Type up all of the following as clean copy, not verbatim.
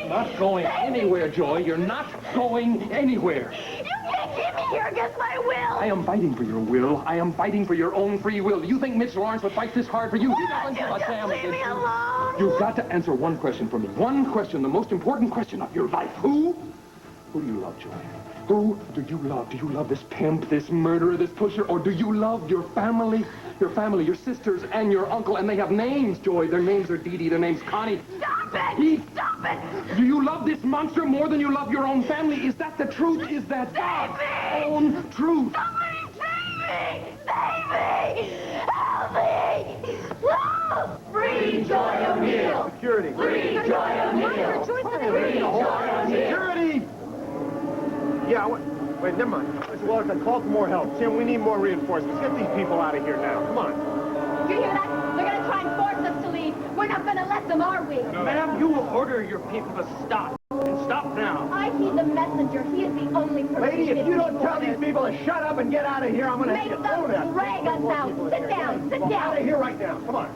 Not going anywhere, Joy. You're not going anywhere. You can't keep me here against my will. I am fighting for your will. I am fighting for your own free will. You think Mitch Lawrence would fight this hard for you? He doesn't give a damn leave me alone. You've got to answer one question for me. One question, the most important question of your life. Who do you love, Joy? Who do you love? Do you love this pimp, this murderer, this pusher, or do you love your family? Your family, your sisters, and your uncle, and they have names, Joy. Their names are Dee Dee, their name's Connie. Stop it! Pete. Stop it! Do you love this monster more than you love your own family? Is that the truth? Is that God's own truth? Somebody save me! Save me! Help me! No! Free Joy O'Neill! Security. Free Joy O'Neill! Free Joy O'Neill! Security! Yeah, wait, never mind. Mr. Wellington, call for more help. Jim, we need more reinforcements. Get these people out of here now. Come on. Do you hear that? They're going to try and force us to leave. We're not going to let them, are we? No. Ma'am, you will order your people to stop. And stop now. I heed the messenger. He is the only person. Lady, if you don't tell these orders. people to shut up and get out of here, I'm going to Make them drag us out. Sit down. Sit Out of down. here right now. Come on.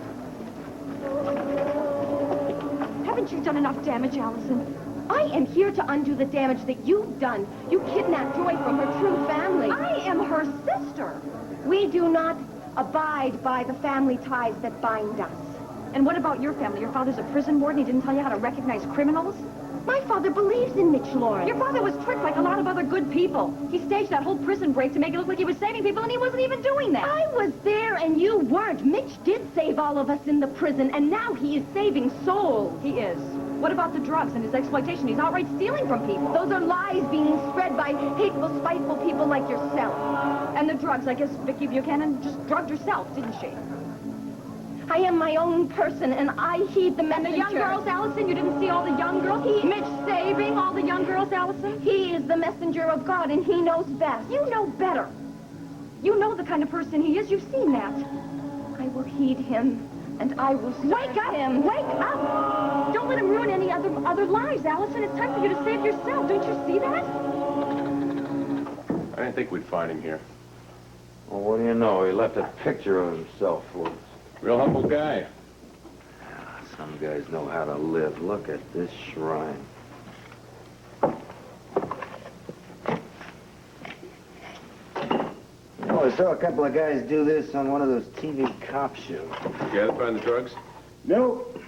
Haven't you done enough damage, Allison? I am here to undo the damage that you've done. You kidnapped Joy from her true family. I am her sister. We do not abide by the family ties that bind us. And what about your family? Your father's a prison warden. He didn't tell you how to recognize criminals? My father believes in Mitch Lawrence. Your father was tricked like a lot of other good people. He staged that whole prison break to make it look like he was saving people, and he wasn't even doing that. I was there, and you weren't. Mitch did save all of us in the prison, and now he is saving souls. He is. What about the drugs and his exploitation? He's outright stealing from people. Those are lies being spread by hateful, spiteful people like yourself. And the drugs, I guess Vicki Buchanan just drugged herself, didn't she? I am my own person, and I heed the messenger. And the young girls, Allison? You didn't see all the young girls? Mitch saving all the young girls, Allison? He is the messenger of God, and he knows best. You know better. You know the kind of person he is. You've seen that. I will heed him, and I will serve Wake up! Him. Wake up! Don't let him ruin any other lives, Allison. It's time for you to save yourself. Don't you see that? I didn't think we'd find him here. Well, what do you know? He left a picture of himself for us. Real humble guy. Some guys know how to live. Look at this shrine. Oh, I saw a couple of guys do this on one of those TV cop shows. You had to find the drugs? Nope.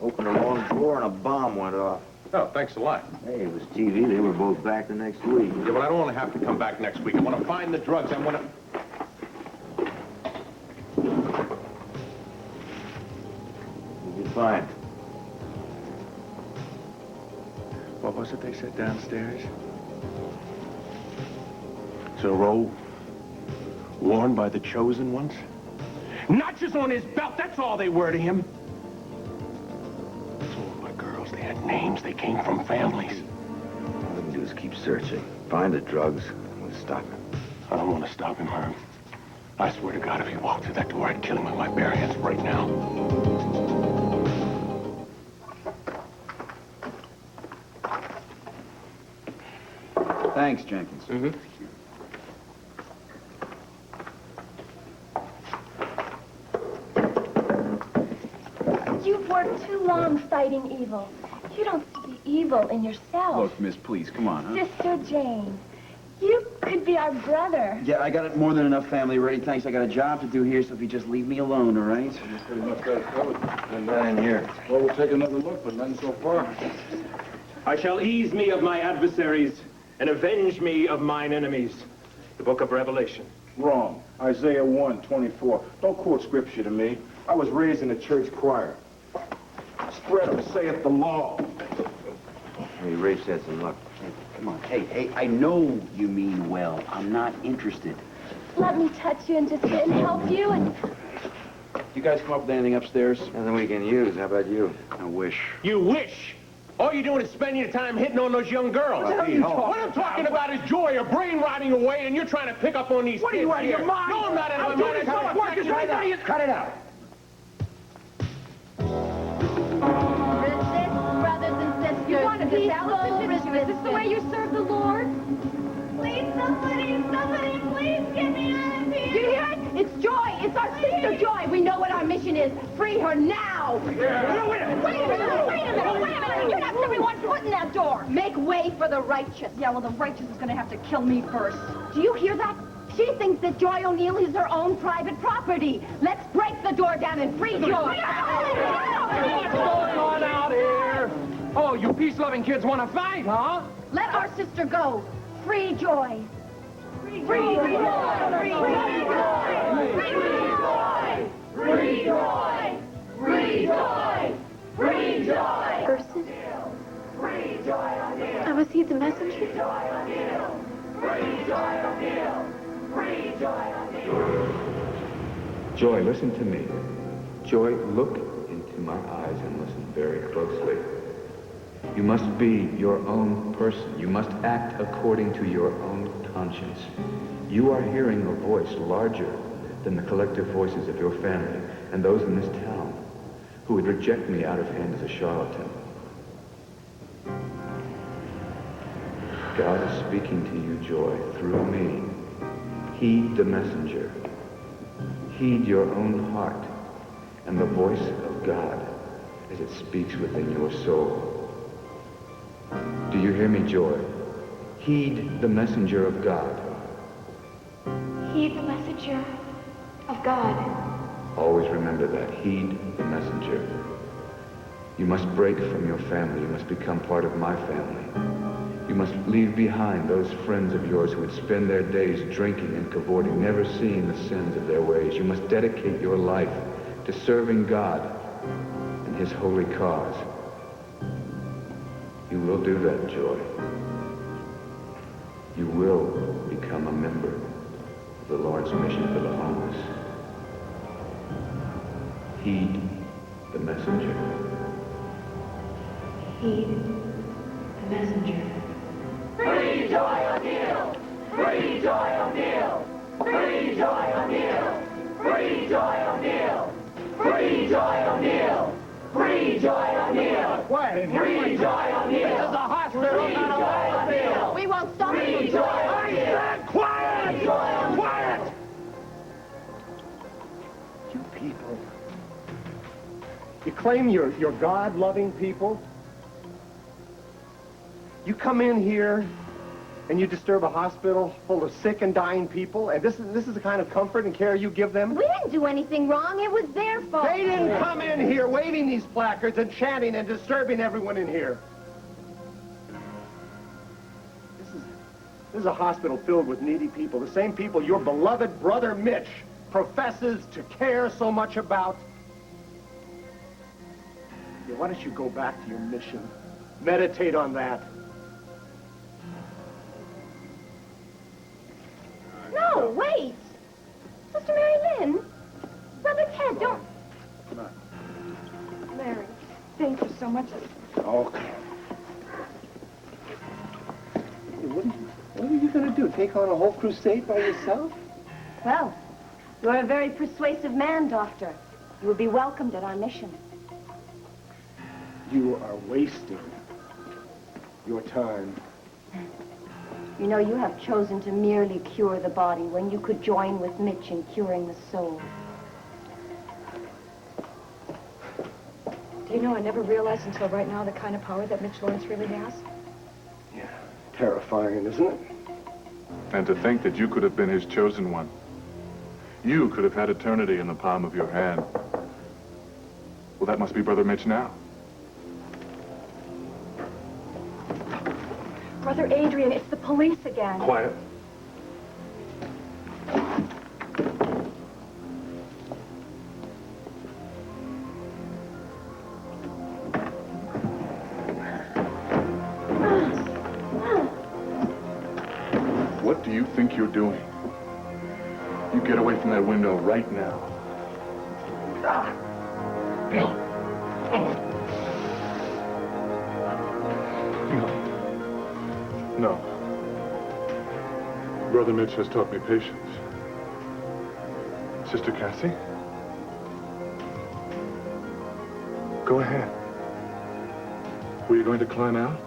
Opened a wrong drawer and a bomb went off. Oh, thanks a lot. Hey, it was TV. They were both back the next week. Yeah, but I don't want to have to come back next week. I want to find the drugs. I want to... Fine. What was it they said downstairs? It's a robe worn by the chosen ones? Notches on his belt, that's all they were to him. So were my girls. They had names. They came from families. All we can do is keep searching. Find the drugs. We'll stop him. I don't want to stop him, Herb. I swear to God, if he walked through that door, I'd kill him with my bare hands right now. Thanks, Jenkins. Mm-hmm. You've worked too long fighting evil. You don't see the evil in yourself. Look, miss, please, come on, huh? Sister Jane, you could be our brother. Yeah, I got more than enough family ready. Thanks. I got a job to do here, so if you just leave me alone, all right? Pretty much got it covered. And not in here. Well, we'll take another look, but nothing so far. I shall ease me of my adversaries and avenge me of mine enemies. The book of Revelation. Wrong. Isaiah 1:24. Don't quote scripture to me. I was raised in the church choir. Spread them, saith the law. Hey, Rafe's had some luck. Come on. Hey, I know you mean well. I'm not interested. Let me touch you and just and help you and... You guys come up with anything upstairs? Nothing we can use. How about you? I wish. You wish? All you're doing is spending your time hitting on those young girls. What are you What I'm talking about is Joy, your brain rotting away, and you're trying to pick up on these What are kids you out of your here. mind? No, I'm not out of I'm my doing mind. so much work. It's right now. Cut it out. Resist, brothers and sisters. You wanted this, Peaceful Allison, didn't you? Is this the way you serve the Lord? Please, somebody, please get me out of here. Do you hear it? It's Joy. It's our sister Joy. We know what our mission is. Free her now. Yeah. Wait a minute. You're not everyone. Shut that door. Make way for the righteous. Yeah, well, the righteous is going to have to kill me first. Do you hear that? She thinks that Joy O'Neill is her own private property. Let's break the door down and free Joy. What's going on out here? Oh, you peace-loving kids want to fight, huh? Let our sister go. Free Joy. Free Joy. Free Joy. Free Joy. Free Joy. Free Joy. Free Joy. Person? Free Joy O'Neill. Was he the messenger? Free Joy O'Neill. Free Joy O'Neill. Free Joy O'Neill. Joy, listen to me. Joy, look into my eyes and listen very closely. You must be your own person. You must act according to your own conscience. You are hearing a voice larger than the collective voices of your family and those in this town who would reject me out of hand as a charlatan. God is speaking to you, Joy, through me. Heed the messenger. Heed your own heart and the voice of God as it speaks within your soul. Do you hear me, Joy? Heed the messenger of God. Heed the messenger of God. Always remember that. Heed the messenger. You must break from your family. You must become part of my family. You must leave behind those friends of yours who would spend their days drinking and cavorting, never seeing the sins of their ways. You must dedicate your life to serving God and his holy cause. You will do that, Joy. You will become a member of the Lord's mission for the homeless. Heed the messenger. Heed the messenger. Free Joy O'Neill! Free Joy O'Neill! Free Joy O'Neill! Free Joy O'Neill! Free Joy O'Neill! Free Joy O'Neill! Quiet in here. Free Joy O'Neill! This is a hospital, Free not a Joy O'Neill! We won't stop Free you. Joy I O'Neill! said quiet! Free Joy O'Neill! Quiet! You people. You claim you're God-loving people. You come in here and you disturb a hospital full of sick and dying people, and this is the kind of comfort and care you give them? We didn't do anything wrong. It was their fault. They didn't come in here waving these placards and chanting and disturbing everyone in here. This is a hospital filled with needy people, the same people your beloved brother Mitch professes to care so much about. Yeah, why don't you go back to your mission? Meditate on that. No, wait. Sister Mary Lynn. Brother Ted, don't... Come on. Mary, thank you so much. Okay. What are you going to do? Take on a whole crusade by yourself? Well, you're a very persuasive man, Doctor. You will be welcomed at our mission. You are wasting your time. You know, you have chosen to merely cure the body when you could join with Mitch in curing the soul. Do you know, I never realized until right now the kind of power that Mitch Lawrence really has. Yeah, terrifying, isn't it? And to think that you could have been his chosen one. You could have had eternity in the palm of your hand. Well, that must be Brother Mitch now. Brother Adrian, it's the police again. Quiet. What do you think you're doing? You get away from that window right now. No. Brother Mitch has taught me patience. Sister Cassie? Go ahead. Were you going to climb out?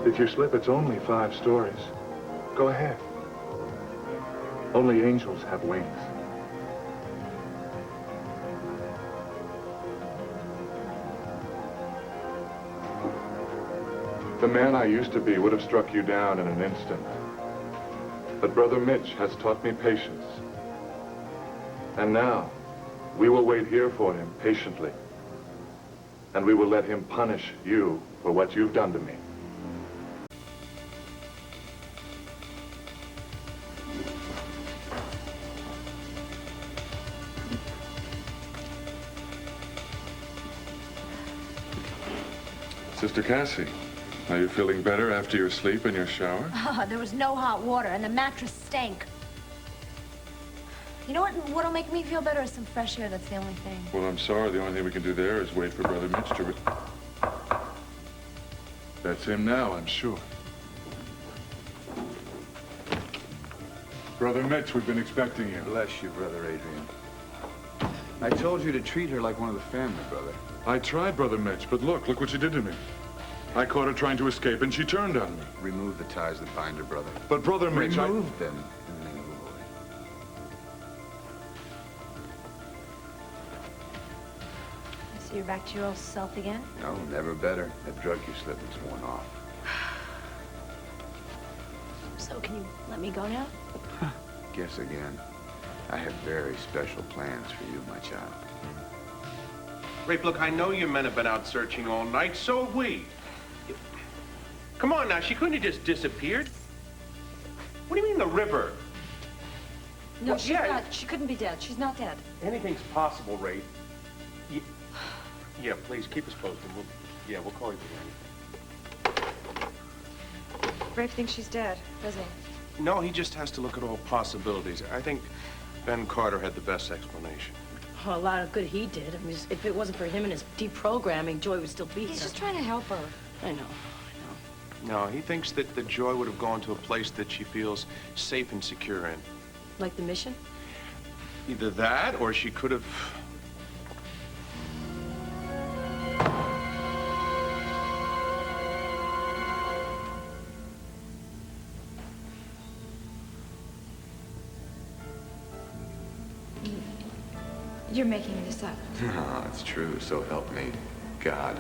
If you slip, it's only 5 stories. Go ahead. Only angels have wings. The man I used to be would have struck you down in an instant. But Brother Mitch has taught me patience. And now, we will wait here for him patiently. And we will let him punish you for what you've done to me. Sister Cassie, are you feeling better after your sleep and your shower? Oh, there was no hot water, and the mattress stank. You know what'll make me feel better is some fresh air. That's the only thing. Well, I'm sorry. The only thing we can do there is wait for Brother Mitch to... That's him now, I'm sure. Brother Mitch, we've been expecting you. Bless you, Brother Adrian. I told you to treat her like one of the family, brother. I tried, Brother Mitch, but look what she did to me. I caught her trying to escape, and she turned on me. Remove the ties that bind her, brother. But Brother Mitch, Remove them in the name of the Lord. So you're back to your old self again? No, never better. That drug you slipped was worn off. So can you let me go now? Guess again. I have very special plans for you, my child. Rafe, look, I know your men have been out searching all night, so have we. Come on now, she couldn't have just disappeared. What do you mean, the river? No, Well, she's yeah. not. She couldn't be dead. She's not dead. Anything's possible, Rafe. Yeah, please, keep us posted. We'll call you for anything. Rafe thinks she's dead, doesn't he? No, he just has to look at all possibilities. I think Ben Carter had the best explanation. Oh, a lot of good he did. I mean, if it wasn't for him and his deprogramming, Joy would still be here. He's just trying to help her. I know. No, he thinks that the Joy would have gone to a place that she feels safe and secure in. Like the mission? Either that, or she could have... You're making this up. No, it's true. So help me, God.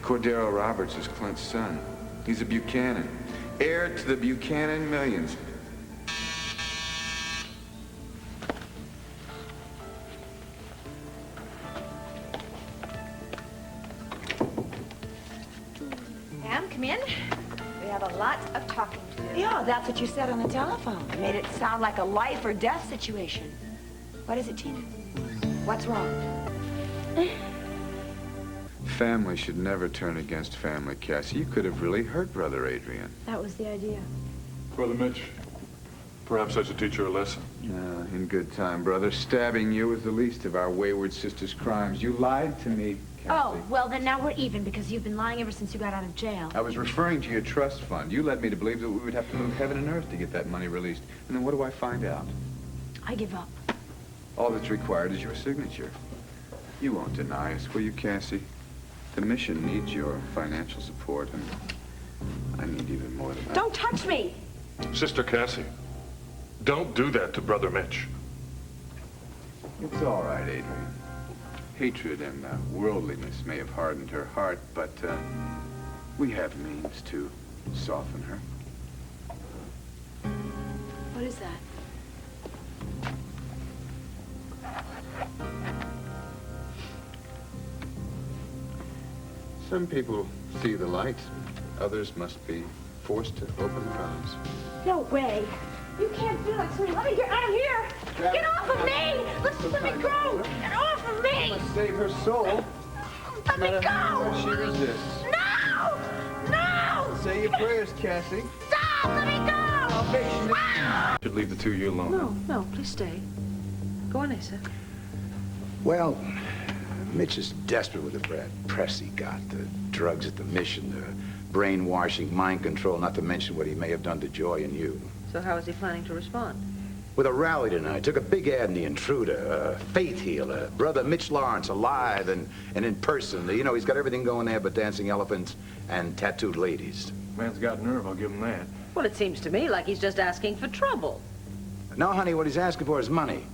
Cordero Roberts is Clint's son. He's a Buchanan. Heir to the Buchanan millions. Ma'am, come in. We have a lot of talking to do. Yeah, that's what you said on the telephone. You made it sound like a life or death situation. What is it, Tina? What's wrong? Family should never turn against family, Cassie. You could have really hurt Brother Adrian. That was the idea. Brother Mitch, perhaps I should teach her a lesson. In good time, brother. Stabbing you was the least of our wayward sister's crimes. You lied to me, Cassie. Oh, well, then now we're even because you've been lying ever since you got out of jail. I was referring to your trust fund. You led me to believe that we would have to move heaven and earth to get that money released. And then what do I find out? I give up. All that's required is your signature. You won't deny us, will you, Cassie? The mission needs your financial support, and I need even more than that. Don't touch me! Sister Cassie, don't do that to Brother Mitch. It's all right, Adrian. Hatred and worldliness may have hardened her heart, but we have means to soften her. What is that? Some people see the light. Others must be forced to open their eyes. No way. You can't do that, sweetie. Let me get out of here. Get off of me. Let me go. Get off of me. Must save her soul. Let me How go. she resists. No. No. Say your prayers, Cassie. Stop. Let me go. Salvation. Should leave the two of you alone. No, please stay. Go on, Asa. Well, Mitch is desperate with the bad press he got. The drugs at the mission, the brainwashing, mind control, not to mention what he may have done to Joy and you. So how is he planning to respond? With a rally tonight, took a big ad in the Intruder, faith healer, brother Mitch Lawrence, alive and in person. You know, he's got everything going there but dancing elephants and tattooed ladies. Man's got nerve, I'll give him that. Well, it seems to me like he's just asking for trouble. No, honey, what he's asking for is money.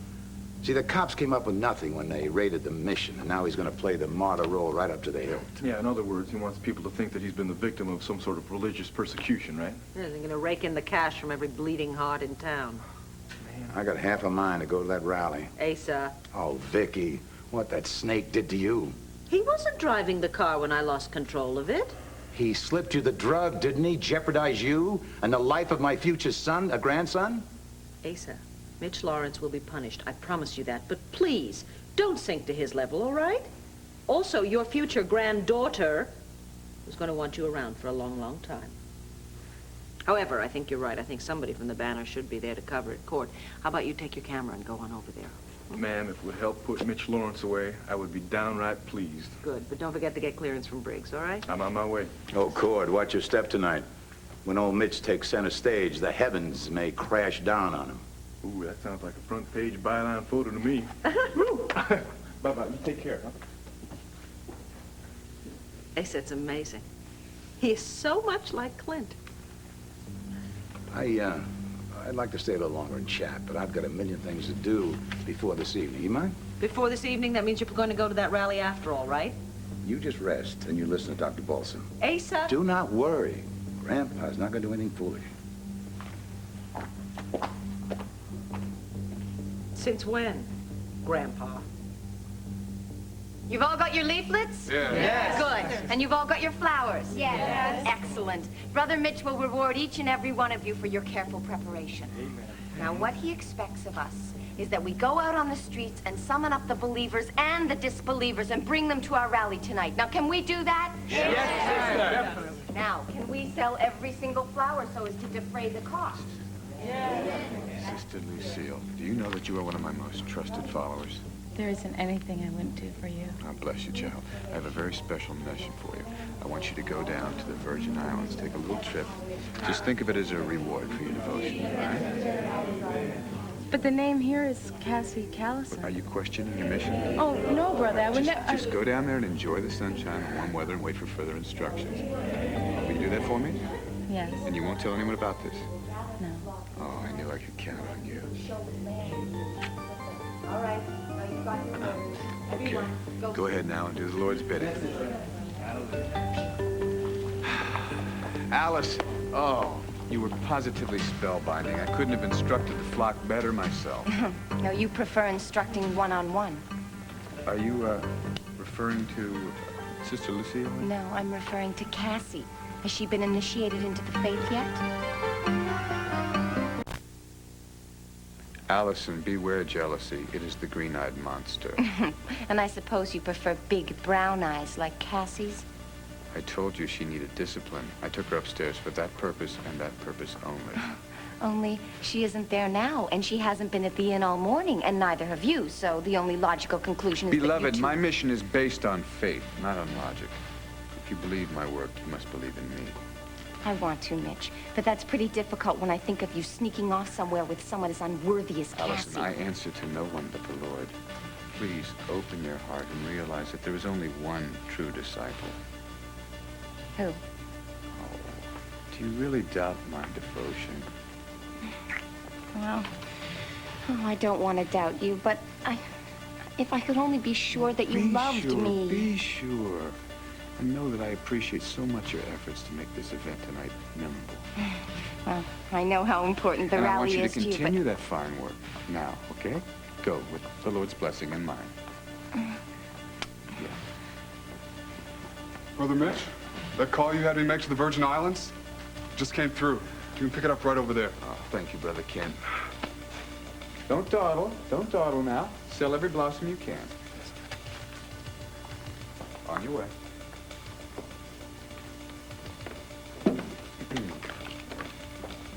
See, the cops came up with nothing when they raided the mission, and now he's going to play the martyr role right up to the hilt. Yeah, in other words, he wants people to think that he's been the victim of some sort of religious persecution, right? Yeah, they're going to rake in the cash from every bleeding heart in town. I got half a mind to go to that rally. Asa. Oh, Vicky, what that snake did to you. He wasn't driving the car when I lost control of it. He slipped you the drug, didn't he? Jeopardize you and the life of my future son, a grandson? Asa, Mitch Lawrence will be punished. I promise you that. But please, don't sink to his level, all right? Also, your future granddaughter is going to want you around for a long, long time. However, I think you're right. I think somebody from the Banner should be there to cover it. Court, how about you take your camera and go on over there? Ma'am, if it would help put Mitch Lawrence away, I would be downright pleased. Good, but don't forget to get clearance from Briggs, all right? I'm on my way. Oh, Cord, watch your step tonight. When old Mitch takes center stage, the heavens may crash down on him. Ooh, that sounds like a front-page byline photo to me. Bye-bye. You take care, huh? Asa, it's amazing. He is so much like Clint. I'd like to stay a little longer and chat, but I've got a million things to do before this evening. You mind? Before this evening, that means you're going to go to that rally after all, right? You just rest, and you listen to Dr. Balsam. Asa? Do not worry. Grandpa's not going to do anything foolish. Since when, Grandpa? You've all got your leaflets? Yeah. Yes. Good. And you've all got your flowers? Yes. Excellent. Brother Mitch will reward each and every one of you for your careful preparation. Amen. Now, what he expects of us is that we go out on the streets and summon up the believers and the disbelievers and bring them to our rally tonight. Now, can we do that? Yes, yes. Now, can we sell every single flower so as to defray the cost? Yes. Sister Lucille, do you know that you are one of my most trusted followers? There isn't anything I wouldn't do for you. God bless you, child. I have a very special mission for you. I want you to go down to the Virgin Islands, take a little trip. Just think of it as a reward for your devotion, all right? But the name here is Cassie Callison. Are you questioning your mission? Oh, no, brother, I would never... Just go down there and enjoy the sunshine and warm weather and wait for further instructions. Will you do that for me? Yes. And you won't tell anyone about this? No. Oh, I knew I could count on you. All right. Okay. Go ahead now and do the Lord's bidding. Alice, oh, you were positively spellbinding. I couldn't have instructed the flock better myself. No, you prefer instructing one-on-one. Are you, referring to Sister Lucille? No, I'm referring to Cassie. Has she been initiated into the faith yet? Allison, beware jealousy. It is the green-eyed monster. And I suppose you prefer big brown eyes like Cassie's? I told you she needed discipline. I took her upstairs for that purpose and that purpose only. Only she isn't there now, and she hasn't been at the inn all morning, and neither have you, so the only logical conclusion is that Beloved, you two... my mission is based on faith, not on logic. If you believe my work, you must believe in me. I want to, Mitch, but that's pretty difficult when I think of you sneaking off somewhere with someone as unworthy as Cassie. Allison, I answer to no one but the Lord. Please open your heart and realize that there is only one true disciple. Who? Oh, do you really doubt my devotion? Well, I don't want to doubt you, but if I could only be sure that you loved me. Be sure. And know that I appreciate so much your efforts to make this event tonight memorable. Well, I know how important the rally is to you, I want you to continue that fine work now, okay? Go with the Lord's blessing in mind. Yeah. Brother Mitch, that call you had me make to the Virgin Islands just came through. You can pick it up right over there. Oh, thank you, Brother Ken. Don't dawdle. Don't dawdle now. Sell every blossom you can. On your way.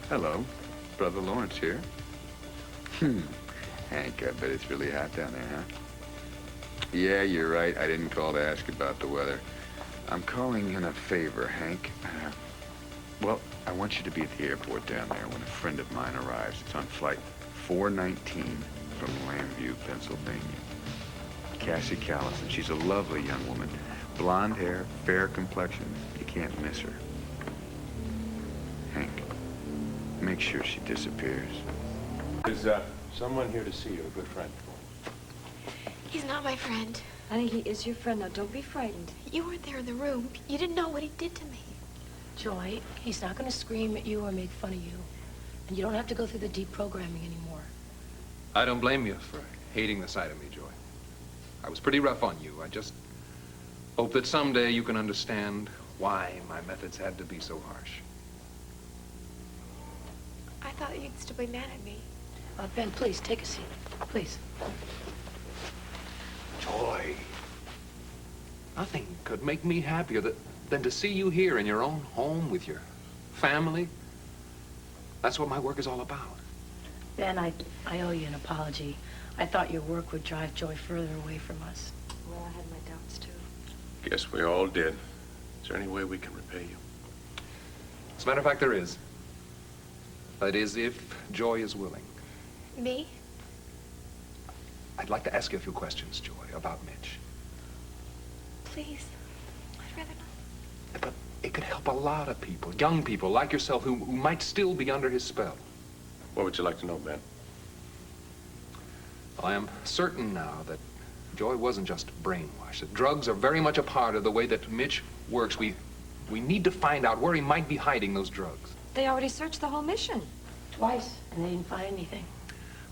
Hello. Brother Lawrence here. Hank, I bet it's really hot down there, huh? Yeah, you're right. I didn't call to ask about the weather. I'm calling in a favor, Hank. Well, I want you to be at the airport down there when a friend of mine arrives. It's on flight 419 from Lambview, Pennsylvania. Cassie Callison. She's a lovely young woman. Blonde hair, fair complexion. You can't miss her. Hank, make sure she disappears. There's someone here to see you, a good friend. He's not my friend. Honey, he is your friend. Now, don't be frightened. You weren't there in the room. You didn't know what he did to me. Joy, he's not going to scream at you or make fun of you. And you don't have to go through the deprogramming anymore. I don't blame you for hating the sight of me, Joy. I was pretty rough on you. I just hope that someday you can understand why my methods had to be so harsh. I thought you'd still be mad at me. Ben, please, take a seat. Please. Joy, nothing could make me happier than to see you here in your own home with your family. That's what my work is all about. Ben, I owe you an apology. I thought your work would drive Joy further away from us. Well, I had my doubts, too. Guess we all did. Is there any way we can repay you? As a matter of fact, there is. That is, if Joy is willing. Me? I'd like to ask you a few questions, Joy, about Mitch. Please. I'd rather not. But it could help a lot of people, young people like yourself, who might still be under his spell. What would you like to know, Ben? Well, I am certain now that Joy wasn't just brainwashed. That drugs are very much a part of the way that Mitch works. We need to find out where he might be hiding those drugs. They already searched the whole mission. Twice, and they didn't find anything.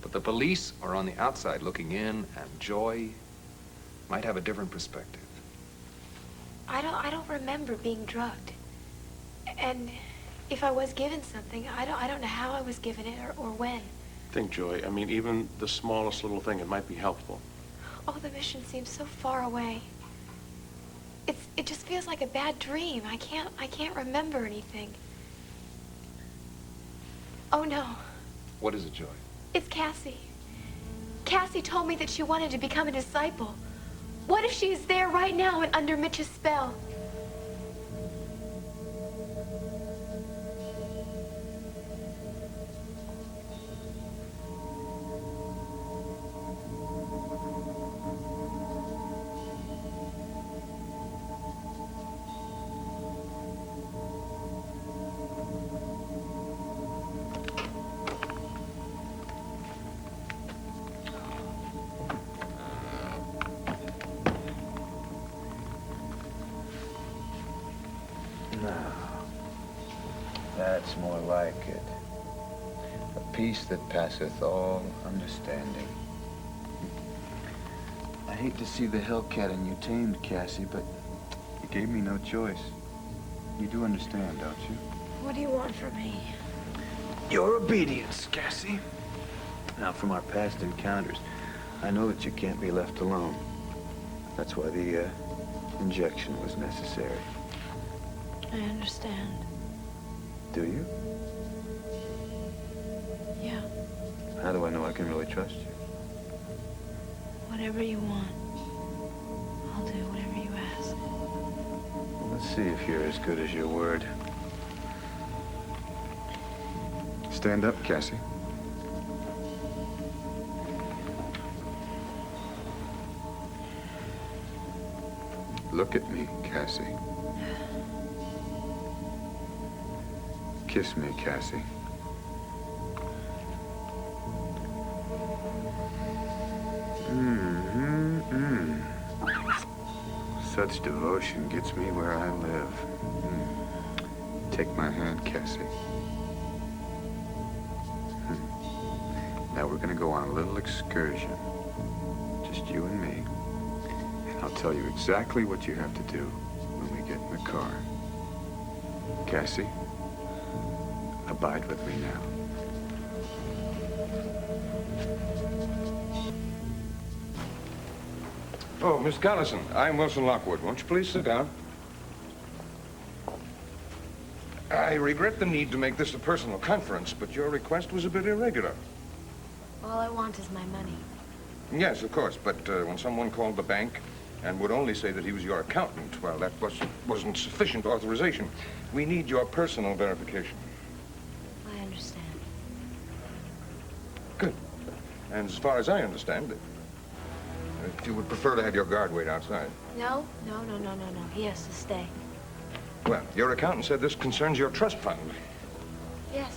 But the police are on the outside looking in, and Joy might have a different perspective. I don't remember being drugged. And if I was given something, I don't know how I was given it or when. Think, Joy. I mean, even the smallest little thing, it might be helpful. Oh, the mission seems so far away. It just feels like a bad dream. I can't remember anything. Oh, no. What is it, Joy? It's Cassie. Cassie told me that she wanted to become a disciple. What if she's there right now and under Mitch's spell? That's more like it. A peace that passeth all understanding. I hate to see the Hellcat in you tamed, Cassie, but you gave me no choice. You do understand, don't you? What do you want from me? Your obedience, Cassie. Now, from our past encounters, I know that you can't be left alone. That's why the injection was necessary. I understand. Do you? Yeah. How do I know I can really trust you? Whatever you want. I'll do whatever you ask. Well, let's see if you're as good as your word. Stand up, Cassie. Look at me, Cassie. Kiss me, Cassie. Such devotion gets me where I live. Take my hand, Cassie. Now we're gonna go on a little excursion. Just you and me. And I'll tell you exactly what you have to do when we get in the car. Cassie, abide with me now. Oh, Miss Callison, I'm Wilson Lockwood. Won't you please sit down? I regret the need to make this a personal conference, but your request was a bit irregular. All I want is my money. Yes, of course, but when someone called the bank and would only say that he was your accountant, well, that wasn't sufficient authorization. We need your personal verification. I understand. Good. And as far as I understand, if you would prefer to have your guard wait outside. No. He has to stay. Well, your accountant said this concerns your trust fund. Yes,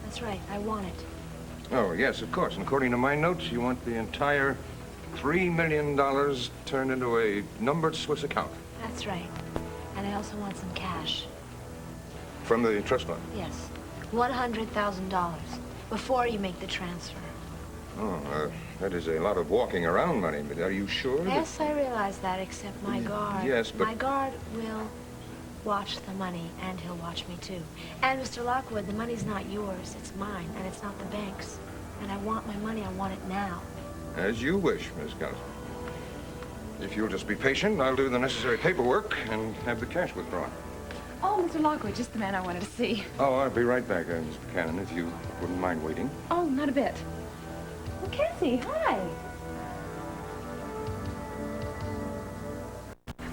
that's right. I want it. Oh, yes, of course. And according to my notes, you want the entire $3 million turned into a numbered Swiss account. That's right. And I also want some cash. From the trust fund? Yes. $100,000 before you make the transfer. Oh, that is a lot of walking around money, but are you sure? Yes, I realize that, except my guard. Yes, but... My guard will watch the money, and he'll watch me, too. And, Mr. Lockwood, the money's not yours. It's mine, and it's not the bank's. And I want my money. I want it now. As you wish, Miss Gallison. If you'll just be patient, I'll do the necessary paperwork and have the cash withdrawn. Oh, Mr. Lockwood, just the man I wanted to see. Oh, I'll be right back, Miss Buchanan, if you wouldn't mind waiting. Oh, not a bit. Well, Cassie, hi.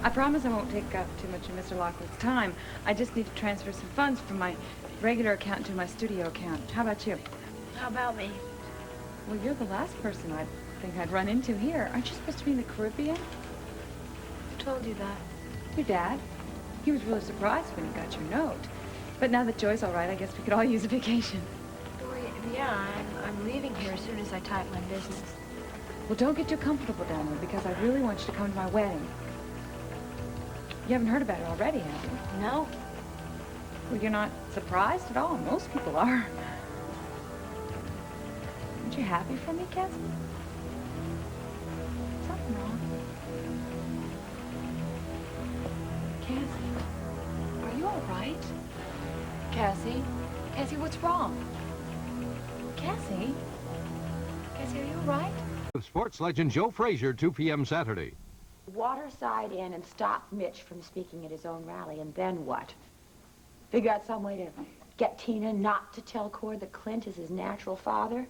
I promise I won't take up too much of Mr. Lockwood's time. I just need to transfer some funds from my regular account to my studio account. How about you? How about me? Well, you're the last person I think I'd run into here. Aren't you supposed to be in the Caribbean? Who told you that? Your dad. He was really surprised when he got your note. But now that Joy's all right, I guess we could all use a vacation. Well, yeah, I'm leaving here as soon as I tie up my business. Well, don't get too comfortable down there, because I really want you to come to my wedding. You haven't heard about it already, have you? No. Well, you're not surprised at all. Most people are. Aren't you happy for me, Cassie? Something wrong. Cassie, are you all right? Cassie? Cassie, what's wrong? Cassie? Cassie, are you all right? With sports legend Joe Frazier, 2 p.m. Saturday. Waterside in and stop Mitch from speaking at his own rally, and then what? Figure out some way to get Tina not to tell Cord that Clint is his natural father?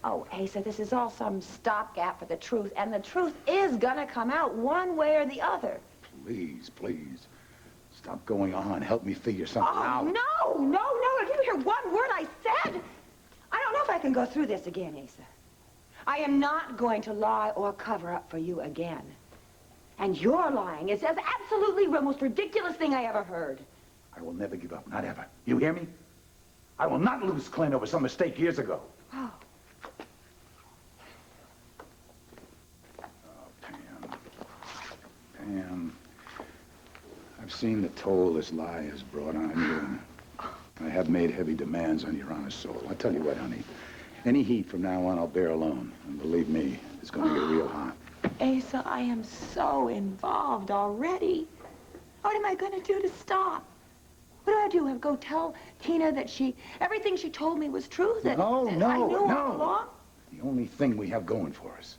Oh, Asa, this is all some stopgap for the truth, and the truth is gonna come out one way or the other. Please, please. Stop going on. Help me figure something out. No. Did you hear one word I said? I don't know if I can go through this again, Asa. I am not going to lie or cover up for you again. And your lying is as absolutely the most ridiculous thing I ever heard. I will never give up. Not ever. You hear me? I will not lose Clint over some mistake years ago. Oh. Pam, I've seen the toll this lie has brought on you. I have made heavy demands on your honest soul. I tell you what, honey, any heat from now on I'll bear alone. And believe me, it's going to get real hot. Asa, I am so involved already. What am I going to do to stop? What do? Go tell Tina that everything she told me was true? That I knew all along? The only thing we have going for us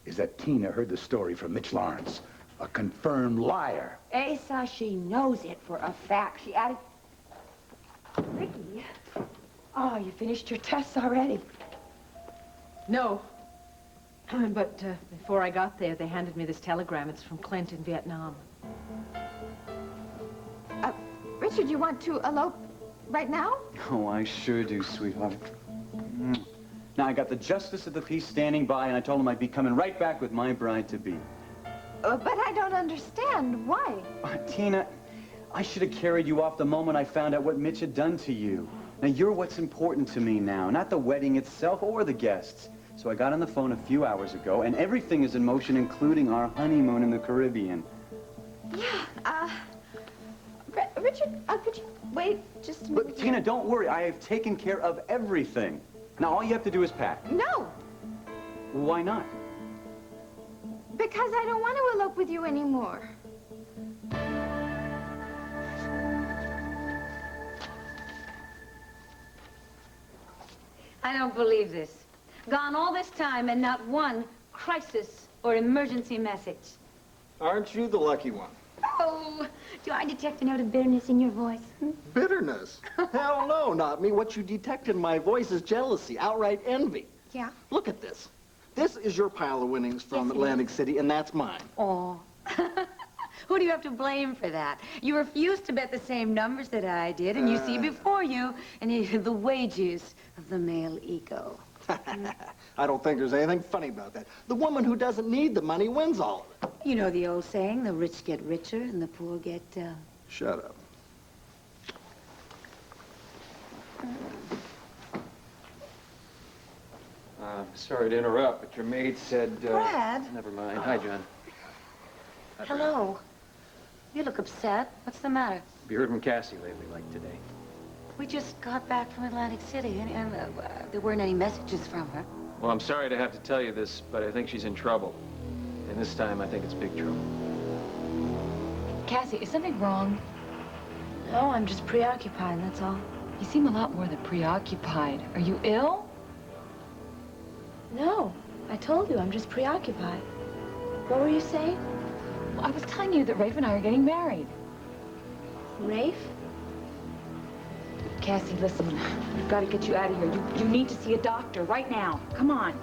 is that Tina heard the story from Mitch Lawrence, a confirmed liar. Asa, she knows it for a fact. She added... Ricky, oh, you finished your tests already. No. But before I got there, they handed me this telegram. It's from Clint in Vietnam. Richard, you want to elope right now? Oh, I sure do, sweetheart. Now, I got the justice of the peace standing by, and I told him I'd be coming right back with my bride-to-be. But I don't understand. Why? Tina, I should have carried you off the moment I found out what Mitch had done to you. Now, you're what's important to me now, not the wedding itself or the guests. So I got on the phone a few hours ago, and everything is in motion, including our honeymoon in the Caribbean. Yeah, Richard, could you wait just a minute? But, Tina, don't worry. I have taken care of everything. Now, all you have to do is pack. No. Why not? Because I don't want to elope with you anymore. I don't believe this. Gone all this time and not one crisis or emergency message. Aren't you the lucky one? Oh, do I detect a note of bitterness in your voice? Bitterness? Hell no, not me. What you detect in my voice is jealousy, outright envy. Yeah? Look at this. This is your pile of winnings from Atlantic City, and that's mine. Oh. Who do you have to blame for that? You refused to bet the same numbers that I did, and you see before you the wages of the male ego. I don't think there's anything funny about that. The woman who doesn't need the money wins all of it. You know the old saying, the rich get richer and the poor get, Shut up. Sorry to interrupt, but your maid said, Brad? Never mind. Hi, John. Hello. You look upset. What's the matter? Have you heard from Cassie lately, like today? We just got back from Atlantic City, and there weren't any messages from her. Well, I'm sorry to have to tell you this, but I think she's in trouble. And this time, I think it's big trouble. Cassie, is something wrong? No, I'm just preoccupied, that's all. You seem a lot more than preoccupied. Are you ill? No, I told you, I'm just preoccupied. What were you saying? Well, I was telling you that Rafe and I are getting married. Rafe? Cassie, listen, we've got to get you out of here. You need to see a doctor right now. Come on.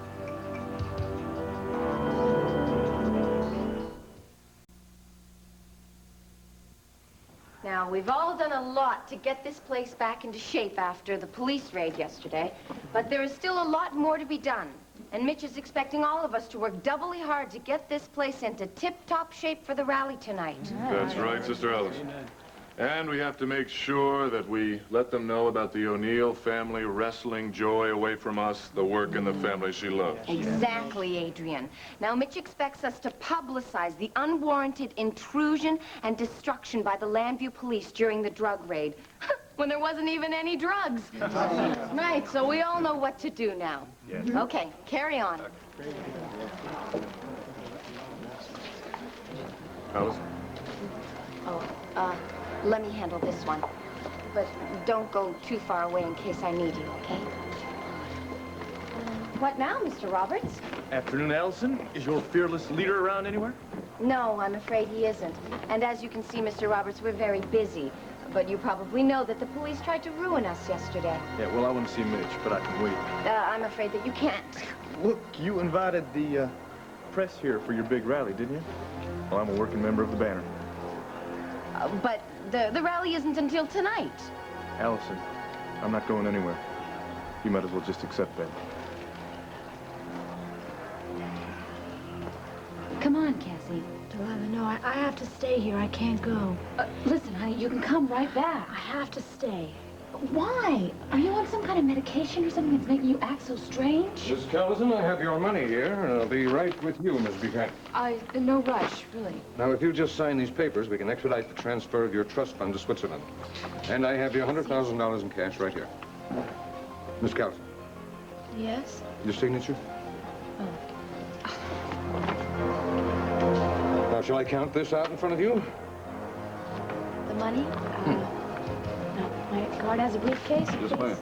Now, we've all done a lot to get this place back into shape after the police raid yesterday, but there is still a lot more to be done. And Mitch is expecting all of us to work doubly hard to get this place into tip-top shape for the rally tonight. That's right, Sister Alice. And we have to make sure that we let them know about the O'Neill family wrestling Joy away from us, the work and the family she loves. Exactly, Adrian. Now, Mitch expects us to publicize the unwarranted intrusion and destruction by the Landview police during the drug raid, when there wasn't even any drugs. Right, so we all know what to do now. Yes. Okay, carry on. Alice? Oh, let me handle this one. But don't go too far away in case I need you, okay? What now, Mr. Roberts? Afternoon, Allison. Is your fearless leader around anywhere? No, I'm afraid he isn't. And as you can see, Mr. Roberts, we're very busy. But you probably know that the police tried to ruin us yesterday. Yeah, well, I want to see Mitch, but I can wait. I'm afraid that you can't. Look, you invited the press here for your big rally, didn't you? Well, I'm a working member of the banner. But the rally isn't until tonight. Allison, I'm not going anywhere. You might as well just accept that. Come on, Cassie. Delilah, no, I have to stay here. I can't go. Listen, honey, you can come right back. I have to stay. Why? Are you on some kind of medication or something that's making you act so strange? Miss Callison, I have your money here, and I'll be right with you, Miss Buchanan. No rush, really. Now, if you just sign these papers, we can expedite the transfer of your trust fund to Switzerland. And I have your $100,000 in cash right here. Miss Callison. Yes? Your signature? Now, shall I count this out in front of you? The money? No, my card has a briefcase. Yes, ma'am.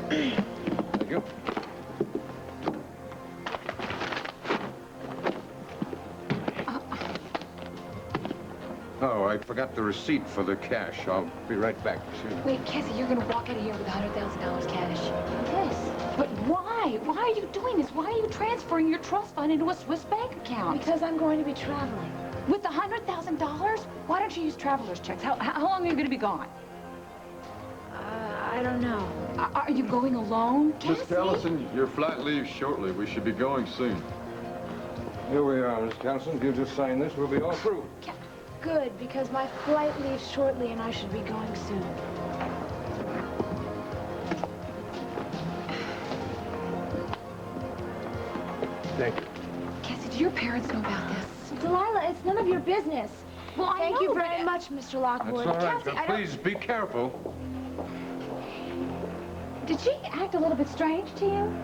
Thank you. Oh, I forgot the receipt for the cash. I'll be right back. Wait, Cassie, you're gonna walk out of here with $100,000 cash. Yes. But why? Why are you doing this? Why are you transferring your trust fund into a Swiss bank account? Because I'm going to be traveling. With the $100,000? Why don't you use traveler's checks? How long are you going to be gone? I don't know. Are you going alone, Miss Cassie? Callison, your flight leaves shortly. We should be going soon. Here we are, Miss Callison. If you just sign this, we'll be all through. Good, because my flight leaves shortly and I should be going soon. Thank you. Cassie, do your parents know about this? Delilah, it's none of your business. Well, I Thank know, you very but- much, Mr. Lockwood. That's all right. Cassie, Now, I don't... please be careful. Did she act a little bit strange to you?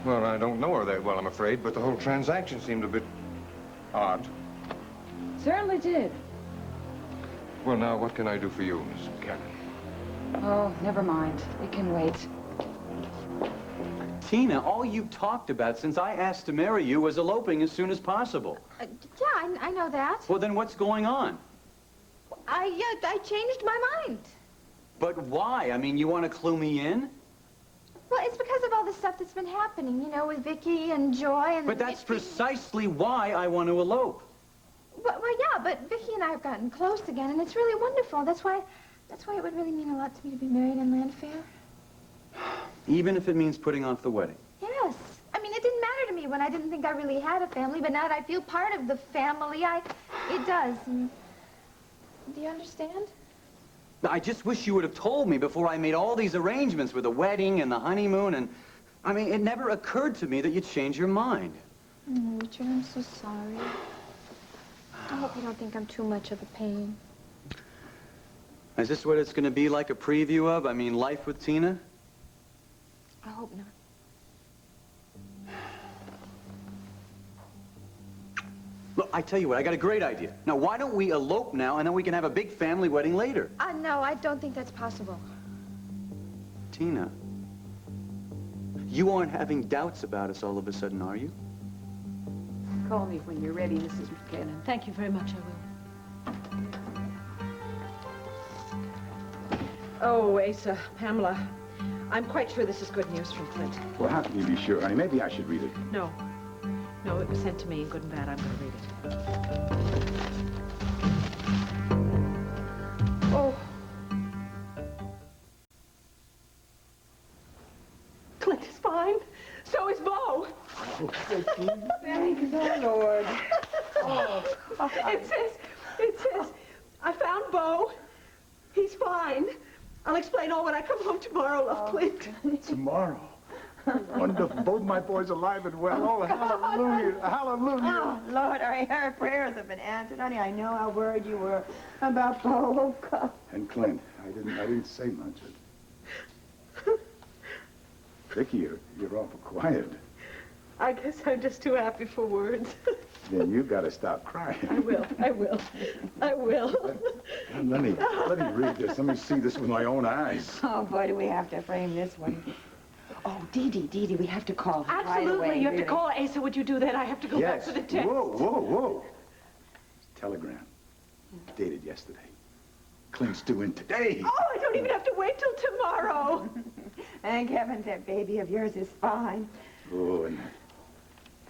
Well, I don't know her that well, I'm afraid, but the whole transaction seemed a bit odd. Certainly did. Well, now, what can I do for you, Miss Buchanan? Oh, never mind. We can wait. Tina, all you've talked about since I asked to marry you was eloping as soon as possible. Yeah, I know that. Well, then what's going on? I changed my mind. But why? I mean, you want to clue me in? Well, it's because of all the stuff that's been happening, you know, with Vicky and Joy and... But that's precisely why I want to elope. Well, yeah, but Vicky and I have gotten close again, and it's really wonderful. That's why it would really mean a lot to me to be married in Landfair. Even if it means putting off the wedding. Yes. I mean, it didn't matter to me when I didn't think I really had a family, but now that I feel part of the family, it does. And do you understand? I just wish you would have told me before I made all these arrangements with the wedding and the honeymoon, and I mean, it never occurred to me that you'd change your mind. Oh, Richard, I'm so sorry. I hope you don't think I'm too much of a pain. Is this what it's going to be like a preview of? I mean, life with Tina? I hope not. Look, I tell you what, I got a great idea. Now, why don't we elope now, and then we can have a big family wedding later? No, I don't think that's possible. Tina, you aren't having doubts about us all of a sudden, are you? Call me when you're ready, Mrs. McKinnon. Thank you very much, I will. Oh, Asa, Pamela, I'm quite sure this is good news from Clint. Well, how can you be sure, honey? Maybe I should read it. No. No, it was sent to me in good and bad. I'm going to read it. Oh. Clint is fine. So is Bo. Oh, Vicky. Thank the Lord. Oh. It says, I found Bo. He's fine. I'll explain all when I come home tomorrow, love, Clint. Tomorrow. Wonderful. Both my boys alive and well. Oh, hallelujah. Hallelujah. Oh, Lord, our prayers have been answered. Honey, I know how worried you were about Bo. Oh, God. And Clint, I didn't say much. Vicky, you're awful quiet. I guess I'm just too happy for words. Then you got to stop crying. I will. Let me read this. Let me see this with my own eyes. Oh, boy, do we have to frame this one. Oh, Dee Dee, we have to call her Absolutely, right away, you have really. to call Asa. Would you do that? I have to go back for the test. Whoa. Telegram. Dated yesterday. Clint's due in today. Oh, I don't even have to wait till tomorrow. Thank heavens that baby of yours is fine. Oh, and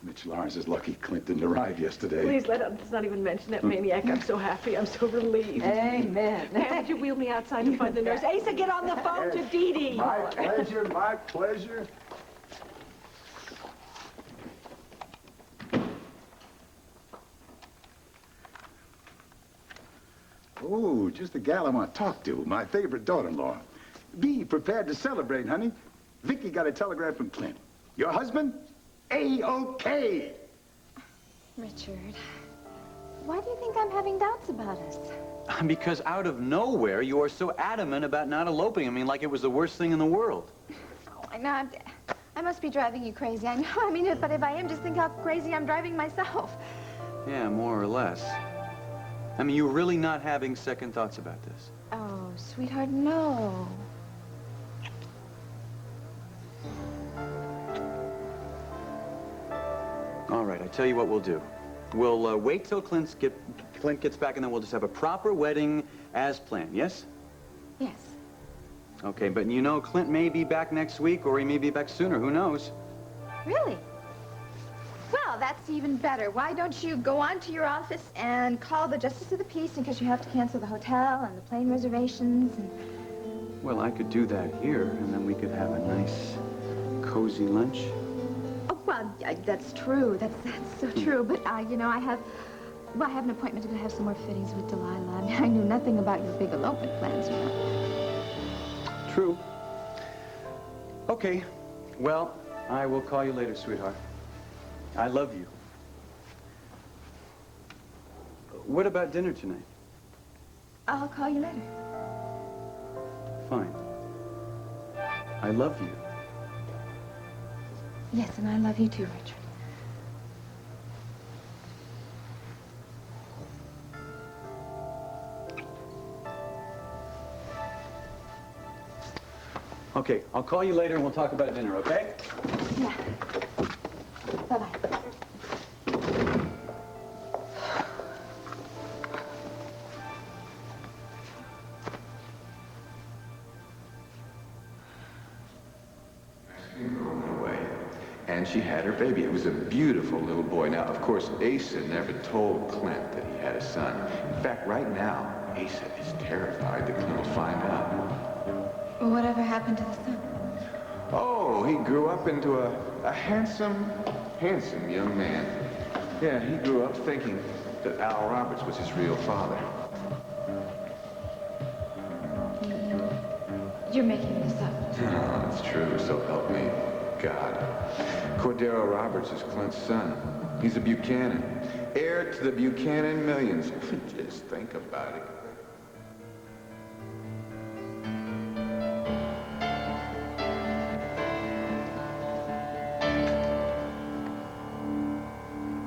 Mitch Lawrence is lucky Clint didn't arrive yesterday. Please let's not even mention that maniac. I'm so happy. I'm so relieved. Amen. Pam, would you wheel me outside to find the nurse? Asa, get on the phone to Dee Dee. My pleasure, my pleasure. Oh, just the gal I want to talk to. My favorite daughter-in-law. Be prepared to celebrate, honey. Vicky got a telegram from Clint. Your husband? A-OK. Richard, why do you think I'm having doubts about us? Because out of nowhere, you are so adamant about not eloping. I mean, like it was the worst thing in the world. Oh, I know. I must be driving you crazy. I know. I mean, but if I am, just think how crazy I'm driving myself. Yeah, more or less. I mean, you're really not having second thoughts about this. Oh, sweetheart, no. All right, I tell you what we'll do. We'll wait till Clint gets back, and then we'll just have a proper wedding as planned, yes? Yes. Okay, but you know, Clint may be back next week, or he may be back sooner. Who knows? Really? Well, that's even better. Why don't you go on to your office and call the Justice of the Peace because you have to cancel the hotel and the plane reservations and... Well, I could do that here, and then we could have a nice, cozy lunch. Oh, well, that's true. That's so true. But, you know, I have an appointment to go have some more fittings with Delilah. I mean, I knew nothing about your big elopement plans, you know. True. Okay. Well, I will call you later, sweetheart. I love you. What about dinner tonight? I'll call you later. Fine. I love you. Yes, and I love you too, Richard. Okay, I'll call you later and we'll talk about dinner, okay? Yeah. Bye-bye. And she had her baby. It was a beautiful little boy. Now, of course, Asa never told Clint that he had a son. In fact, right now, Asa is terrified that Clint will find out. Well, whatever happened to the son? Oh, he grew up into a handsome young man. Yeah, he grew up thinking that Al Roberts was his real father. You're making this up. Oh, it's true, so help me. God. Cordero Roberts is Clint's son. He's a Buchanan. Heir to the Buchanan millions. Just think about it.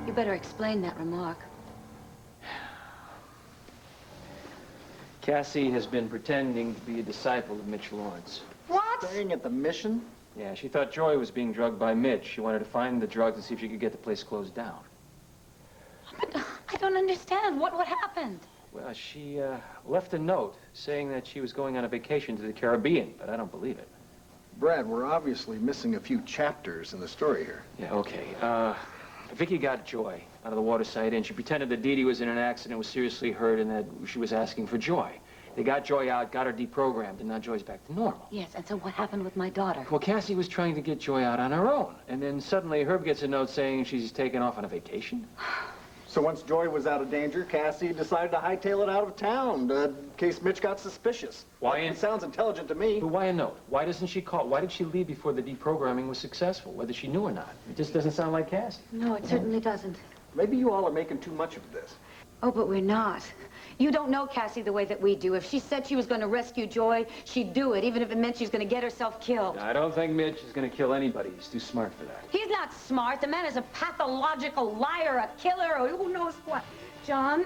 You better explain that remark. Cassie has been pretending to be a disciple of Mitch Lawrence. What? Staying at the mission? Yeah, she thought Joy was being drugged by Mitch. She wanted to find the drugs and see if she could get the place closed down. But I don't understand. What happened? Well, she left a note saying that she was going on a vacation to the Caribbean, but I don't believe it. Brad, we're obviously missing a few chapters in the story here. Yeah, okay. Vicky got Joy out of the waterside, and she pretended that Dee Dee was in an accident, was seriously hurt, and that she was asking for Joy. They got Joy out, got her deprogrammed, and now Joy's back to normal. Yes, and so what happened with my daughter? Well, Cassie was trying to get Joy out on her own, and then suddenly Herb gets a note saying she's taken off on a vacation. So once Joy was out of danger, Cassie decided to hightail it out of town in case Mitch got suspicious. Why? It sounds intelligent to me. But why a note? Why doesn't she call? Why did she leave before the deprogramming was successful, whether she knew or not? It just doesn't sound like Cassie. No, it certainly doesn't. Maybe you all are making too much of this. Oh, but we're not. You don't know Cassie the way that we do. If she said she was going to rescue Joy, she'd do it, even if it meant she's going to get herself killed. I don't think Mitch is going to kill anybody. He's too smart for that. He's not smart. The man is a pathological liar, a killer, or who knows what. John,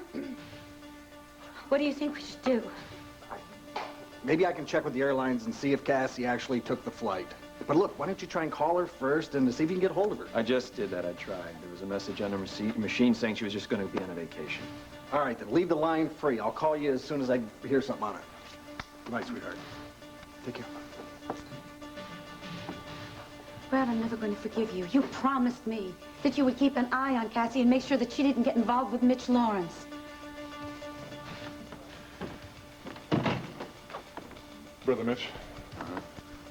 what do you think we should do? Maybe I can check with the airlines and see if Cassie actually took the flight. But look, why don't you try and call her first and see if you can get hold of her? I just did that. I tried. There was a message on the machine saying she was just going to be on a vacation. All right, then leave the line free. I'll call you as soon as I hear something on it. Good night, sweetheart. Take care. Brad, I'm never going to forgive you. You promised me that you would keep an eye on Cassie and make sure that she didn't get involved with Mitch Lawrence. Brother Mitch,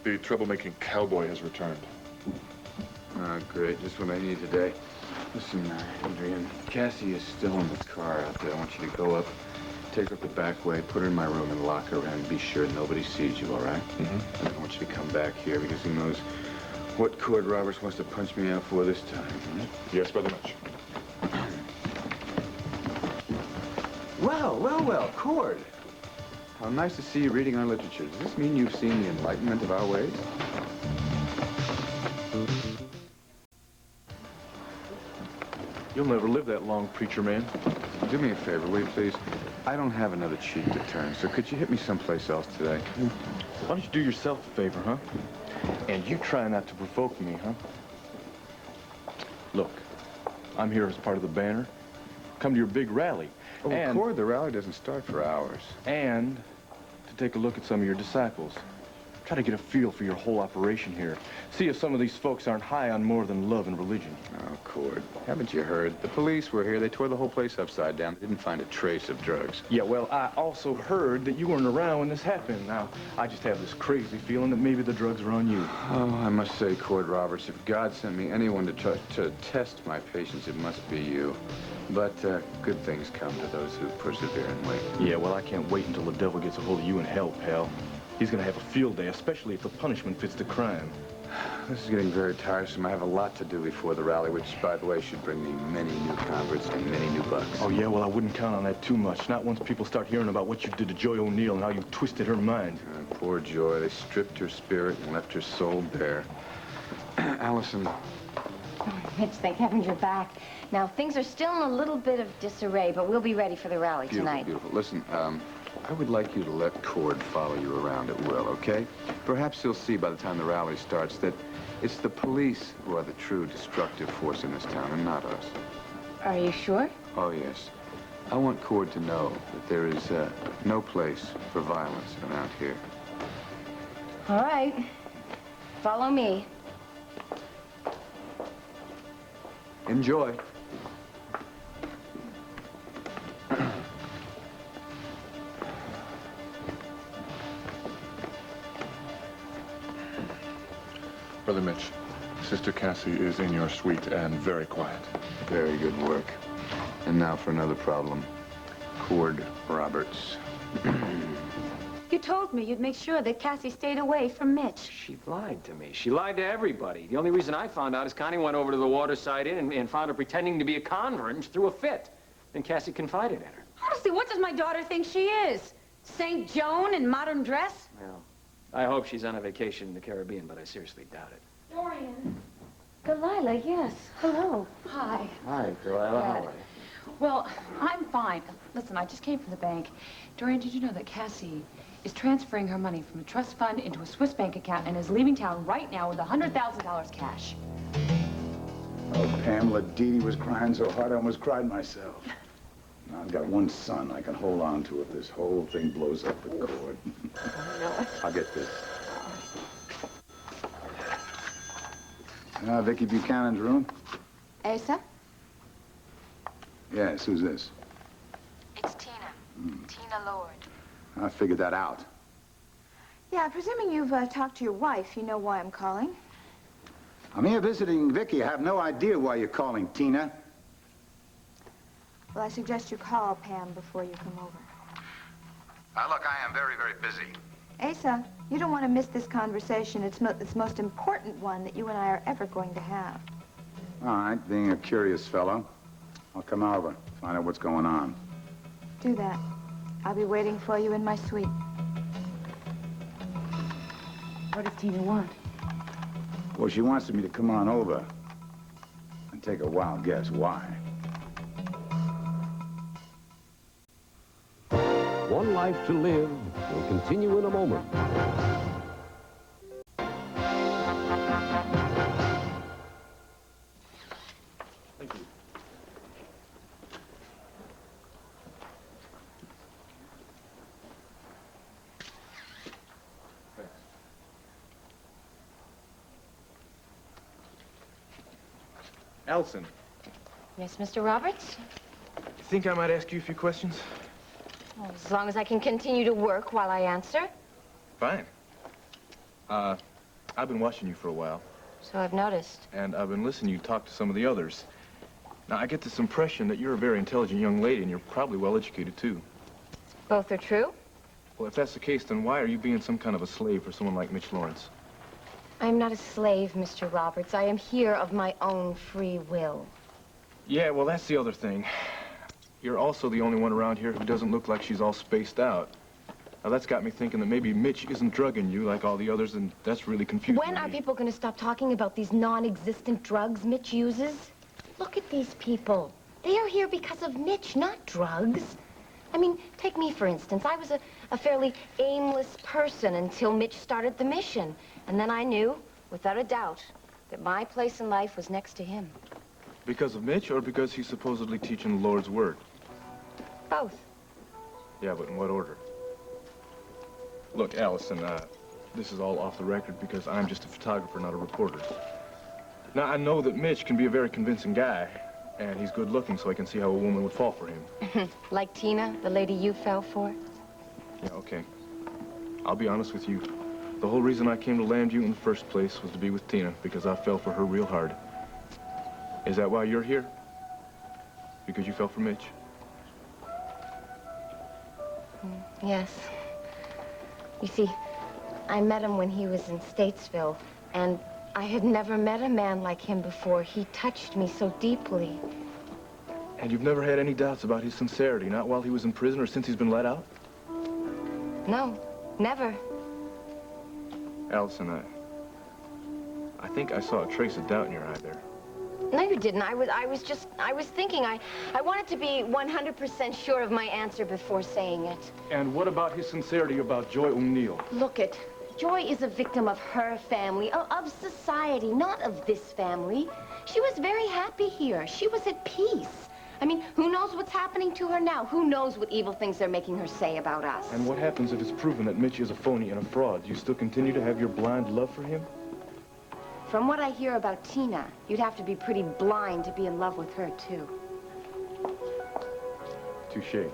the troublemaking cowboy has returned. Oh, great. Just what I need today. Listen, Adrian, Cassie is still in the car out there. I want you to go up, take her up the back way, put her in my room, and lock her in. And be sure nobody sees you, all right? Mm-hmm. And I want you to come back here because who knows what Cord Roberts wants to punch me out for this time. Hmm? Yes, Brother Mitch. Well, Cord. How nice to see you reading our literature. Does this mean you've seen the enlightenment of our ways? You'll never live that long, preacher man. Do me a favor, will you, please? I don't have another cheek to turn, so could you hit me someplace else today? Why don't you do yourself a favor, huh? And you try not to provoke me, huh? Look, I'm here as part of the banner. Come to your big rally. Oh, and Cord, the rally doesn't start for hours. And to take a look at some of your disciples. Try to get a feel for your whole operation here. See if some of these folks aren't high on more than love and religion. Oh, Cord, haven't you heard? The police were here. They tore the whole place upside down. They didn't find a trace of drugs. Yeah, well, I also heard that you weren't around when this happened. Now, I just have this crazy feeling that maybe the drugs are on you. Oh, I must say, Cord Roberts, if God sent me anyone to test my patience, it must be you. But good things come to those who persevere and wait. Yeah, well, I can't wait until the devil gets a hold of you in hell, pal. He's gonna have a field day, especially if the punishment fits the crime. This is getting very tiresome. I have a lot to do before the rally, which, by the way, should bring me many new converts and many new bucks. Oh, yeah? Well, I wouldn't count on that too much. Not once people start hearing about what you did to Joy O'Neill and how you twisted her mind. Poor Joy. They stripped her spirit and left her soul bare. Allison. Oh, Mitch, thank heavens you're back. Now, things are still in a little bit of disarray, but we'll be ready for the rally tonight. Beautiful. Listen, I would like you to let Cord follow you around at will, okay? Perhaps he'll see by the time the rally starts that it's the police who are the true destructive force in this town and not us. Are you sure? Oh, yes. I want Cord to know that there is no place for violence around here. All right. Follow me. Enjoy. Brother Mitch, Sister Cassie is in your suite and very quiet. Very good work. And now for another problem. Cord Roberts. You told me you'd make sure that Cassie stayed away from Mitch. She lied to me. She lied to everybody. The only reason I found out is Connie went over to the Waterside Inn and found her pretending to be a convert and she threw a fit. Then Cassie confided in her. Honestly, what does my daughter think she is? St. Joan in modern dress? Well, I hope she's on a vacation in the Caribbean, but I seriously doubt it. Dorian. Delilah, yes. Hello. Hi. Hi, Delilah. How are you? Well, I'm fine. Listen, I just came from the bank. Dorian, did you know that Cassie is transferring her money from a trust fund into a Swiss bank account and is leaving town right now with $100,000 cash? Oh, Pamela, Dee Dee was crying so hard I almost cried myself. Now, I've got one son I can hold on to if this whole thing blows up the cord. I'll get this. Vicky Buchanan's room? Asa? Yes, who's this? It's Tina. Tina Lord. I figured that out. Yeah, presuming you've talked to your wife, you know why I'm calling. I'm here visiting Vicky. I have no idea why you're calling, Tina. Well, I suggest you call Pam before you come over. Look, I am very, very busy. Asa, you don't want to miss this conversation. It's the most important one that you and I are ever going to have. All right, being a curious fellow, I'll come over, find out what's going on. Do that. I'll be waiting for you in my suite. What does Tina want? Well, she wants me to come on over and take a wild guess why. One Life to Live will continue in a moment. Thank you. Allison, Yes, Mr. Roberts? you think I might ask you a few questions? Well, as long as I can continue to work while I answer. Fine. I've been watching you for a while, So I've noticed. and I've been listening to you talk to some of the others. Now, I get this impression that you're a very intelligent young lady, and you're probably well-educated, too. Both are true. Well, if that's the case, then why are you being some kind of a slave for someone like Mitch Lawrence? I am not a slave, Mr. Roberts. I am here of my own free will. Yeah, well, that's the other thing. You're also the only one around here who doesn't look like she's all spaced out. Now, that's got me thinking that maybe Mitch isn't drugging you like all the others, and that's really confusing When are me. people going to stop talking about these non-existent drugs Mitch uses? Look at these people. They are here because of Mitch, not drugs. I mean, take me, for instance. I was a fairly aimless person until Mitch started the mission. And then I knew, without a doubt, that my place in life was next to him. Because of Mitch, or because he's supposedly teaching the Lord's word? Both. Yeah, but in what order? Look, Allison, this is all off the record because I'm just a photographer, not a reporter. Now, I know that Mitch can be a very convincing guy, and he's good looking, so I can see how a woman would fall for him. Like Tina, the lady you fell for? Yeah, okay. I'll be honest with you. The whole reason I came to land you in the first place was to be with Tina, because I fell for her real hard. Is that why you're here? Because you fell for Mitch? Yes. You see, I met him when he was in Statesville, and I had never met a man like him before. He touched me so deeply. And you've never had any doubts about his sincerity, not while he was in prison or since he's been let out? No, never. Allison, I think I saw a trace of doubt in your eye there. No, you didn't. I was thinking. I wanted to be 100% sure of my answer before saying it. And what about his sincerity about Joy O'Neill? Look it. Joy is a victim of her family, of society, not of this family. She was very happy here. She was at peace. I mean, who knows what's happening to her now? Who knows what evil things they're making her say about us? And what happens if it's proven that Mitch is a phony and a fraud? Do you still continue to have your blind love for him? From what I hear about Tina, you'd have to be pretty blind to be in love with her, too. Touché.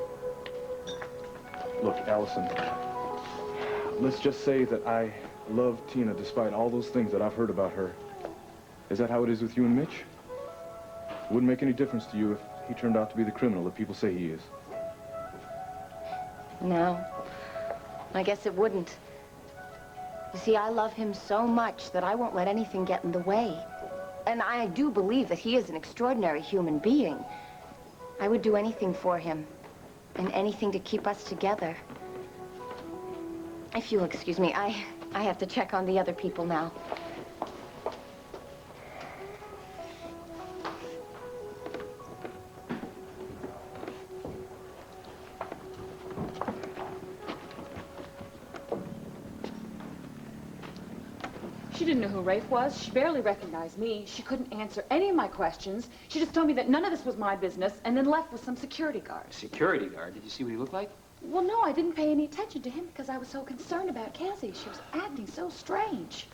Look, Allison, let's just say that I love Tina despite all those things that I've heard about her. Is that how it is with you and Mitch? It wouldn't make any difference to you if he turned out to be the criminal that people say he is. No. I guess it wouldn't. You see, I love him so much that I won't let anything get in the way. And I do believe that he is an extraordinary human being. I would do anything for him, and anything to keep us together. If you'll excuse me, I have to check on the other people now. She didn't know who Rafe was. She barely recognized me. She couldn't answer any of my questions. She just told me that none of this was my business and then left with some security guard. Security guard? Did you see what he looked like? Well, no, I didn't pay any attention to him because I was so concerned about Cassie. She was acting so strange.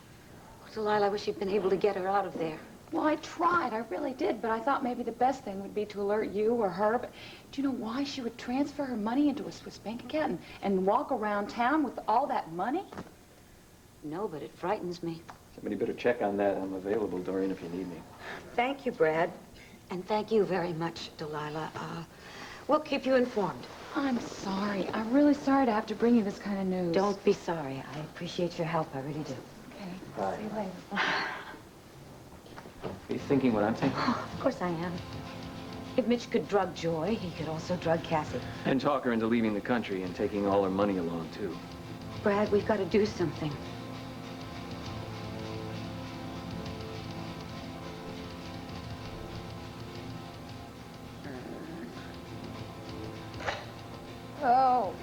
Oh, Delilah, I wish you'd been able to get her out of there. Well, I tried. I really did. But I thought maybe the best thing would be to alert you or her. But do you know why she would transfer her money into a Swiss bank account and walk around town with all that money? No, but it frightens me. Somebody better check on that. I'm available, Doreen, if you need me. Thank you, Brad. And thank you very much, Delilah. We'll keep you informed. I'm sorry. I'm really sorry to have to bring you this kind of news. Don't be sorry. I appreciate your help. I really do. Okay. Bye. See you later. Are you thinking what I'm thinking? Of course I am. If Mitch could drug Joy, he could also drug Cassie. And talk her into leaving the country and taking all her money along, too. Brad, we've got to do something. Oh.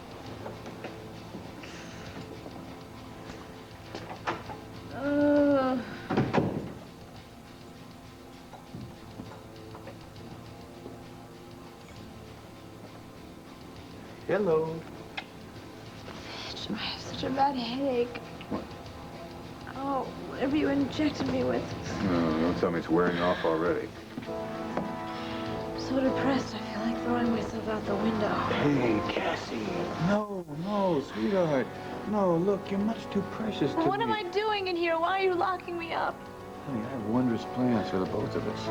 Hello. I have such a bad headache. What? Oh, whatever you injected me with. No, don't tell me it's wearing off already. I'm so depressed, I feel like throwing myself out the window. Hey, Cassie. No, sweetheart. No, look, you're much too precious to What me. am I doing in here? Why are you locking me up? Honey, I have wondrous plans for the both of us.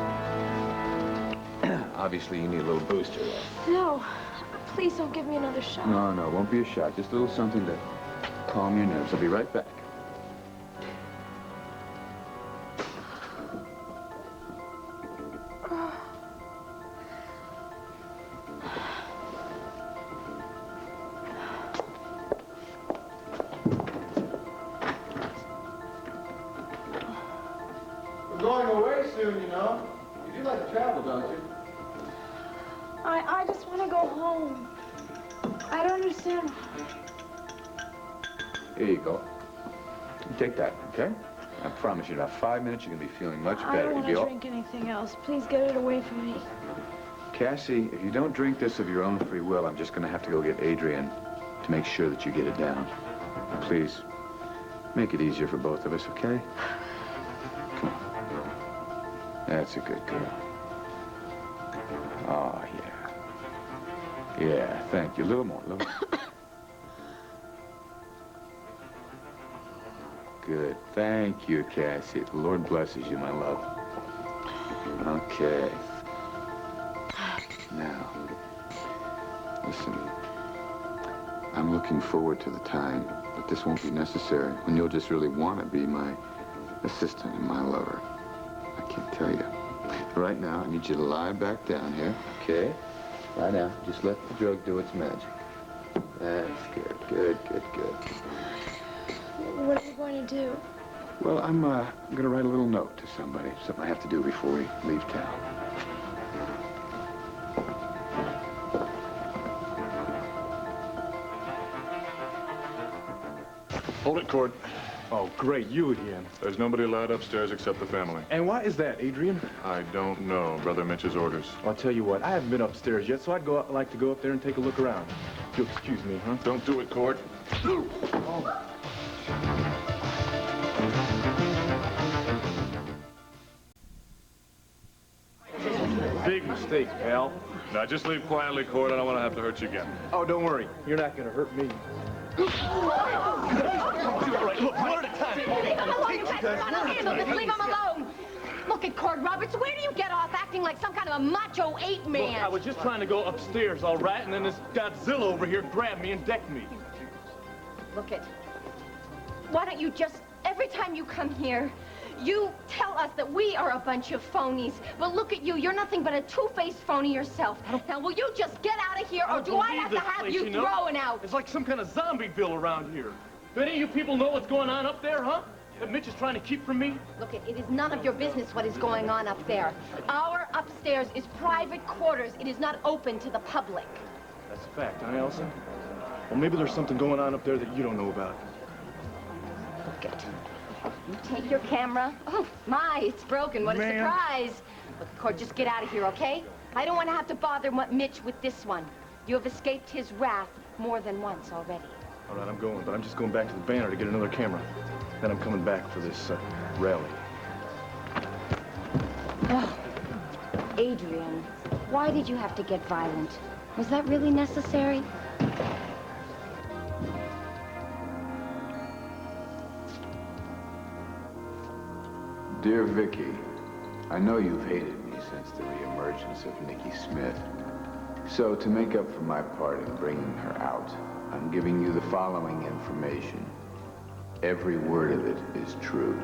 Obviously, you need a little booster. No. Please don't give me another shot. No, it won't be a shot. Just a little something to calm your nerves. I'll be right back. We're going away soon, you know. You do like to travel, don't you? I just want to go home. I don't understand. Here you go. You take that, okay? I promise you, in about 5 minutes, you're going to be feeling much I better. don't want You'll to be all... drink anything else. Please get it away from me. Cassie, if you don't drink this of your own free will, I'm just going to have to go get Adrian to make sure that you get it down. Please, make it easier for both of us, okay? Come on. That's a good girl. Oh, yeah. Yeah, thank you. A little more, a little more. Good. Thank you, Cassie. The Lord blesses you, my love. Okay. Now, listen. I'm looking forward to the time that this won't be necessary, when you'll just really want to be my assistant and my lover. I can't tell you. Right now, I need you to lie back down here, okay? Right now. Just let the drug do its magic. That's good. Good. What are you going to do? Well, I'm going to write a little note to somebody, something I have to do before we leave town. Hold it, Cord. Oh, great, you again. There's nobody allowed upstairs except the family. And why is that, Adrian? I don't know. Brother Mitch's orders. Well, I'll tell you what, I haven't been upstairs yet, so I'd like to go up there and take a look around. If you'll excuse me, huh? Don't do it, Cord. Big mistake, pal. Now, just leave quietly, Cord. I don't want to have to hurt you again. Oh, don't worry. You're not going to hurt me. Leave him alone, you guys are gonna handle this. Leave him alone. Look at Cord Roberts. Where do you get off acting like some kind of a macho ape man? Look, I was just trying to go upstairs, all right? And then this Godzilla over here grabbed me and decked me. Look it. Why don't you just, every time you come here, you tell us that we are a bunch of phonies. But look at you, you're nothing but a two-faced phony yourself. Now, will you just get out of here, or do I have to have you thrown out? It's like some kind of Zombieville around here. Do any of you people know what's going on up there, huh? That Mitch is trying to keep from me? Look, it is none of your business what is going on up there. Our upstairs is private quarters. It is not open to the public. That's a fact, huh, Elsa? Well, maybe there's something going on up there that you don't know about. Look it. You take your camera. Oh, my, it's broken. What a surprise. Look, Cord, just get out of here, okay? I don't want to have to bother Mitch with this one. You have escaped his wrath more than once already. All right, I'm going, but I'm just going back to the banner to get another camera. Then I'm coming back for this rally. Oh, Adrian, why did you have to get violent? Was that really necessary? Dear Vicky, I know you've hated me since the reemergence of Nikki Smith. So, to make up for my part in bringing her out, I'm giving you the following information. Every word of it is true.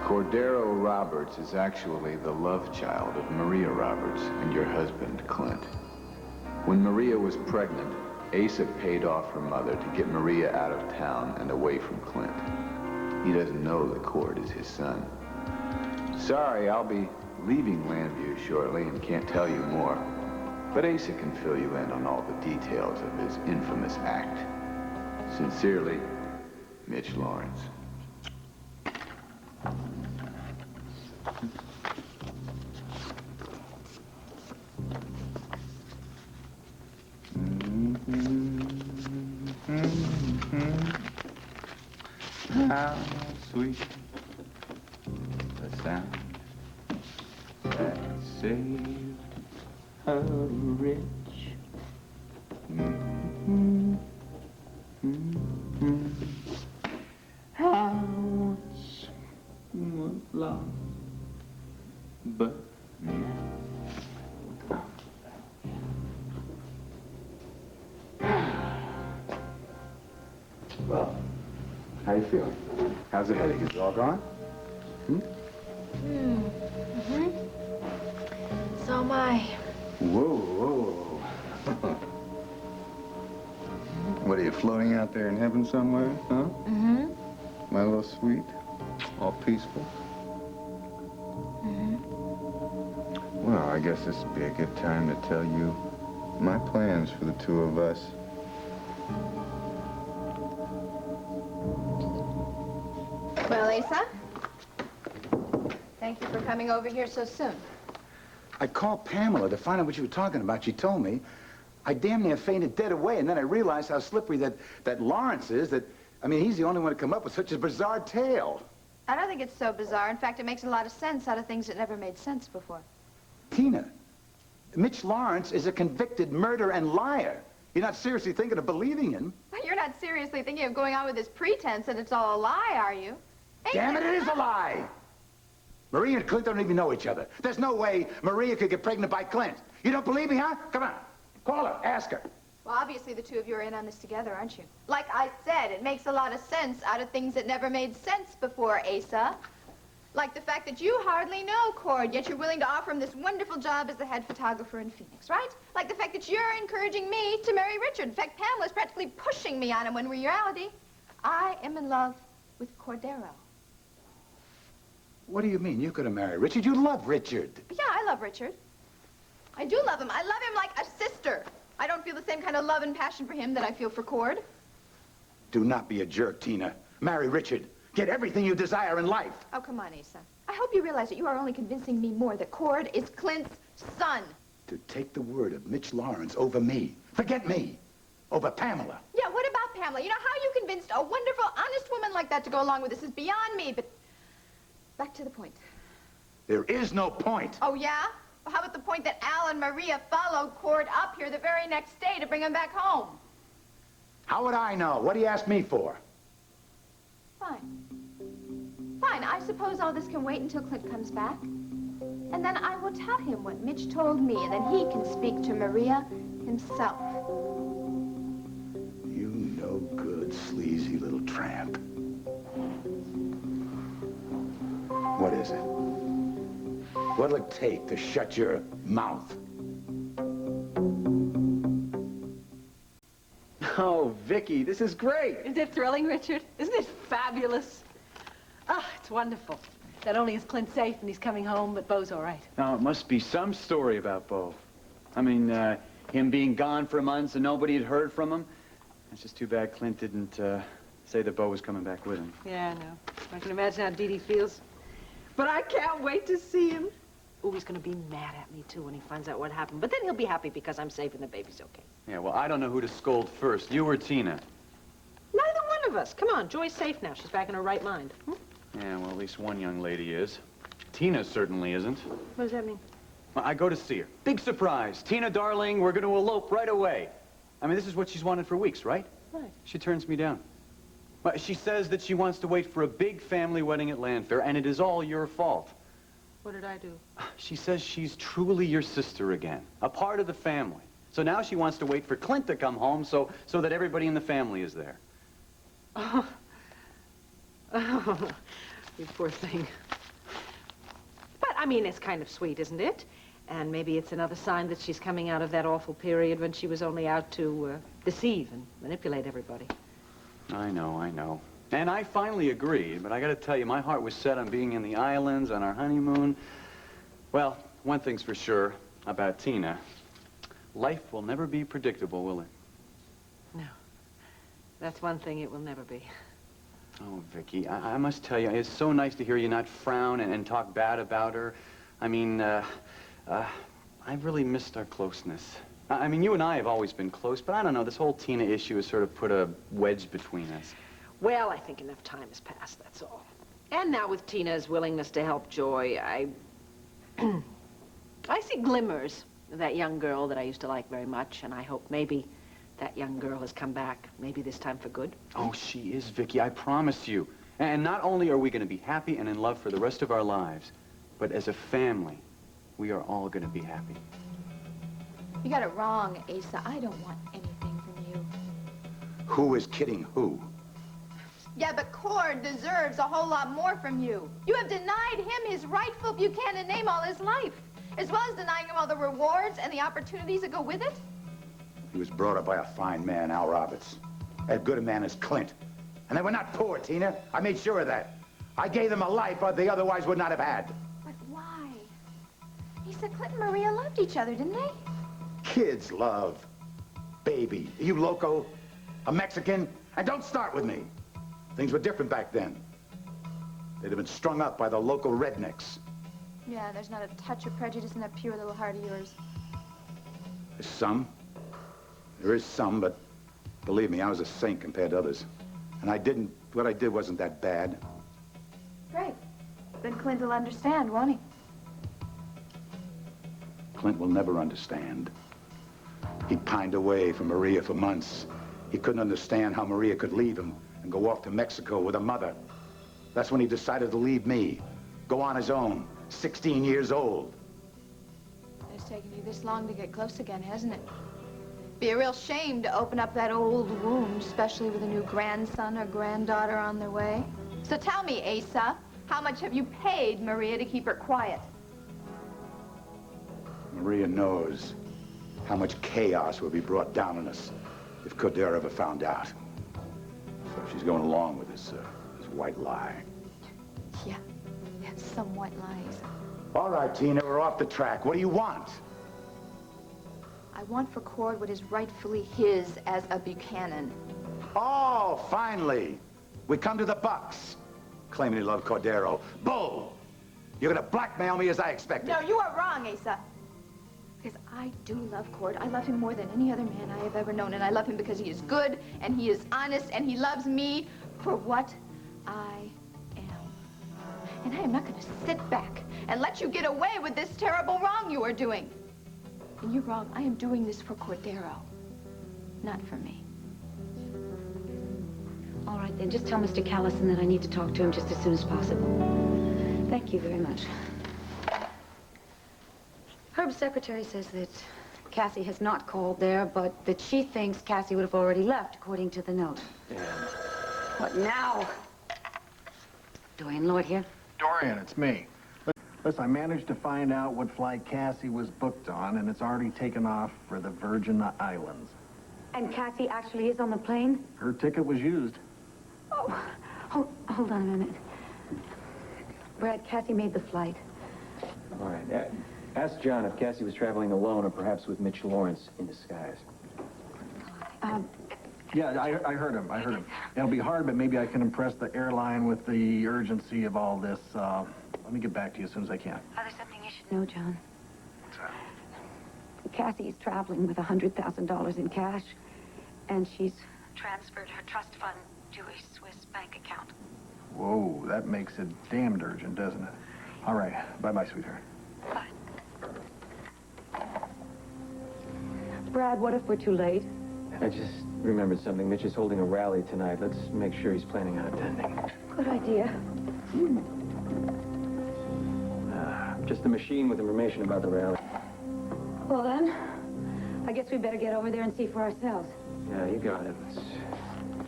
Cordero Roberts is actually the love child of Maria Roberts and your husband, Clint. When Maria was pregnant, Asa paid off her mother to get Maria out of town and away from Clint. He doesn't know that Cord is his son. Sorry, I'll be leaving Landview shortly and can't tell you more. But Asa can fill you in on all the details of his infamous act. Sincerely, Mitch Lawrence. How sweet the sound that saved a rich. How once was lost, but well, how you feeling? How's the headache? Is it all gone? So am I. Whoa, whoa. What, are you floating out there in heaven somewhere, huh? Mm-hmm. My little sweet? All peaceful? Mm-hmm. Well, I guess this would be a good time to tell you my plans for the two of us. Well, Asa, thank you for coming over here so soon. I called Pamela to find out what you were talking about. She told me. I damn near fainted dead away, and then I realized how slippery that Lawrence is, I mean, he's the only one to come up with such a bizarre tale. I don't think it's so bizarre. In fact, it makes a lot of sense out of things that never made sense before. Tina, Mitch Lawrence is a convicted murderer and liar. You're not seriously thinking of believing him? You're not seriously thinking of going on with this pretense that it's all a lie, are you? Damn it, it is a lie! Maria and Clint don't even know each other. There's no way Maria could get pregnant by Clint. You don't believe me, huh? Come on. Call her. Ask her. Well, obviously the two of you are in on this together, aren't you? Like I said, it makes a lot of sense out of things that never made sense before, Asa. Like the fact that you hardly know Cord, yet you're willing to offer him this wonderful job as the head photographer in Phoenix, right? Like the fact that you're encouraging me to marry Richard. In fact, Pamela's practically pushing me on him when in reality, I am in love with Cordero. What do you mean? You could have married Richard. You love Richard. Yeah, I love Richard. I do love him. I love him like a sister. I don't feel the same kind of love and passion for him that I feel for Cord. Do not be a jerk, Tina. Marry Richard. Get everything you desire in life. Oh, come on, Asa. I hope you realize that you are only convincing me more that Cord is Clint's son. To take the word of Mitch Lawrence over me. Forget me. Over Pamela. Yeah, what about Pamela? You know, how you convinced a wonderful, honest woman like that to go along with this is beyond me, but back to the point. There is no point. Oh, yeah? Well, how about the point that Al and Maria followed Cord up here the very next day to bring him back home? How would I know? What do you ask me for? Fine. Fine, I suppose all this can wait until Clint comes back. And then I will tell him what Mitch told me, and then he can speak to Maria himself. You no good, What'll it take to shut your mouth? Oh, Vicky, this is great. Isn't it thrilling, Richard? Isn't it fabulous? Ah, it's wonderful. Not only is Clint safe and he's coming home, but Beau's all right. Now, it must be some story about Beau. I mean, him being gone for months and nobody had heard from him. It's just too bad Clint didn't say that Beau was coming back with him. Yeah, I know. I can imagine how Dee Dee feels. But I can't wait to see him. Oh, he's gonna be mad at me, too, when he finds out what happened. But then he'll be happy because I'm safe and the baby's okay. Yeah, well, I don't know who to scold first, you or Tina. Neither one of us. Come on, Joy's safe now. She's back in her right mind. Hmm? Yeah, well, at least one young lady is. Tina certainly isn't. What does that mean? Well, I go to see her. Big surprise. Tina, darling, we're gonna elope right away. I mean, this is what she's wanted for weeks, right? Right. She turns me down. Well, she says that she wants to wait for a big family wedding at Landfair, and it is all your fault. What did I do? She says she's truly your sister again, a part of the family. So now she wants to wait for Clint to come home so that everybody in the family is there. Oh, you poor thing. But, I mean, it's kind of sweet, isn't it? And maybe it's another sign that she's coming out of that awful period when she was only out to deceive and manipulate everybody. I know. And I finally agreed, but I gotta tell you, my heart was set on being in the islands on our honeymoon. Well, one thing's for sure about Tina. Life will never be predictable, will it? No. That's one thing it will never be. Oh, Vicky, I must tell you, it's so nice to hear you not frown and talk bad about her. I mean, I've really missed our closeness. I mean, you and I have always been close, but I don't know, this whole Tina issue has sort of put a wedge between us. Well, I think enough time has passed, that's all. And now with Tina's willingness to help Joy, I see glimmers of that young girl that I used to like very much, and I hope maybe that young girl has come back, maybe this time for good. Oh, she is, Vicky, I promise you. And not only are we going to be happy and in love for the rest of our lives, but as a family, we are all going to be happy. You got it wrong, Asa. I don't want anything from you. Who is kidding who? Yeah, but Cord deserves a whole lot more from you. You have denied him his rightful Buchanan name all his life, as well as denying him all the rewards and the opportunities that go with it. He was brought up by a fine man, Al Roberts. As good a man as Clint. And they were not poor, Tina. I made sure of that. I gave them a life they otherwise would not have had. But why? He said Clint and Maria loved each other, didn't they? Kids love. Baby. Are you loco? A Mexican? And don't start with me. Things were different back then. They'd have been strung up by the local rednecks. Yeah, there's not a touch of prejudice in that pure little heart of yours. There's some. There is some, but believe me, I was a saint compared to others. And what I did wasn't that bad. Great. Then Clint will understand, won't he? Clint will never understand. He pined away from Maria for months. He couldn't understand how Maria could leave him and go off to Mexico with her mother. That's when he decided to leave me, go on his own, 16 years old. It's taken you this long to get close again, hasn't it? Be a real shame to open up that old wound, especially with a new grandson or granddaughter on their way. So tell me, Asa, how much have you paid Maria to keep her quiet? Maria knows how much chaos will be brought down on us if Cordero ever found out. So she's going along with this white lie. Yeah, some white lies. All right, Tina, we're off the track. What do you want? I want for Cord what is rightfully his as a Buchanan. Oh, finally. We come to the bucks. Claiming he loved Cordero. Bull! You're gonna blackmail me as I expected. No, you are wrong, Asa. Because I do love Cord. I love him more than any other man I have ever known. And I love him because he is good, and he is honest, and he loves me for what I am. And I am not going to sit back and let you get away with this terrible wrong you are doing. And you're wrong. I am doing this for Cordero, not for me. All right, then. Just tell Mr. Callison that I need to talk to him just as soon as possible. Thank you very much. Herb's secretary says that Cassie has not called there, but that she thinks Cassie would have already left, according to the note. Yeah. What now? Dorian Lloyd here? Dorian, it's me. Listen, I managed to find out what flight Cassie was booked on, and it's already taken off for the Virgin Islands. And Cassie actually is on the plane? Her ticket was used. Oh, hold on a minute. Brad, Cassie made the flight. All right. Ask John if Cassie was traveling alone or perhaps with Mitch Lawrence in disguise. Yeah, I heard him. I heard him. It'll be hard, but maybe I can impress the airline with the urgency of all this. Let me get back to you as soon as I can. There's something you should know, John. What's that? Cassie's traveling with $100,000 in cash, and she's transferred her trust fund to a Swiss bank account. Whoa, that makes it damned urgent, doesn't it? All right. Bye-bye, sweetheart. Bye. Brad, what if we're too late? I just remembered something. Mitch is holding a rally tonight. Let's make sure he's planning on attending. Good idea. Just a machine with information about the rally. Well, then, I guess we better get over there and see for ourselves. Yeah, you got it. Let's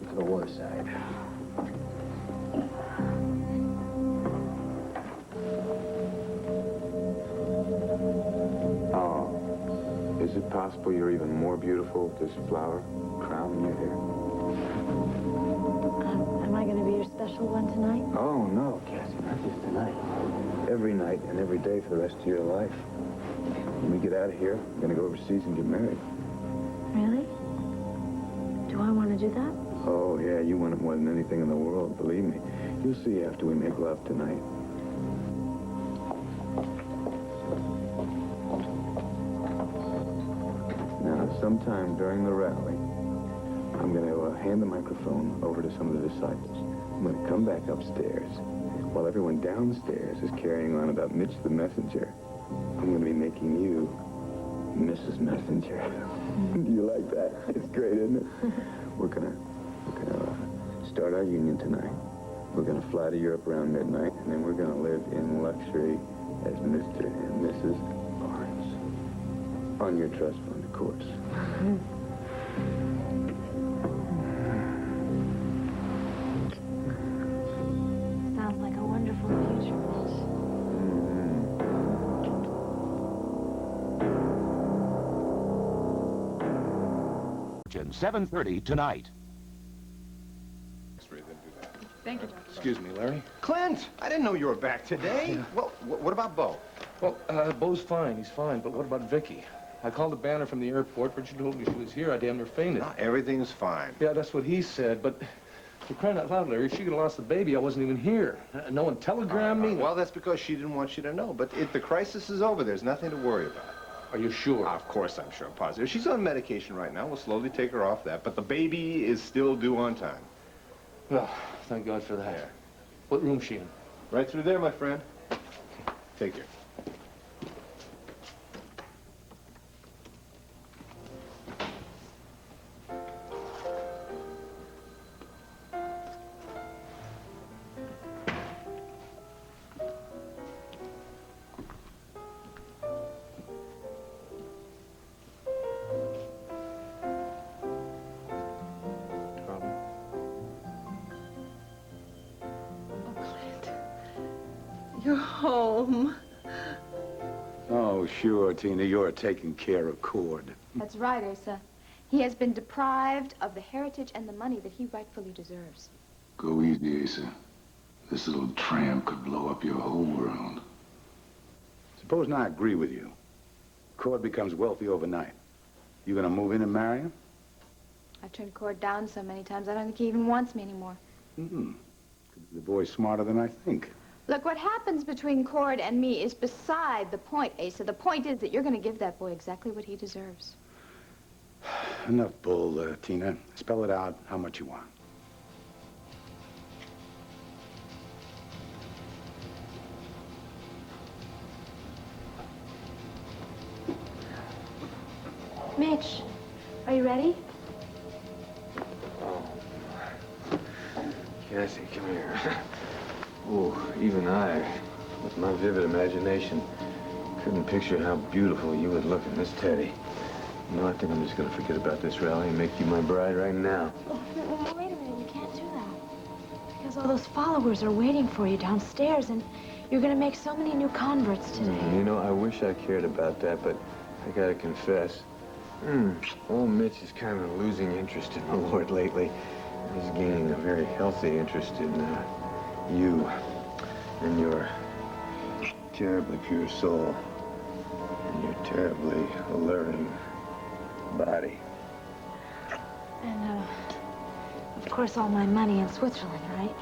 get to the water side. Oh, is it possible you're even more beautiful with this flower crowning your hair? Am I going to be your special one tonight? Oh, no, Cassie, not just tonight. Every night and every day for the rest of your life. When we get out of here, we're going to go overseas and get married. Really? Do I want to do that? Oh, yeah, you want it more than anything in the world, believe me. You'll see after we make love tonight. Now, sometime during the rally, I'm going to hand the microphone over to some of the disciples. I'm going to come back upstairs while everyone downstairs is carrying on about Mitch the Messenger. I'm going to be making you Mrs. Messenger. Do you like that? It's great, isn't it? We're gonna start our union tonight. We're gonna fly to Europe around midnight, and then we're gonna live in luxury as Mr. and Mrs. Lawrence. On your trust fund, of course. Sounds like a wonderful future, Mitch. 7:30 tonight. Thank you, John. Excuse me, Larry. Clint, I didn't know you were back today. Yeah. Well, what about Bo? Well, Bo's fine. He's fine. But what about Vicky? I called the banner from the airport, but she told me she was here. I damn near fainted. No, everything's fine. Yeah, that's what he said. But for crying out loud, Larry, if she could have lost the baby, I wasn't even here. No one telegrammed me. Well, that's because she didn't want you to know. But if the crisis is over, there's nothing to worry about. Are you sure? Of course I'm sure. I'm positive. She's on medication right now. We'll slowly take her off that. But the baby is still due on time. Well, thank God for that. Yeah. What room's she in? Right through there, my friend. Take care. You're home. Oh, sure, Tina, you're taking care of Cord. That's right, Asa. He has been deprived of the heritage and the money that he rightfully deserves. Go easy, Asa. This little tramp could blow up your whole world. Supposing I agree with you. Cord becomes wealthy overnight. You gonna move in and marry him? I've turned Cord down so many times, I don't think he even wants me anymore. The boy's smarter than I think. Look, what happens between Cord and me is beside the point, Asa. The point is that you're going to give that boy exactly what he deserves. Enough bull, Tina. Spell it out how much you want. Mitch, are you ready? Oh. Cassie, come here. Oh, even I, with my vivid imagination, couldn't picture how beautiful you would look in this teddy. You know, I think I'm just going to forget about this rally and make you my bride right now. Oh, wait a minute, you can't do that. Because all those followers are waiting for you downstairs, and You're gonna make so many new converts today. You know, I wish I cared about that, but I gotta confess, old Mitch is kind of losing interest in the Lord lately. He's gaining a very healthy interest in you and your terribly pure soul and your terribly alluring body. And, of course, all my money in Switzerland, right?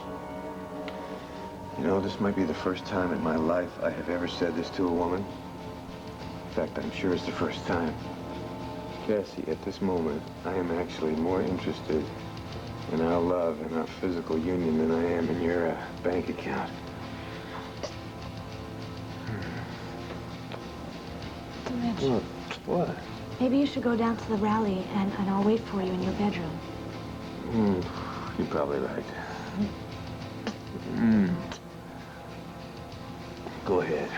You know, this might be the first time in my life I have ever said this to a woman. In fact, I'm sure it's the first time. Cassie, at this moment, I am actually more interested in our love and our physical union than I am in your bank account. Mitch, What? maybe you should go down to the rally, and I'll wait for you in your bedroom. You're probably right. Go ahead.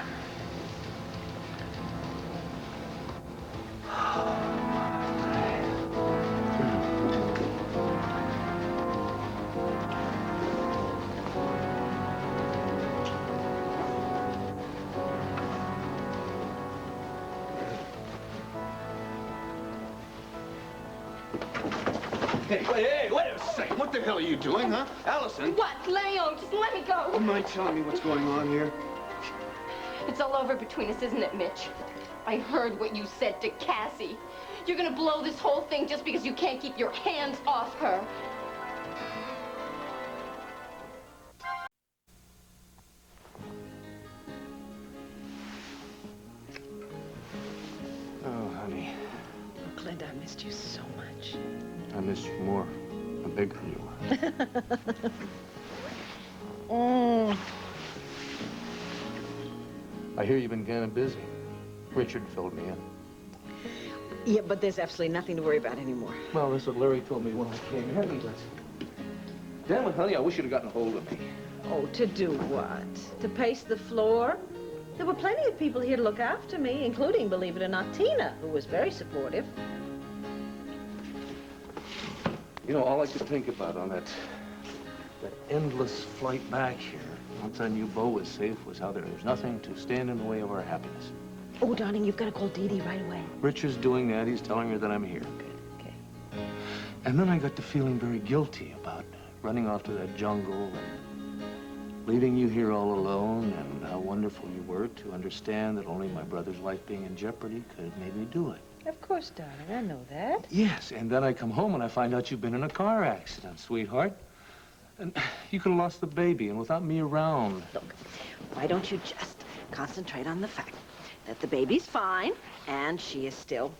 Hey, wait a second. What the hell are you doing, huh? Allison? What? Leo, just let me go. You mind telling me what's going on here? It's all over between us, isn't it, Mitch? I heard what you said to Cassie. You're gonna blow this whole thing just because you can't keep your hands off her. Oh, honey. Oh, Clint, I missed you so much. I missed you more. I'm big for you. I hear you've been kind of busy. Richard filled me in. Yeah, but there's absolutely nothing to worry about anymore. Well, that's what Larry told me when I came in. Damn it, honey, I wish you'd have gotten a hold of me. Oh, to do what? To pace the floor? There were plenty of people here to look after me, including, believe it or not, Tina, who was very supportive. You know, all I could think about on that endless flight back here, once I knew Bo was safe, was how there was nothing to stand in the way of our happiness. Oh, darling, you've got to call Dee Dee right away. Richard's doing that. He's telling her that I'm here. Good, okay. And then I got to feeling very guilty about running off to that jungle and leaving you here all alone, and how wonderful you were to understand that only my brother's life being in jeopardy could have made me do it. Of course, darling, I know that. Yes, and then I come home and I find out you've been in a car accident, sweetheart. And you could have lost the baby, and without me around. Look, why don't you just concentrate on the fact that the baby's fine, and she is still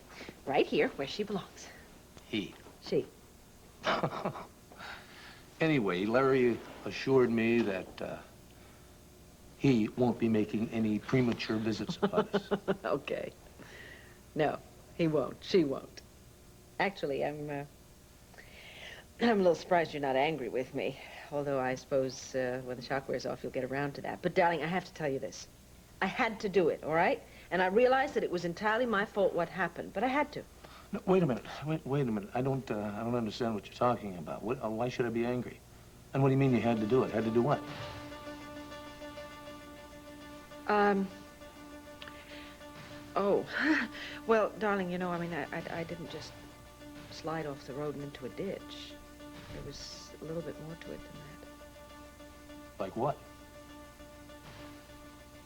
right here where she belongs. He. She. Anyway, Larry assured me that he won't be making any premature visits upon us. Okay. No, he won't. She won't. Actually, I'm a little surprised you're not angry with me. Although I suppose when the shock wears off, you'll get around to that. But, darling, I have to tell you this. I had to do it, all right? And I realized that it was entirely my fault what happened, but I had to. No, wait a minute. Wait a minute. I don't understand what you're talking about. Why should I be angry? And what do you mean you had to do it? Had to do what? Oh. Well, darling, you know, I mean, I didn't just slide off the road and into a ditch. There was a little bit more to it than that. Like what?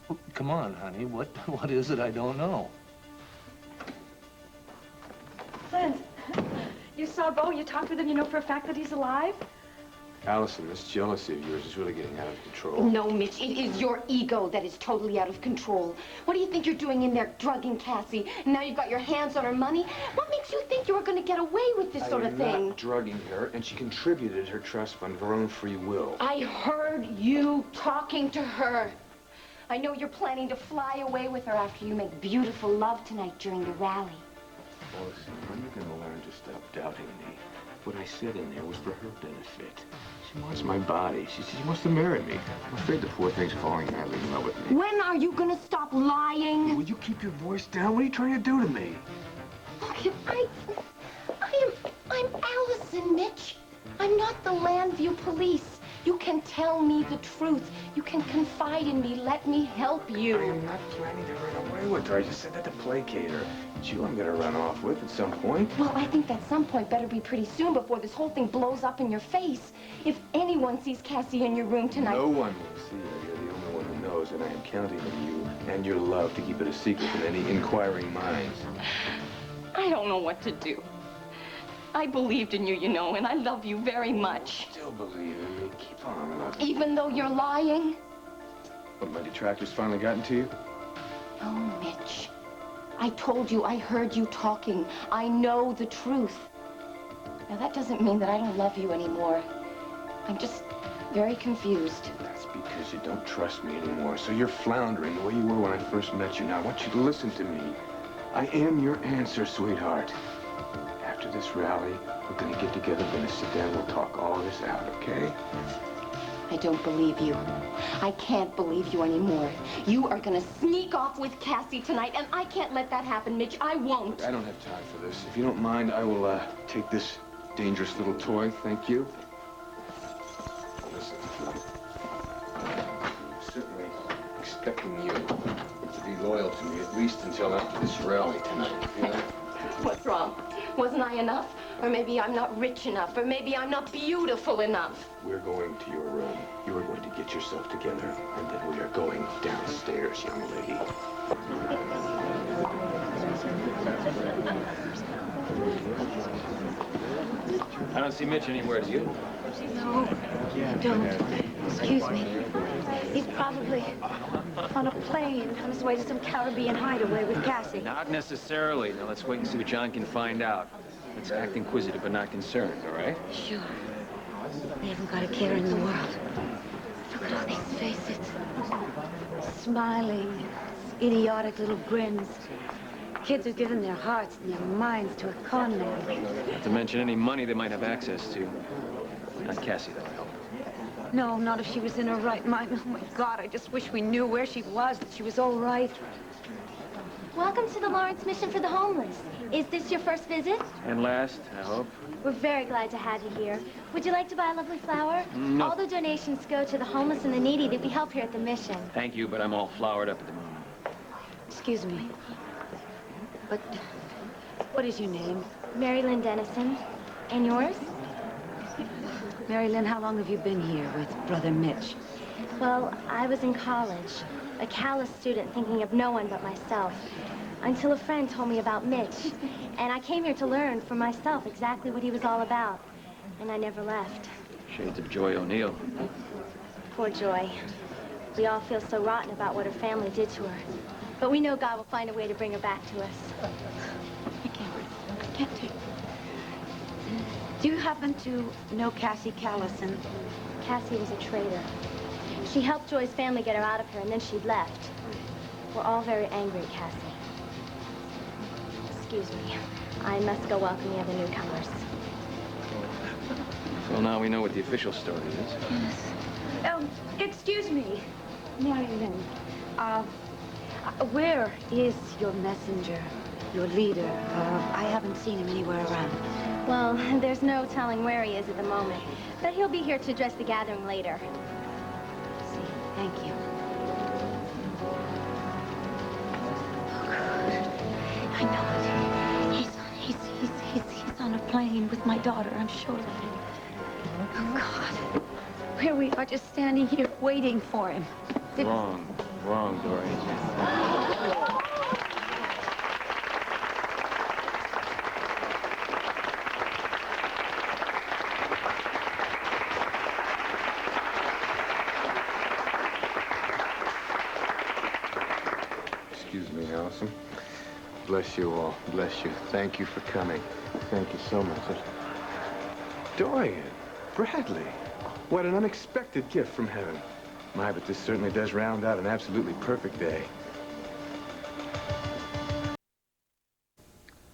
Well, come on, honey. What is it I don't know? Clint, you saw Bo, you talked with him, you know for a fact that he's alive? Allison, this jealousy of yours is really getting out of control. No, Mitch, it is your ego that is totally out of control. What do you think you're doing in there, drugging Cassie? And now you've got your hands on her money? What makes you think you were going to get away with this sort of thing? I'm not drugging her, and she contributed her trust fund of her own free will. I heard you talking to her. I know you're planning to fly away with her after you make beautiful love tonight during the rally. Allison, when are you going to learn to stop doubting me? What I said in there was for her benefit. She wants my body. She wants to marry me. I'm afraid the poor thing's falling madly in love with me. When are you going to stop lying? Would you keep your voice down? What are you trying to do to me? Look, I'm Allison, Mitch. I'm not the Landview police. You can tell me the truth. You can confide in me. Let me help you. I am not planning to run away with her. I just said that to placate her. It's you I'm gonna run off with at some point. Well, I think that some point better be pretty soon before this whole thing blows up in your face. If anyone sees Cassie in your room tonight... No one will see her. You're the only one who knows, and I am counting on you and your love to keep it a secret from any inquiring minds. I don't know what to do. I believed in you, you know, and I love you very much. Still believe in me. Keep on loving me. Even though you're lying? What, my detractors finally gotten to you? No, Mitch. I told you, I heard you talking. I know the truth. Now, that doesn't mean that I don't love you anymore. I'm just very confused. That's because you don't trust me anymore, so you're floundering the way you were when I first met you. Now, I want you to listen to me. I am your answer, sweetheart. After this rally, we're gonna get together, we're gonna sit down, we'll talk all this out, okay? I don't believe you. I can't believe you anymore. You are gonna sneak off with Cassie tonight, and I can't let that happen, Mitch. I won't. Look, I don't have time for this. If you don't mind, I will take this dangerous little toy. Thank you. Listen, I'm certainly expecting you to be loyal to me, at least until after this rally tonight. You know? What's wrong? Wasn't I enough? Or maybe I'm not rich enough, or maybe I'm not beautiful enough. We're going to your room. You are going to get yourself together, and then we are going downstairs, young lady. I don't see Mitch anywhere, do you? No, don't. Excuse me. He's probably on a plane on his way to some Caribbean hideaway with Cassie. Not necessarily. Now, let's wait and see what John can find out. Let's act inquisitive but not concerned, all right? Sure. They haven't got a care in the world. Look at all these faces. Smiling, idiotic little grins. Kids who've given their hearts and their minds to a con man. Not to mention any money they might have access to. Not Cassie, though, I hope. No, not if she was in her right mind. Oh, my God, I just wish we knew where she was, that she was all right. Welcome to the Lawrence Mission for the Homeless. Is this your first visit? And last, I hope. We're very glad to have you here. Would you like to buy a lovely flower? No. All the donations go to the homeless and the needy that we help here at the mission. Thank you, but I'm all flowered up at the moment. Excuse me. But what is your name? Mary Lynn Dennison. And yours? Mary Lynn, how long have you been here with Brother Mitch? Well, I was in college, a callous student thinking of no one but myself, until a friend told me about Mitch. And I came here to learn for myself exactly what he was all about. And I never left. Shades of Joy O'Neill. Poor Joy. We all feel so rotten about what her family did to her. But we know God will find a way to bring her back to us. I can't take. Do you happen to know Cassie Callison? Cassie was a traitor. She helped Joy's family get her out of here, and then she left. We're all very angry at Cassie. Excuse me. I must go welcome the other newcomers. Well, now we know what the official story is. Yes. Excuse me, Mary Lynn. Where is your messenger, your leader? I haven't seen him anywhere around. Well, there's no telling where he is at the moment, but he'll be here to address the gathering later. See, thank you. I know it. He's on a plane with my daughter, I'm sure of it. Oh, God. Here we are just standing here waiting for him. Wrong, Dory. Excuse me, Allison. Bless you all. Bless you. Thank you for coming. Thank you so much. Dorian, Bradley. What an unexpected gift from heaven. My, but this certainly does round out an absolutely perfect day.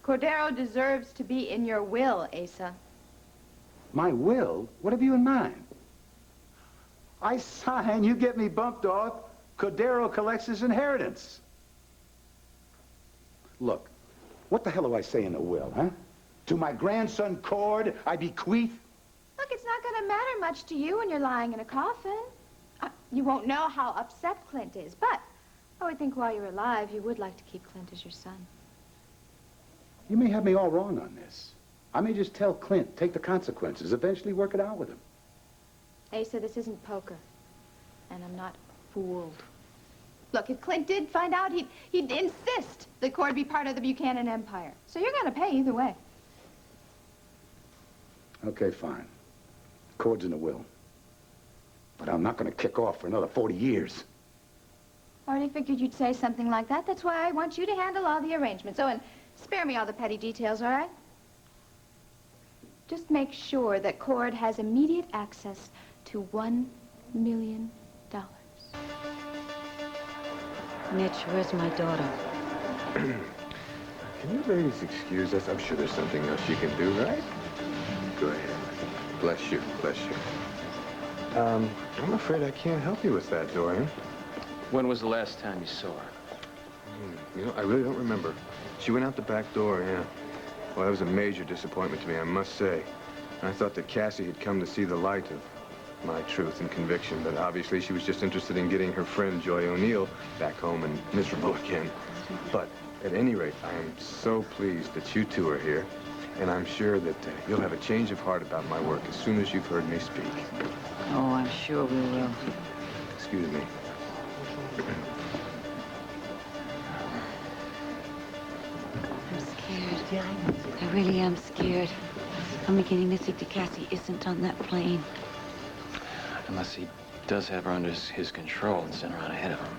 Cordero deserves to be in your will, Asa. My will? What have you in mind? I sign, you get me bumped off, Cordero collects his inheritance. Look, what the hell do I say in the will, huh? To my grandson Cord, I bequeath Look, it's not going to matter much to you when you're lying in a coffin. You won't know how upset Clint is, but I would think while you're alive, you would like to keep Clint as your son. You may have me all wrong on this. I may just tell Clint, take the consequences, eventually work it out with him. Asa, this isn't poker, and I'm not fooled. Look, if Clint did find out, he'd insist that Cord be part of the Buchanan Empire. So you're going to pay either way. Okay, fine. Cord's in the will. But I'm not going to kick off for another 40 years. I already figured you'd say something like that. That's why I want you to handle all the arrangements. Oh, and spare me all the petty details, all right? Just make sure that Cord has immediate access to $1 million. Mitch, where's my daughter? Can you ladies excuse us? I'm sure there's something else you can do, right? Go ahead. Bless you, bless you. I'm afraid I can't help you with that, Dorian. When was the last time you saw her? You know, I really don't remember. She went out the back door, yeah. Well, that was a major disappointment to me, I must say. I thought that Cassie had come to see the light of my truth and conviction, but obviously she was just interested in getting her friend Joy O'Neill back home and miserable again. But at any rate, I am so pleased that you two are here, and I'm sure that you'll have a change of heart about my work as soon as you've heard me speak. Oh, I'm sure we will. Excuse me. I'm scared. I really am scared. I'm beginning to think that Cassie isn't on that plane. Unless he does have her under his control and sent her on ahead of him.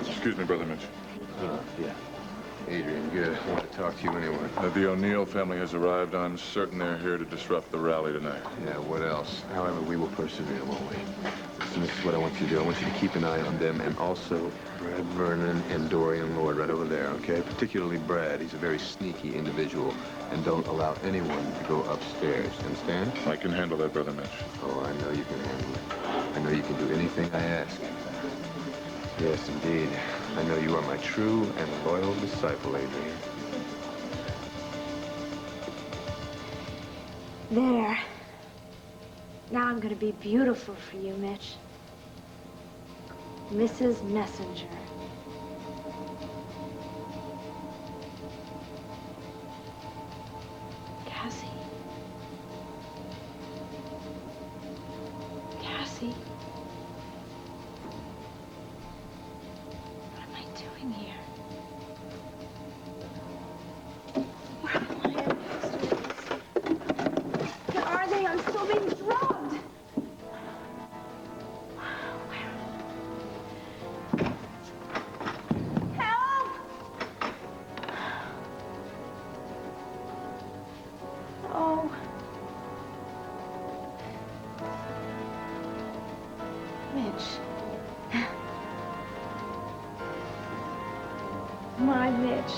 Excuse me, Brother Mitch. Yeah. Adrian, good. I want to talk to you anyway. The O'Neill family has arrived. I'm certain they're here to disrupt the rally tonight. Yeah, what else? However, we will persevere, won't we? Listen, this is what I want you to do. I want you to keep an eye on them, and also Brad Vernon and Dorian Lord right over there, okay? Particularly Brad. He's a very sneaky individual, and don't allow anyone to go upstairs. Understand? I can handle that, Brother Mitch. Oh, I know you can handle it. I know you can do anything I ask. Yes, indeed. I know you are my true and loyal disciple, Adrian. There. Now I'm going to be beautiful for you, Mitch. Mrs. Messenger. Cassie. Cassie. What am I doing here? Where are they? I'm still being drugged. Help! Oh. Mitch. My Mitch.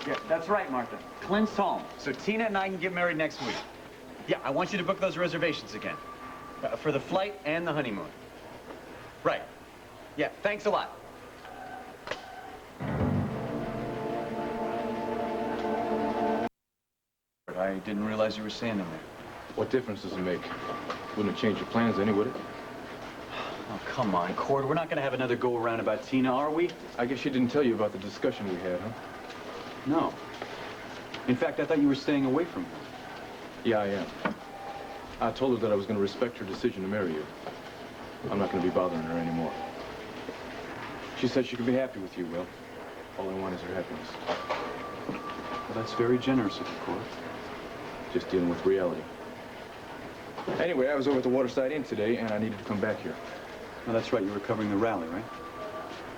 Yeah, that's right, Martha. Clint's home. So Tina and I can get married next week. Yeah, I want you to book those reservations again. For the flight and the honeymoon. Right. Yeah, thanks a lot. I didn't realize you were standing there. What difference does it make? Wouldn't have changed your plans any, would it? Oh, come on, Cord. We're not going to have another go-around about Tina, are we? I guess she didn't tell you about the discussion we had, huh? No. In fact, I thought you were staying away from her. Yeah, I am. I told her that I was going to respect her decision to marry you. I'm not going to be bothering her anymore. She said she could be happy with you, Will. All I want is her happiness. Well, that's very generous of you, Cord. Just dealing with reality. Anyway, I was over at the Waterside Inn today, and I needed to come back here. Well, that's right. You were covering the rally, right?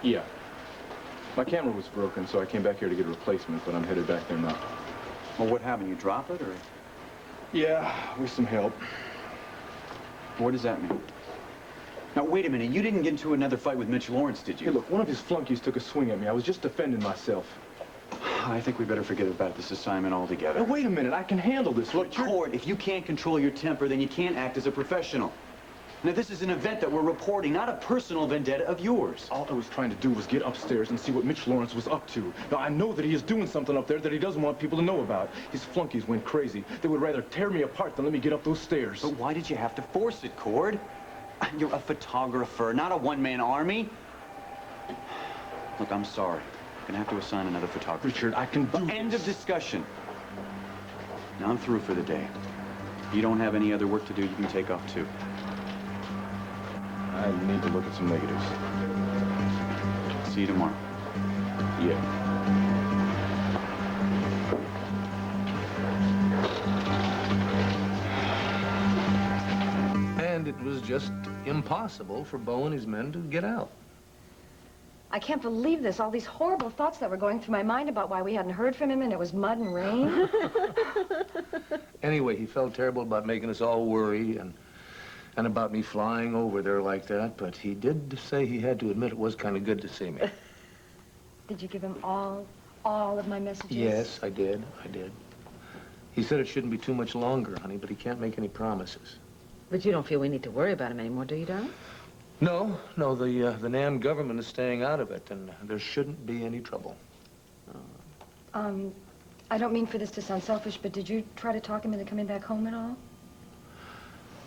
Yeah. My camera was broken, so I came back here to get a replacement, but I'm headed back there now. Well, what happened? You drop it, or? Yeah, with some help. What does that mean? Now, wait a minute. You didn't get into another fight with Mitch Lawrence, did you? Hey, look, one of his flunkies took a swing at me. I was just defending myself. I think we better forget about this assignment altogether. Now, wait a minute. I can handle this. Look, Cord, if you can't control your temper, then you can't act as a professional. Now, this is an event that we're reporting, not a personal vendetta of yours. All I was trying to do was get upstairs and see what Mitch Lawrence was up to. Now, I know that he is doing something up there that he doesn't want people to know about. His flunkies went crazy. They would rather tear me apart than let me get up those stairs. But why did you have to force it, Cord? You're a photographer, not a one-man army. Look, I'm sorry. I'm gonna have to assign another photographer. Richard, I can do End of discussion. Now I'm through for the day. If you don't have any other work to do, you can take off too. I need to look at some negatives. See you tomorrow. Yeah. And it was just impossible for Bo and his men to get out. I can't believe this. All these horrible thoughts that were going through my mind about why we hadn't heard from him and it was mud and rain. Anyway, he felt terrible about making us all worry and about me flying over there like that, but he did say he had to admit it was kind of good to see me. Did you give him all of my messages? Yes, I did. He said it shouldn't be too much longer, honey, but he can't make any promises. But you don't feel we need to worry about him anymore, do you, darling? No, the NAM government is staying out of it, and there shouldn't be any trouble. I don't mean for this to sound selfish, but did you try to talk him into coming back home at all?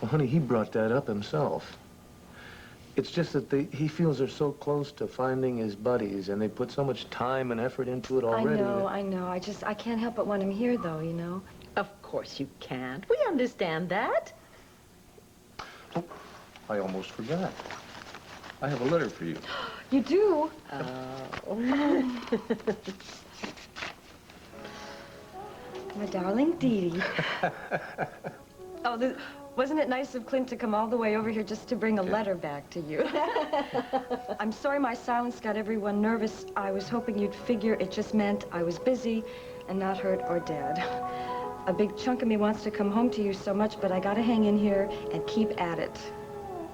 Well, honey, he brought that up himself. It's just that he feels they're so close to finding his buddies, and they put so much time and effort into it already. I know. I can't help but want him here, though, you know? Of course you can't. We understand that. Oh, I almost forgot. I have a letter for you. You do? My darling Dee Dee. Wasn't it nice of Clint to come all the way over here just to bring a letter back to you? I'm sorry my silence got everyone nervous. I was hoping you'd figure it just meant I was busy and not hurt or dead. A big chunk of me wants to come home to you so much, but I gotta hang in here and keep at it.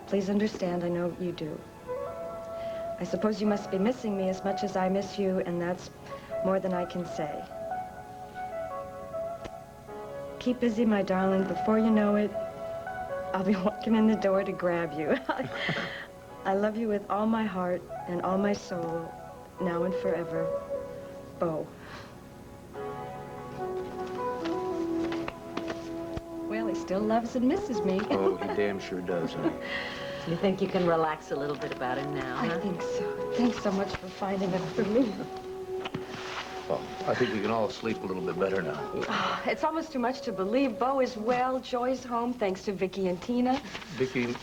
Please understand, I know you do. I suppose you must be missing me as much as I miss you, and that's more than I can say. Keep busy, my darling. Before you know it, I'll be walking in the door to grab you. I love you with all my heart and all my soul, now and forever. Bo. Well, he still loves and misses me. Oh, he damn sure does, honey. You think you can relax a little bit about him now, huh? I think so. Thanks so much for finding it for me. Well, I think we can all sleep a little bit better now. Oh, it's almost too much to believe. Bo is well. Joy's home, thanks to Vicky and Tina. Vicky...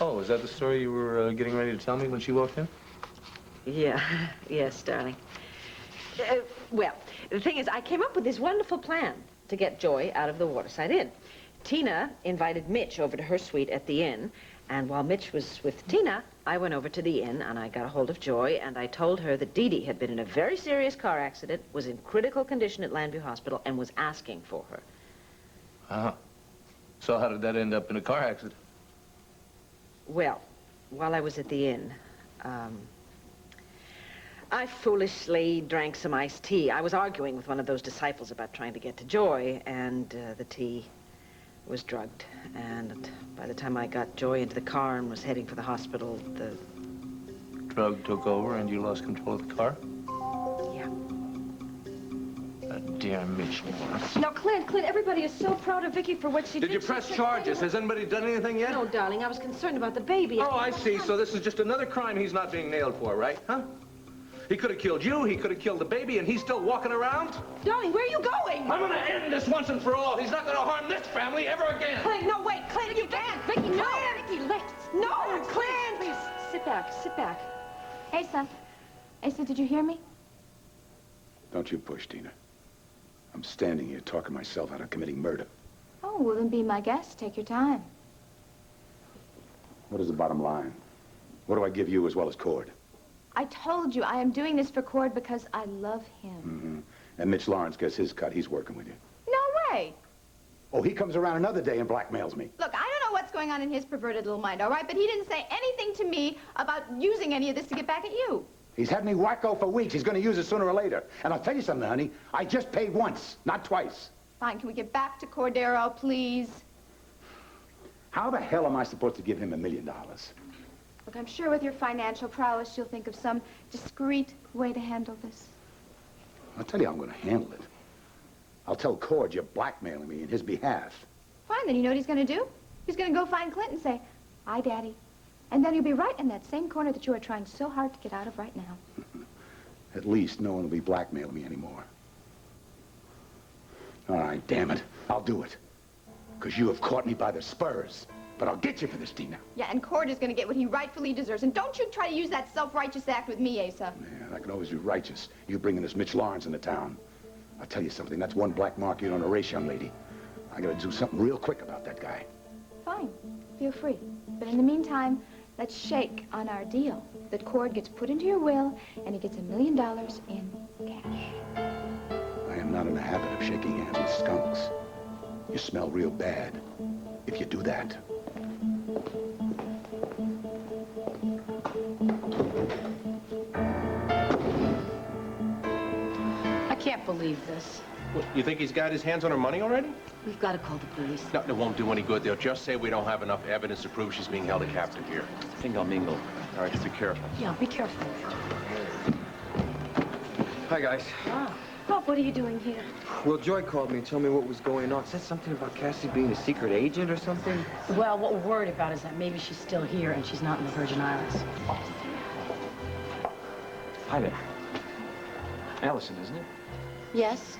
Oh, is that the story you were getting ready to tell me when she walked in? Yeah. Yes, darling. Well, the thing is, I came up with this wonderful plan to get Joy out of the Waterside Inn. Tina invited Mitch over to her suite at the inn, and while Mitch was with Tina, I went over to the inn, and I got a hold of Joy, and I told her that Dee Dee had been in a very serious car accident, was in critical condition at Landview Hospital, and was asking for her. Uh-huh. So how did that end up in a car accident? Well, while I was at the inn, I foolishly drank some iced tea. I was arguing with one of those disciples about trying to get to Joy, and the tea was drugged. And by the time I got Joy into the car and was heading for the hospital, the Drug took over and you lost control of the car? Yeah. Dear Mitch Lawrence. Now, Clint, everybody is so proud of Vicky for what she did. Did you press charges? Has anybody done anything yet? No, darling, I was concerned about the baby. Oh, I see. So this is just another crime he's not being nailed for, right? Huh? He could have killed you, he could have killed the baby, and he's still walking around? Darling, where are you going? I'm gonna end this once and for all. He's not gonna harm this family ever again. Clint, no, wait, Clint, you can't. Vicky, no. Vicky, let's... No, Clint. Please, sit back. Asa. Asa, did you hear me? Don't you push, Tina. I'm standing here talking myself out of committing murder. Oh, well, then be my guest. Take your time. What is the bottom line? What do I give you as well as Cord? I told you I am doing this for Cord because I love him. Mm-hmm. And Mitch Lawrence gets his cut. He's working with you. No way. Oh, he comes around another day and blackmails me. Look, I don't know what's going on in his perverted little mind, all right? But he didn't say anything to me about using any of this to get back at you. He's had me wacko for weeks. He's going to use it sooner or later. And I'll tell you something, honey. I just paid once, not twice. Fine, can we get back to Cordero, please? How the hell am I supposed to give him $1 million? Look, I'm sure with your financial prowess, you'll think of some discreet way to handle this. I'll tell you how I'm going to handle it. I'll tell Cord you're blackmailing me in his behalf. Fine, then you know what he's going to do? He's going to go find Clint and say, "Hi, Daddy." And then you'll be right in that same corner that you are trying so hard to get out of right now. At least no one will be blackmailing me anymore. All right, damn it. I'll do it. Because you have caught me by the spurs. But I'll get you for this, Tina. Yeah, and Cord is going to get what he rightfully deserves. And don't you try to use that self-righteous act with me, Asa. Yeah, I can always be righteous. You bringing this Mitch Lawrence into town. I'll tell you something. That's one black mark you don't erase, young lady. I got to do something real quick about that guy. Fine. Feel free. But in the meantime, let's shake on our deal. That Cord gets put into your will, and he gets $1 million in cash. I am not in the habit of shaking hands with skunks. You smell real bad if you do that. I can't believe this. What, you think he's got his hands on her money already? We've got to call the police. No, it won't do any good. They'll just say we don't have enough evidence to prove she's being held a captive here. I think I'll mingle. All right, just be careful. Yeah, be careful. Hi, guys. Bob, what are you doing here? Well, Joy called me and told me what was going on. Said something about Cassie being a secret agent or something. Well, what we're worried about is that maybe she's still here and she's not in the Virgin Islands. Hi there. Allison, isn't it? Yes?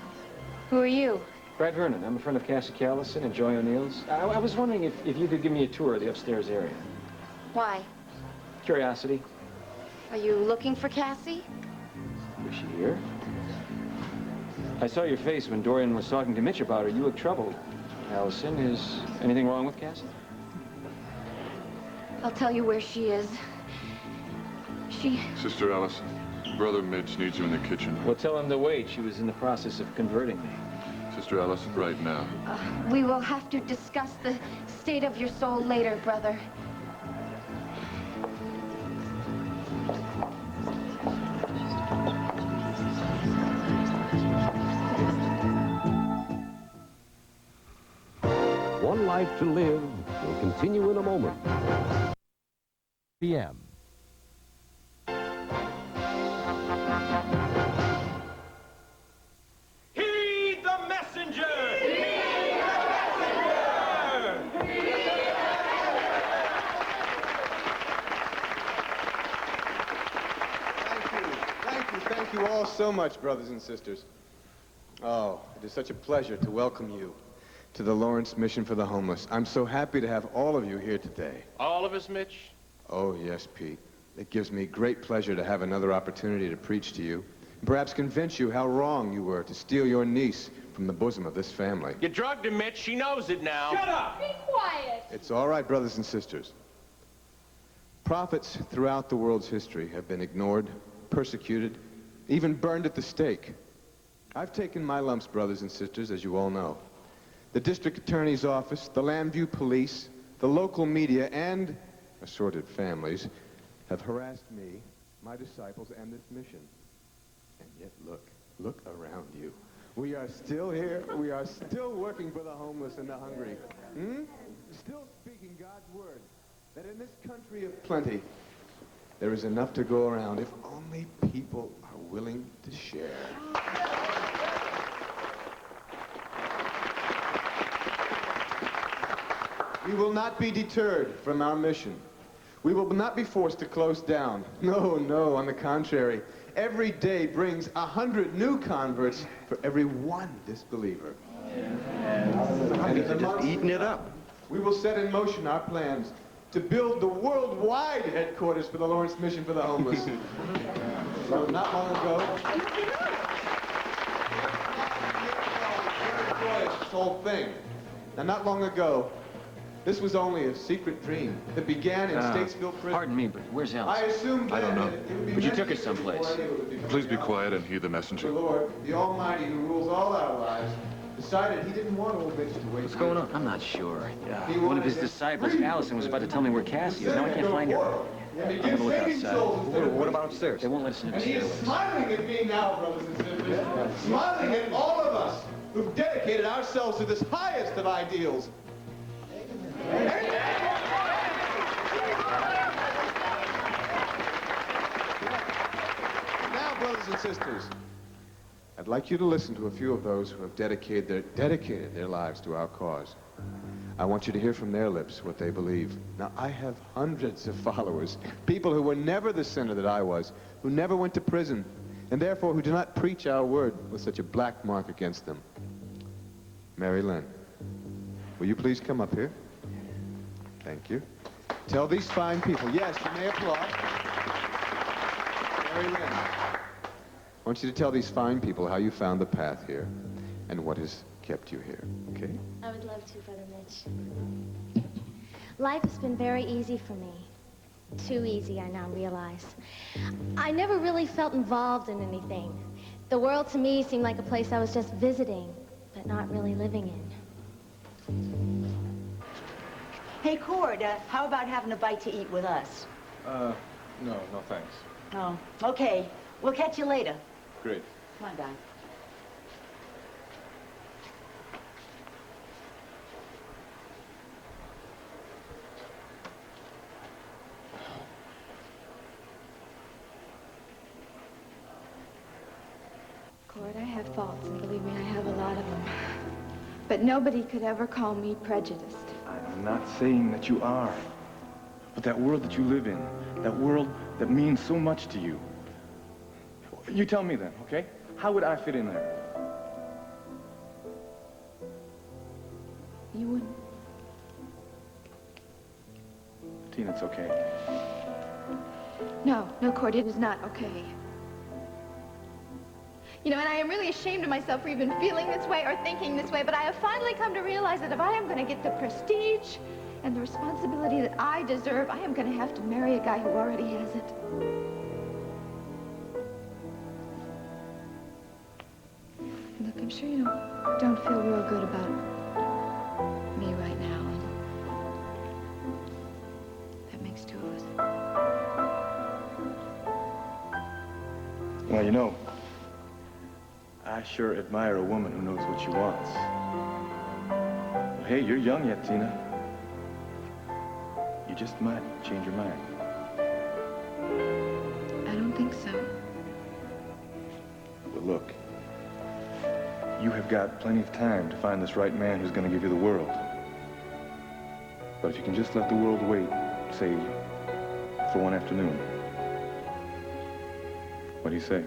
Who are you? Brad Vernon. I'm a friend of Cassie Callison and Joy O'Neill's. I was wondering if you could give me a tour of the upstairs area. Why? Curiosity. Are you looking for Cassie? Is she here? I saw your face when Dorian was talking to Mitch about her. You look troubled. Allison, is anything wrong with Cassie? I'll tell you where she is. Sister Allison, Brother Mitch needs you in the kitchen. Well, tell him to wait. She was in the process of converting me. Sister Allison, right now. We will have to discuss the state of your soul later, brother. One Life to Live will continue in a moment. PM. Heed the messenger! Thank you all so much, brothers and sisters. Oh, it is such a pleasure to welcome you to the Lawrence Mission for the Homeless. I'm so happy to have all of you here today. All of us, Mitch? Oh, yes, Pete. It gives me great pleasure to have another opportunity to preach to you, and perhaps convince you how wrong you were to steal your niece from the bosom of this family. You drugged her, Mitch. She knows it now. Shut up! Be quiet! It's all right, brothers and sisters. Prophets throughout the world's history have been ignored, persecuted, even burned at the stake. I've taken my lumps, brothers and sisters, as you all know. The district attorney's office, the Lambview police, the local media, and assorted families have harassed me, my disciples, and this mission. And yet, look around you. We are still here. We are still working for the homeless and the hungry. Still speaking God's word, that in this country of plenty, there is enough to go around if only people are willing to share. We will not be deterred from our mission. We will not be forced to close down. No, on the contrary. Every day brings 100 new converts for every one disbeliever. And he's just eating it up. We will set in motion our plans to build the worldwide headquarters for the Lawrence Mission for the Homeless. So not long ago, this whole thing. Now, not long ago, this was only a secret dream that began in Statesville Prison. Pardon me, but where's I Alice? assumed I don't know. But you took her someplace. Please be quiet and heed the messenger. The Lord, the Almighty who rules all our lives, decided he didn't want old Mitch to wait. What's going on? I'm not sure. He One of his wanted disciples, Allison, was about to tell me where Cassie is. Now I can't find her. I'm gonna look outside. What about upstairs? They won't let us into the And he is stairways. smiling at me now, brothers and sisters. Smiling at all of us who've dedicated ourselves to this highest of ideals. Now, brothers and sisters, I'd like you to listen to a few of those who have dedicated their lives to our cause. I want you to hear from their lips what they believe. Now, I have hundreds of followers, people who were never the sinner that I was, who never went to prison, and therefore who do not preach our word with such a black mark against them. Mary Lynn, will you please come up here? Thank you. Tell these fine people, yes, you may applaud. Mary Lynn, I want you to tell these fine people how you found the path here and what has kept you here, okay? I would love to, Brother Mitch. Life has been very easy for me. Too easy, I now realize. I never really felt involved in anything. The world to me seemed like a place I was just visiting, but not really living in. Hey, Cord, how about having a bite to eat with us? No thanks. Oh, okay. We'll catch you later. Great. Come on, Di. Cord, I have faults, and believe me, I have a lot of them. But nobody could ever call me prejudiced. I'm not saying that you are. But that world that you live in, that world that means so much to you. You tell me then, okay? How would I fit in there? You wouldn't. Tina, it's okay. No, Cord, it is not okay. You know, and I am really ashamed of myself for even feeling this way or thinking this way, but I have finally come to realize that if I am going to get the prestige and the responsibility that I deserve, I am going to have to marry a guy who already has it. Look, I'm sure you don't feel real good about me right now. That makes two of us. Well, you know, I sure admire a woman who knows what she wants. Hey, you're young yet, Tina. You just might change your mind. I don't think so. But look, you have got plenty of time to find this right man who's going to give you the world. But if you can just let the world wait, say, for one afternoon, what do you say?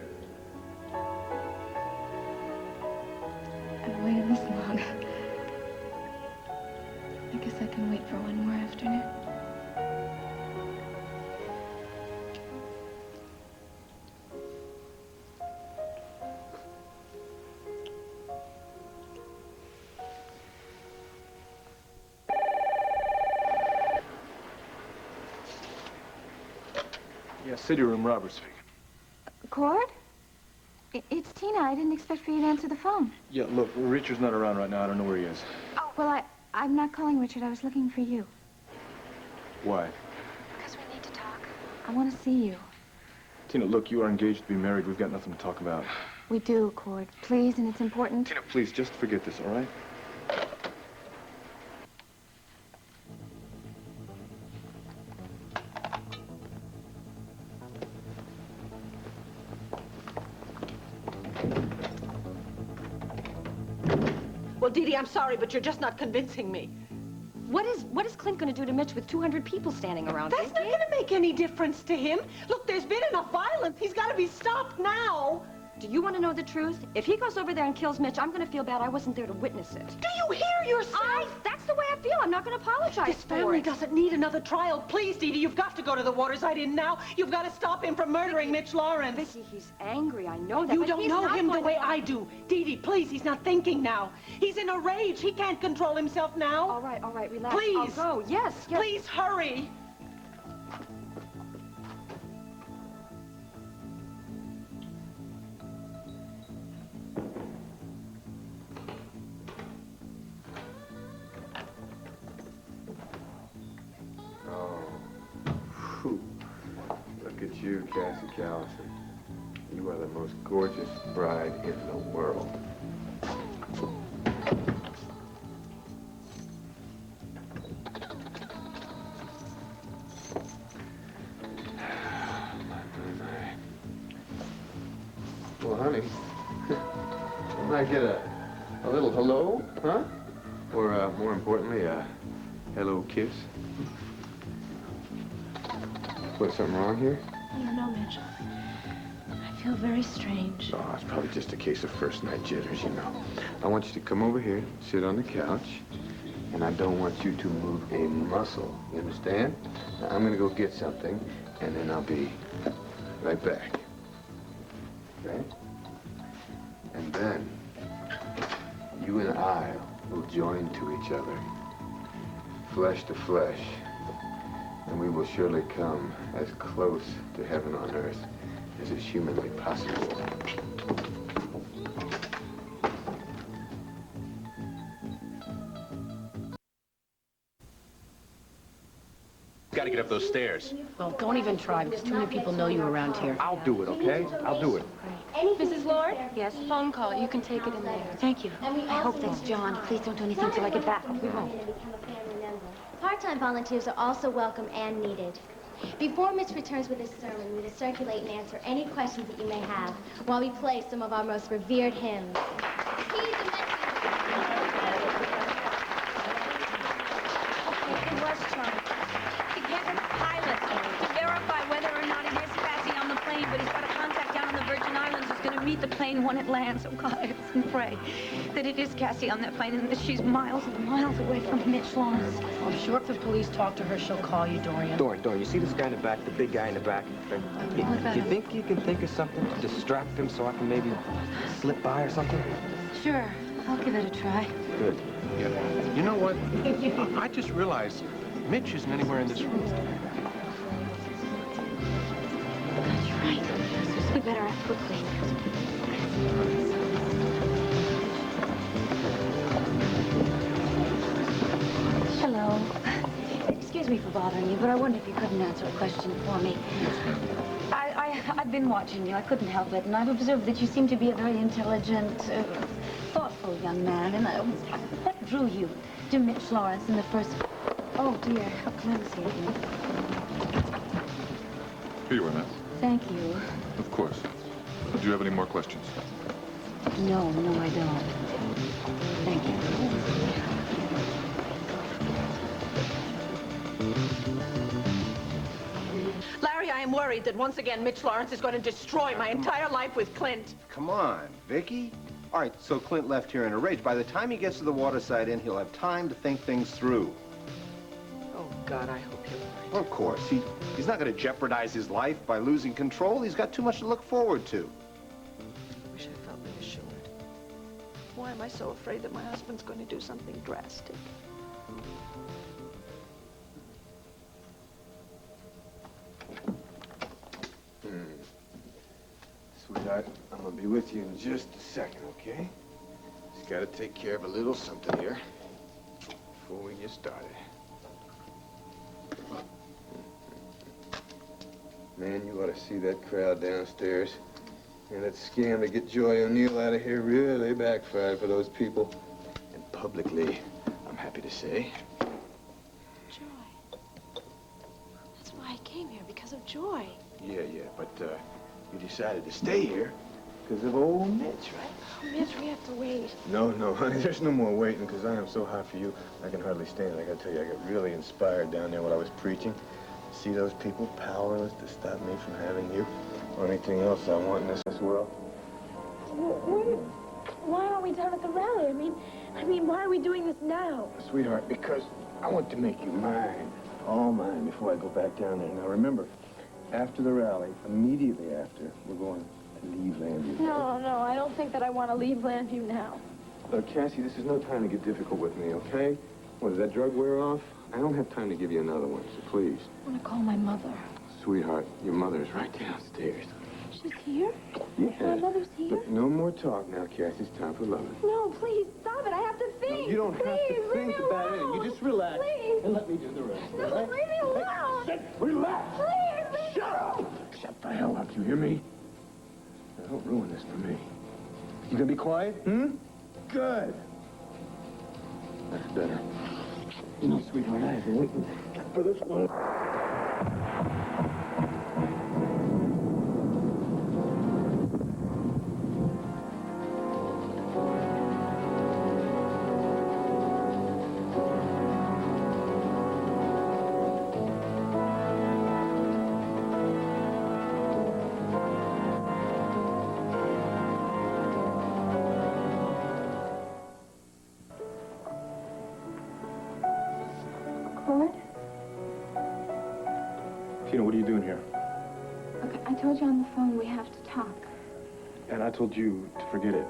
I've waited this long. I guess I can wait for one more afternoon. Yeah, city room, Robert speaking. Cord? It's Tina. I didn't expect for you to answer the phone. Yeah, look, Richard's not around right now. I don't know where he is. Oh, well, I'm not calling Richard. I was looking for you. Why? Because we need to talk. I want to see you. Tina, look, you are engaged to be married. We've got nothing to talk about. We do, Cord. Please, and it's important. Tina, please, just forget this, all right? Well, Dee Dee, I'm sorry, but you're just not convincing me. What is Clint going to do to Mitch with 200 people standing around? That's not going to make any difference to him. Look, there's been enough violence. He's got to be stopped now. Do you want to know the truth? If he goes over there and kills Mitch, I'm going to feel bad I wasn't there to witness it. Do you hear yourself? That's the way I feel. I'm not going to apologize This for family it. doesn't need another trial. Please, Dee Dee, you've got to go to the waterside inn now. You've got to stop him from murdering Mitch Lawrence. Vicky, he's angry. I know that. You but don't he's know not him the going way to... I do. Dee Dee, please, he's not thinking now. He's in a rage. He can't control himself now. All right, relax. Please. I'll go. Yes. Please, hurry. you, Cassie Callison. You are the most gorgeous bride in the world. Well, honey, can I get a little hello, huh? Or, more importantly, a hello kiss? What, something wrong here? I don't know, Mitch. I feel very strange. Oh, it's probably just a case of first night jitters, you know. I want you to come over here, sit on the couch, and I don't want you to move a muscle. You understand? Now, I'm gonna go get something, and then I'll be right back. Okay? And then you and I will join to each other, flesh to flesh, and we will surely come as close to heaven on earth as is humanly possible. Gotta get up those stairs. Well, don't even try, because too many people know you around here. I'll do it, okay? I'll do it. Mrs. Lord? Yes? Phone call. You can take it in there. Thank you. I hope that's John. Please don't do anything till I get back. We won't. Part-time volunteers are also welcome and needed. Before Mitch returns with his sermon, we will circulate and answer any questions that you may have while we play some of our most revered hymns. It was Charlie. To get a pilot to verify whether or not it is Cassie on the plane, but he's got a contact down on the Virgin Islands who's going to meet the plane when it lands. Oh, God, I hope and pray that it is Cassie on that plane and that she's miles and miles away from Mitch Lawrence. I'm sure if the police talk to her, she'll call you, Dorian. Dorian, you see this guy in the back, the big guy in the back? You think you can think of something to distract him so I can maybe slip by or something? Sure. I'll give it a try. Good. Yeah. You know what? I just realized Mitch isn't anywhere in this room. You're right. We better act quickly. Hello. Excuse me for bothering you, but I wonder if you couldn't answer a question for me. I've been watching you. I couldn't help it, and I've observed that you seem to be a very intelligent, thoughtful young man. And what drew you to Mitch Lawrence in the first... Oh, dear. How clumsy of me. Here you are, Matt. Thank you. Of course. Do you have any more questions? No, I don't. Thank you. Larry, I am worried that once again Mitch Lawrence is going to destroy my entire life with Clint. Come on, Vicky. All right, so Clint left here in a rage. By the time he gets to the Waterside Inn, he'll have time to think things through. Oh, God, I hope you're right. Well, of course. He's not going to jeopardize his life by losing control. He's got too much to look forward to. I wish I felt reassured. Why am I so afraid that my husband's going to do something drastic? Sweetheart, I'm gonna be with you in just a second, okay? Just gotta take care of a little something here before we get started. Man, you ought to see that crowd downstairs. And that scam to get Joy O'Neill out of here really backfired for those people. And publicly, I'm happy to say. Joy. That's why I came here, because of Joy. Yeah, but, you decided to stay here because of old Mitch, right? Oh, Mitch, we have to wait. No, honey, there's no more waiting because I am so hot for you, I can hardly stand it. I gotta tell you, I got really inspired down there while I was preaching. See those people powerless to stop me from having you or anything else I want in this world? Why aren't we down at the rally? I mean, why are we doing this now? Sweetheart, because I want to make you mine, all mine, before I go back down there. Now, remember, after the rally, immediately after, we're going to leave Landview. No, I don't think that I want to leave Landview now. Look, Cassie, this is no time to get difficult with me, okay? What, does that drug wear off? I don't have time to give you another one, so please. I want to call my mother. Sweetheart, your mother is right downstairs. She's here? Yeah. My mother's here? Look, no more talk now, Cassie. It's time for loving. No, please, stop it. I have to think. No, you don't have to think about it. You just relax. Please. And let me do the rest. No, right? leave me alone. Hey, relax. Please, leave Shut up. Shut the hell up, you hear me? Now, don't ruin this for me. You gonna be quiet? Good. That's better. You know, sweetheart, I have been waiting for this one. Tina, what are you doing here? Look, I told you on the phone we have to talk. And I told you to forget it.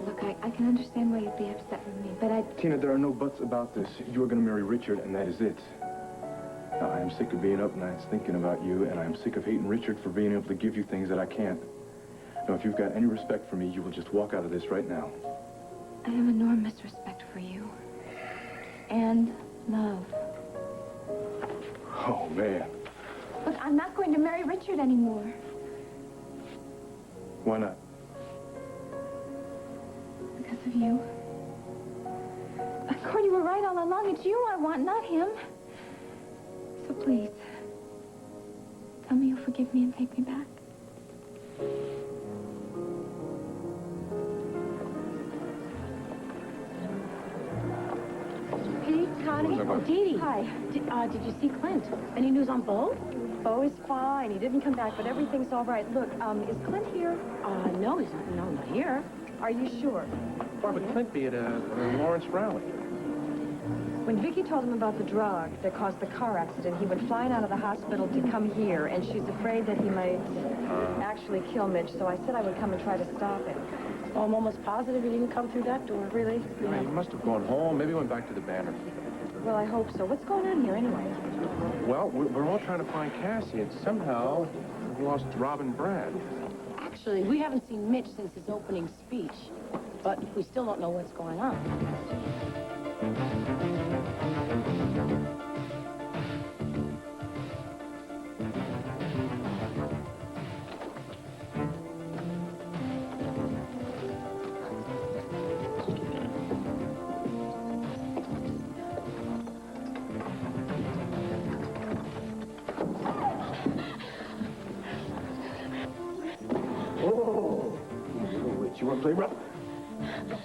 Look, I can understand why you'd be upset with me, but Tina, there are no buts about this. You are going to marry Richard, and that is it. Now, I am sick of being up nights thinking about you, and I am sick of hating Richard for being able to give you things that I can't. Now, if you've got any respect for me, you will just walk out of this right now. I have enormous respect for you. And love. Oh, man. Look, I'm not going to marry Richard anymore. Why not? Because of you. Cord, you were right all along. It's you I want, not him. So please, tell me you'll forgive me and take me back. Pete, Connie. Oh, Dee Dee. Hi. Did you see Clint? Any news on Bo? Bo is fine. He didn't come back, but everything's all right. Look, is Clint here? No, he's not here. Are you sure? Why would Clint be at a Lawrence rally? When Vicky told him about the drug that caused the car accident, he went flying out of the hospital to come here, and she's afraid that he might actually kill Mitch, so I said I would come and try to stop him. Oh, I'm almost positive he didn't come through that door. Really? Yeah. He must have gone home. Maybe went back to the Banner. Well, I hope so. What's going on here, anyway? Well, we're all trying to find Cassie, and somehow we lost Rob and Brad. Actually, we haven't seen Mitch since his opening speech, but we still don't know what's going on. You want to play rough?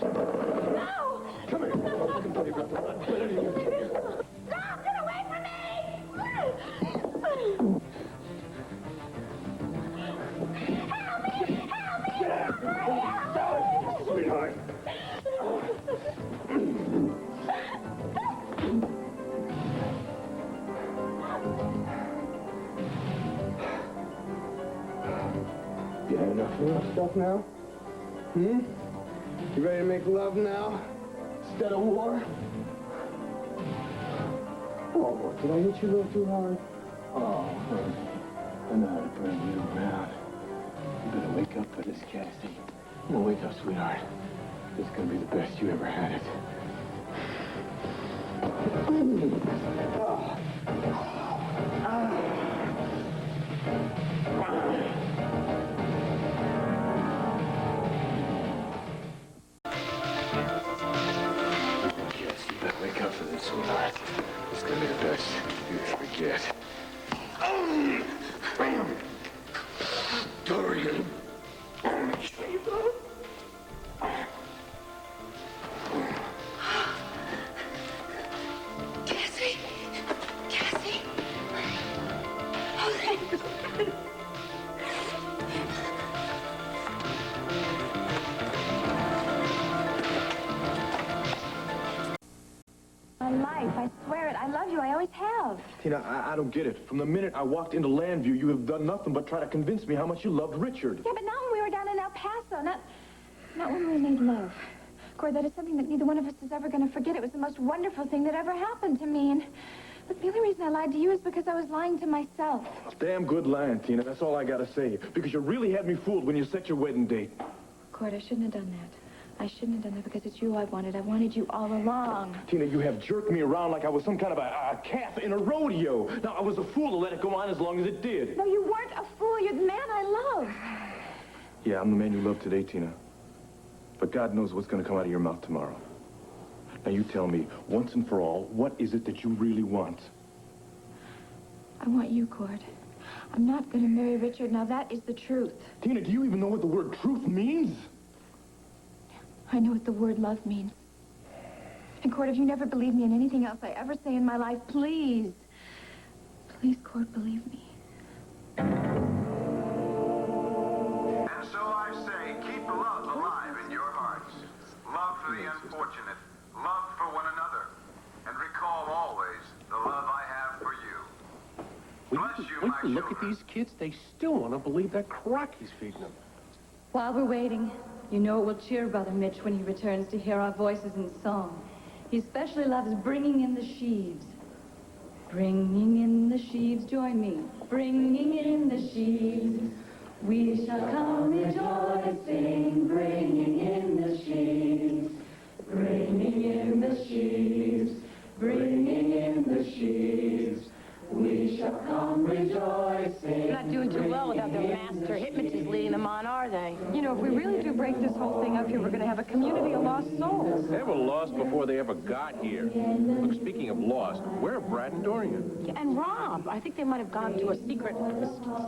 No! Come here. I can play rough. Stop! Get away from me! Help me! Help me! Sweetheart. You had enough of that stuff now? You ready to make love now, instead of war? Oh, did I hit you a little too hard? Oh, honey, I know how to burn you around. You better wake up for this, Cassie. Come on, wake up, sweetheart. This is gonna be the best you ever had it. Wake up for this, sweetheart. It's gonna be the best you ever get. Bam! Dorian! Make sure you go. Cassie! Cassie! Oh, thank God. My life, I swear it. I love you. I always have. Tina, I don't get it. From the minute I walked into Landview, you have done nothing but try to convince me how much you loved Richard. Yeah, but not when we were down in El Paso. Not when we made love. Cord, that is something that neither one of us is ever going to forget. It was the most wonderful thing that ever happened to me. And look, the only reason I lied to you is because I was lying to myself. Damn good lying, Tina. That's all I gotta say. Because you really had me fooled when you set your wedding date. Cord, I shouldn't have done that. I shouldn't have done that because it's you I wanted. I wanted you all along. Tina, you have jerked me around like I was some kind of a calf in a rodeo. Now, I was a fool to let it go on as long as it did. No, you weren't a fool. You're the man I love. Yeah, I'm the man you love today, Tina. But God knows what's going to come out of your mouth tomorrow. Now, you tell me, once and for all, what is it that you really want? I want you, Cord. I'm not going to marry Richard. Now, that is the truth. Tina, do you even know what the word truth means? I know what the word love means. And, Cord, if you never believe me in anything else I ever say in my life, please, please, Cord, believe me. And so I say, keep love alive in your hearts. Love for the unfortunate, love for one another, and recall always the love I have for you. Bless you, my Look at these kids. They still want to believe that crock he's feeding them. While we're waiting, you know it will cheer Brother Mitch when he returns to hear our voices in song. He especially loves bringing in the sheaves. Bringing in the sheaves, join me. Bringing in the sheaves. We shall come rejoicing, bringing in the sheaves. Bringing in the sheaves, bringing in the sheaves. We shall come rejoicing. They're not doing too well without their master hypnotist leading them on, are they? You know, if we really do break this whole thing up here, we're going to have a community of lost souls. They were lost before they ever got here. Look, speaking of lost, where are Brad and Dorian? Yeah, and Rob. I think they might have gone to a secret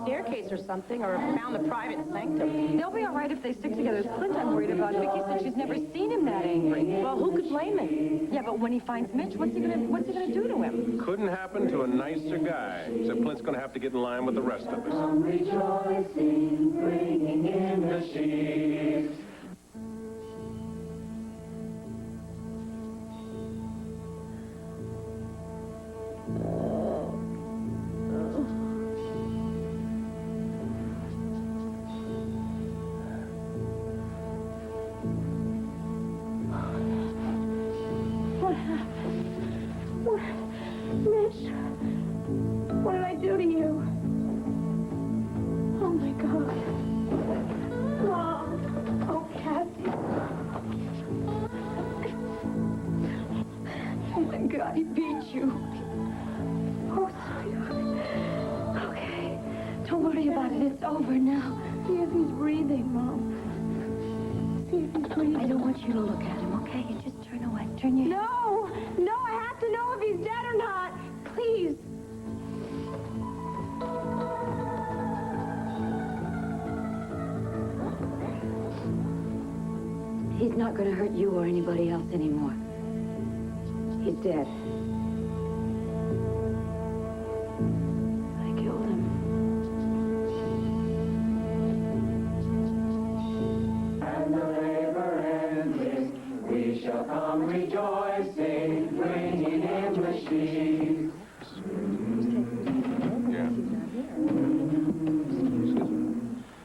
staircase or something, or found the private sanctum. They'll be all right if they stick together. It's Clint I'm worried about. Vicky said she's never seen him that angry. Well, who could blame him? Yeah, but when he finds Mitch, what's he gonna do to him? Couldn't happen to a nicer guy. So Clint's going to have to get in line with the rest of us. Come rejoicing, bringing in the sheaves. What happened? What? Mitch? What did I do to you? Oh, my God. Mom. Oh, Kathy. Oh, my God, he beat you. Oh, sweetheart. Okay. Don't worry about it. It's over now. See if he's breathing, Mom. See if he's breathing. I don't want you to look at him, okay? You just turn away. Turn your head. No! No, I have to know if he's dead or not. Please. He's not going to hurt you or anybody else anymore. He's dead. I killed him. And the labor ending, we shall come rejoicing, bringing in the sheaves.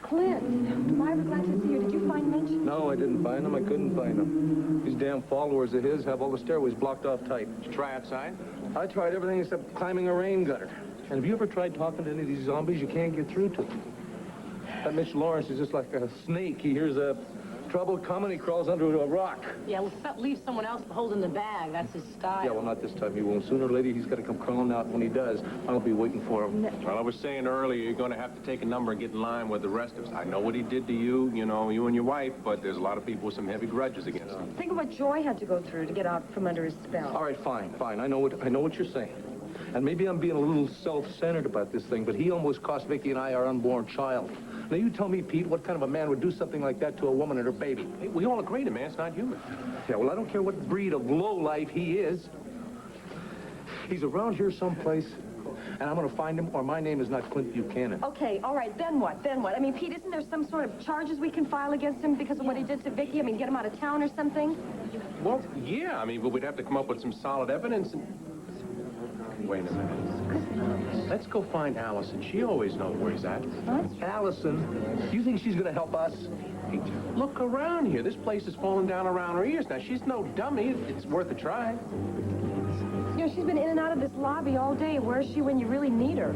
Clint, Myra, glad to see you. Did you find Mitch? No, I didn't find him. I couldn't find him. These damn followers of his have all the stairways blocked off tight. Did you try outside? I tried everything except climbing a rain gutter. And have you ever tried talking to any of these zombies? You can't get through to them. That Mitch Lawrence is just like a snake. He hears a trouble coming, he crawls under a rock. Yeah, leave someone else holding the bag. That's his style. Yeah, well, not this time. He won't. Sooner or later, he's got to come crawling out. When he does, I'll be waiting for him. Well, I was saying earlier, you're going to have to take a number and get in line with the rest of us. I know what he did to you, you know, you and your wife, but there's a lot of people with some heavy grudges against him. Think of what Joy had to go through to get out from under his spell. All right, fine. I know what you're saying. And maybe I'm being a little self-centered about this thing, but he almost cost Vicky and I our unborn child. Now, you tell me, Pete, what kind of a man would do something like that to a woman and her baby? Hey, we all agree the man's not human. Yeah, well, I don't care what breed of lowlife he is. He's around here someplace, and I'm going to find him, or my name is not Clint Buchanan. Okay, all right, then what? Then what? I mean, Pete, isn't there some sort of charges we can file against him because of what he did to Vicky? I mean, get him out of town or something? Well, yeah, I mean, but we'd have to come up with some solid evidence and... Wait a minute. Let's go find Allison. She always knows where he's at. What? Allison? You think she's going to help us? Hey, look around here. This place is falling down around her ears. Now, she's no dummy. It's worth a try. You know, she's been in and out of this lobby all day. Where's she when you really need her?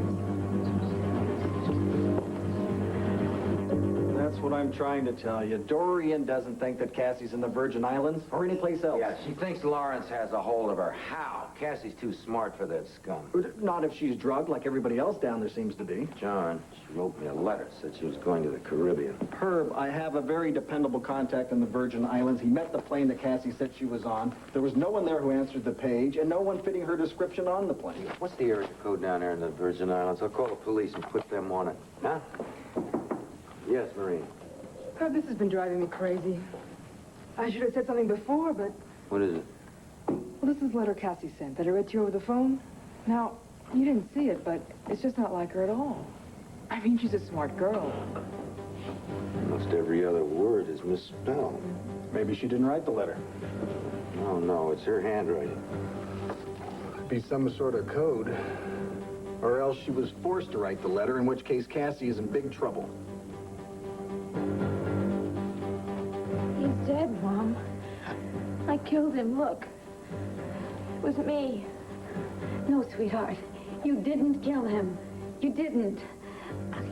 That's what I'm trying to tell you. Dorian doesn't think that Cassie's in the Virgin Islands or anyplace else. Yeah, she thinks Lawrence has a hold of her. How? Cassie's too smart for that scum. Not if she's drugged like everybody else down there seems to be. John, she wrote me a letter, said she was going to the Caribbean. Herb, I have a very dependable contact in the Virgin Islands. He met the plane that Cassie said she was on. There was no one there who answered the page, and no one fitting her description on the plane. What's the area code down there in the Virgin Islands? I'll call the police and put them on it. Huh? Yes, Marie. Herb, this has been driving me crazy. I should have said something before, but... What is it? Well, this is the letter Cassie sent that I read to you over the phone. Now, you didn't see it, but it's just not like her at all. I mean, she's a smart girl. Almost every other word is misspelled. Maybe she didn't write the letter. No, it's her handwriting. Be some sort of code. Or else she was forced to write the letter, in which case Cassie is in big trouble. He's dead, Mom. I killed him, look. It was me. No, sweetheart. You didn't kill him. You didn't.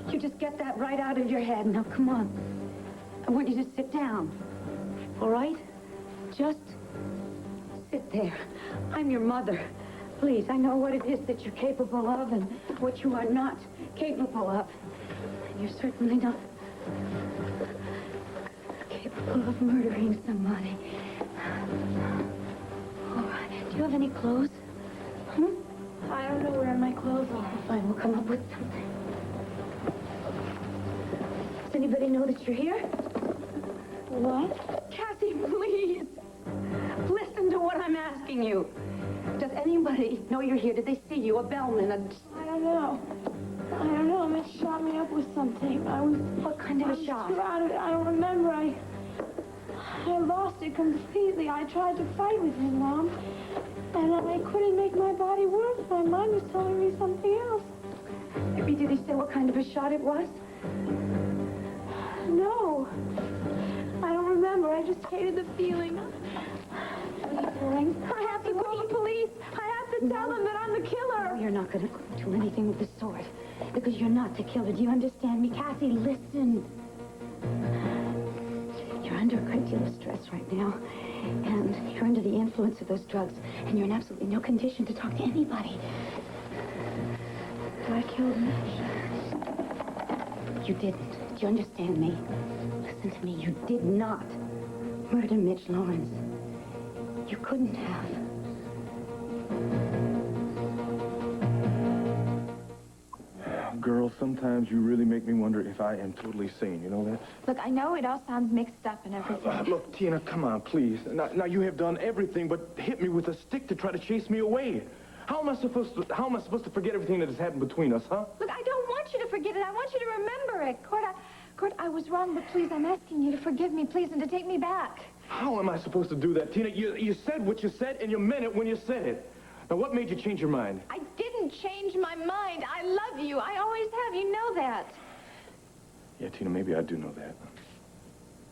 You just get that right out of your head. Now, come on. I want you to sit down. All right? Just sit there. I'm your mother. Please, I know what it is that you're capable of and what you are not capable of. And you're certainly not capable of murdering somebody. All right. Do you have any clothes? I don't know where my clothes are. Fine, we'll come up with something. Does anybody know that you're here? What? Cassie, please. Listen to what I'm asking you. Does anybody know you're here? Did they see you? A bellman? I don't know. I don't know. Mitch shot me up with something. What kind of a shot? I don't remember. I lost it completely. I tried to fight with him, Mom. And I couldn't make my body work. My mind was telling me something else. Maybe did he say what kind of a shot it was? No. I don't remember. I just hated the feeling. What are you doing? I have to call the police. I have to tell them that I'm the killer. No, you're not going to do anything with the sword. Because you're not the killer. Do you understand me? Cassie, listen. You're under a great deal of stress right now. And you're under the influence of those drugs. And you're in absolutely no condition to talk to anybody. I killed Mitch. You didn't. Do you understand me? Listen to me. You did not murder Mitch Lawrence. You couldn't have. Girl, sometimes you really make me wonder if I am totally sane. You know that? Look, I know it all sounds mixed up and everything. Look, Tina, come on, please. Now you have done everything but hit me with a stick to try to chase me away. How am I supposed to forget everything that has happened between us, huh? Look, I don't want you to forget it. I want you to remember it. Court, I was wrong, but please, I'm asking you to forgive me, please, and to take me back. How am I supposed to do that, Tina? You said what you said, and you meant it when you said it. Now, what made you change your mind? I didn't change my mind. I love you. I always have. You know that. Yeah, Tina, maybe I do know that.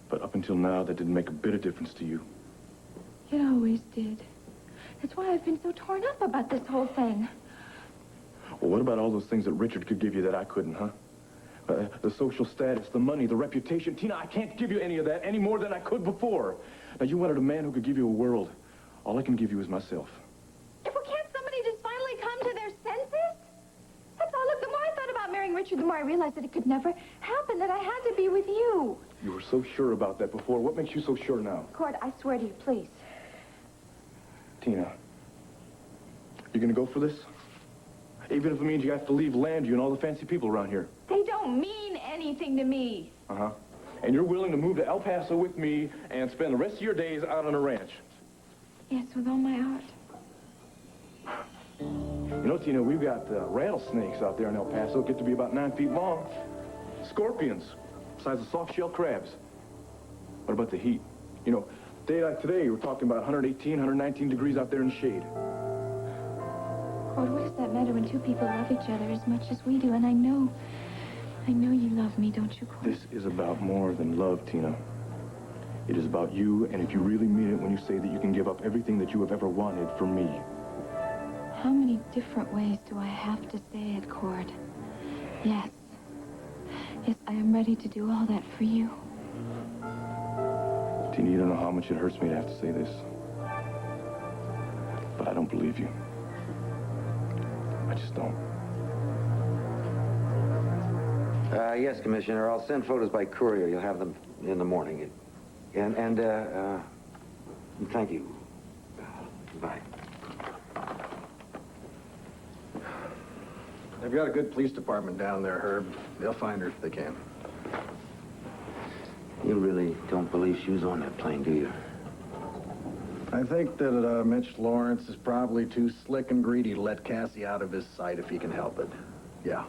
But up until now, that didn't make a bit of difference to you. It always did. That's why I've been so torn up about this whole thing. Well, what about all those things that Richard could give you that I couldn't, huh? The social status, the money, the reputation. Tina, I can't give you any of that any more than I could before. Now, you wanted a man who could give you a world. All I can give you is myself. Well, can't somebody just finally come to their senses? That's all. Look, the more I thought about marrying Richard, the more I realized that it could never happen, that I had to be with you. You were so sure about that before. What makes you so sure now? Court, I swear to you, please. Tina, you gonna go for this? Even if it means you have to leave Landview and all the fancy people around here. They don't mean anything to me. Uh-huh. And you're willing to move to El Paso with me and spend the rest of your days out on a ranch. Yes, with all my heart. You know, Tina, we've got rattlesnakes out there in El Paso, get to be about 9 feet long. Scorpions, size of soft-shell crabs. What about the heat? You know, day like today, we're talking about 118, 119 degrees out there in the shade. Court, what does that matter when two people love each other as much as we do? And I know you love me, don't you, Court? This is about more than love, Tina. It is about you, and if you really mean it when you say that you can give up everything that you have ever wanted for me. How many different ways do I have to say it, Court? Yes. Yes, I am ready to do all that for you. Tina, you don't know how much it hurts me to have to say this. But I don't believe you. I just don't. Yes, Commissioner. I'll send photos by courier. You'll have them in the morning. And thank you. Bye. They've got a good police department down there, Herb. They'll find her if they can. You really don't believe she was on that plane, do you? I think that Mitch Lawrence is probably too slick and greedy to let Cassie out of his sight if he can help it. Yeah.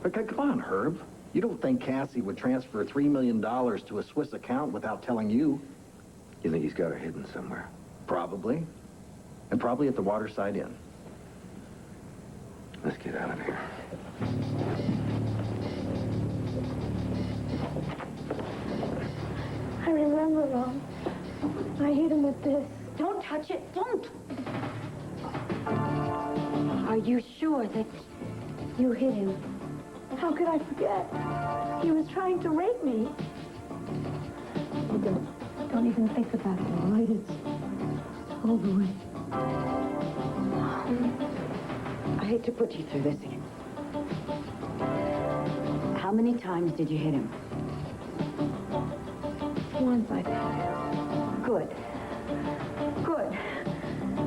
Okay, come on, Herb. You don't think Cassie would transfer $3 million to a Swiss account without telling you? You think he's got her hidden somewhere? Probably. And probably at the Waterside Inn. Let's get out of here. I remember, Ron. I hit him with this. Don't touch it. Don't. Are you sure that you hit him? How could I forget? He was trying to rape me. Don't even think about it, all right? It's over with. I hate to put you through this again. How many times did you hit him? Once, I think. Good. Good.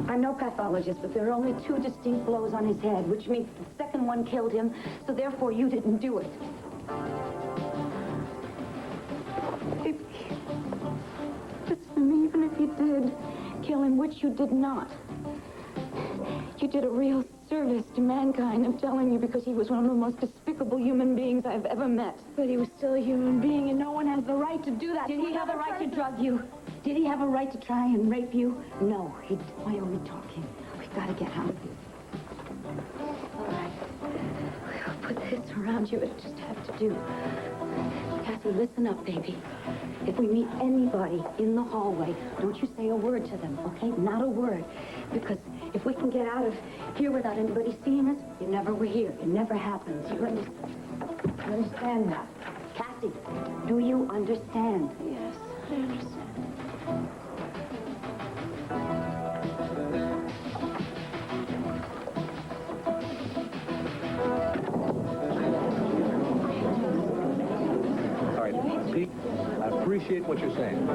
I'm no pathologist, but there are only 2 distinct blows on his head, which means the second one killed him, so therefore you didn't do it. Listen to me, even if you did kill him, which you did not. You did a real service to mankind, I'm telling you, because he was one of the most despicable human beings I've ever met. But he was still a human being, and no one has the right to do that. Did he have a right to drug you? Did he have a right to try and rape you? No. Why are we talking? We've got to get out of here. All right. We'll put this around you. It'll just have to do. Kathy, listen up, baby. If we meet anybody in the hallway, don't you say a word to them, okay? Not a word. Because if we can get out of here without anybody seeing us, you never were here. It never happens. You understand that? Cassie, do you understand? Yes, I understand. All right, Pete, I appreciate what you're saying.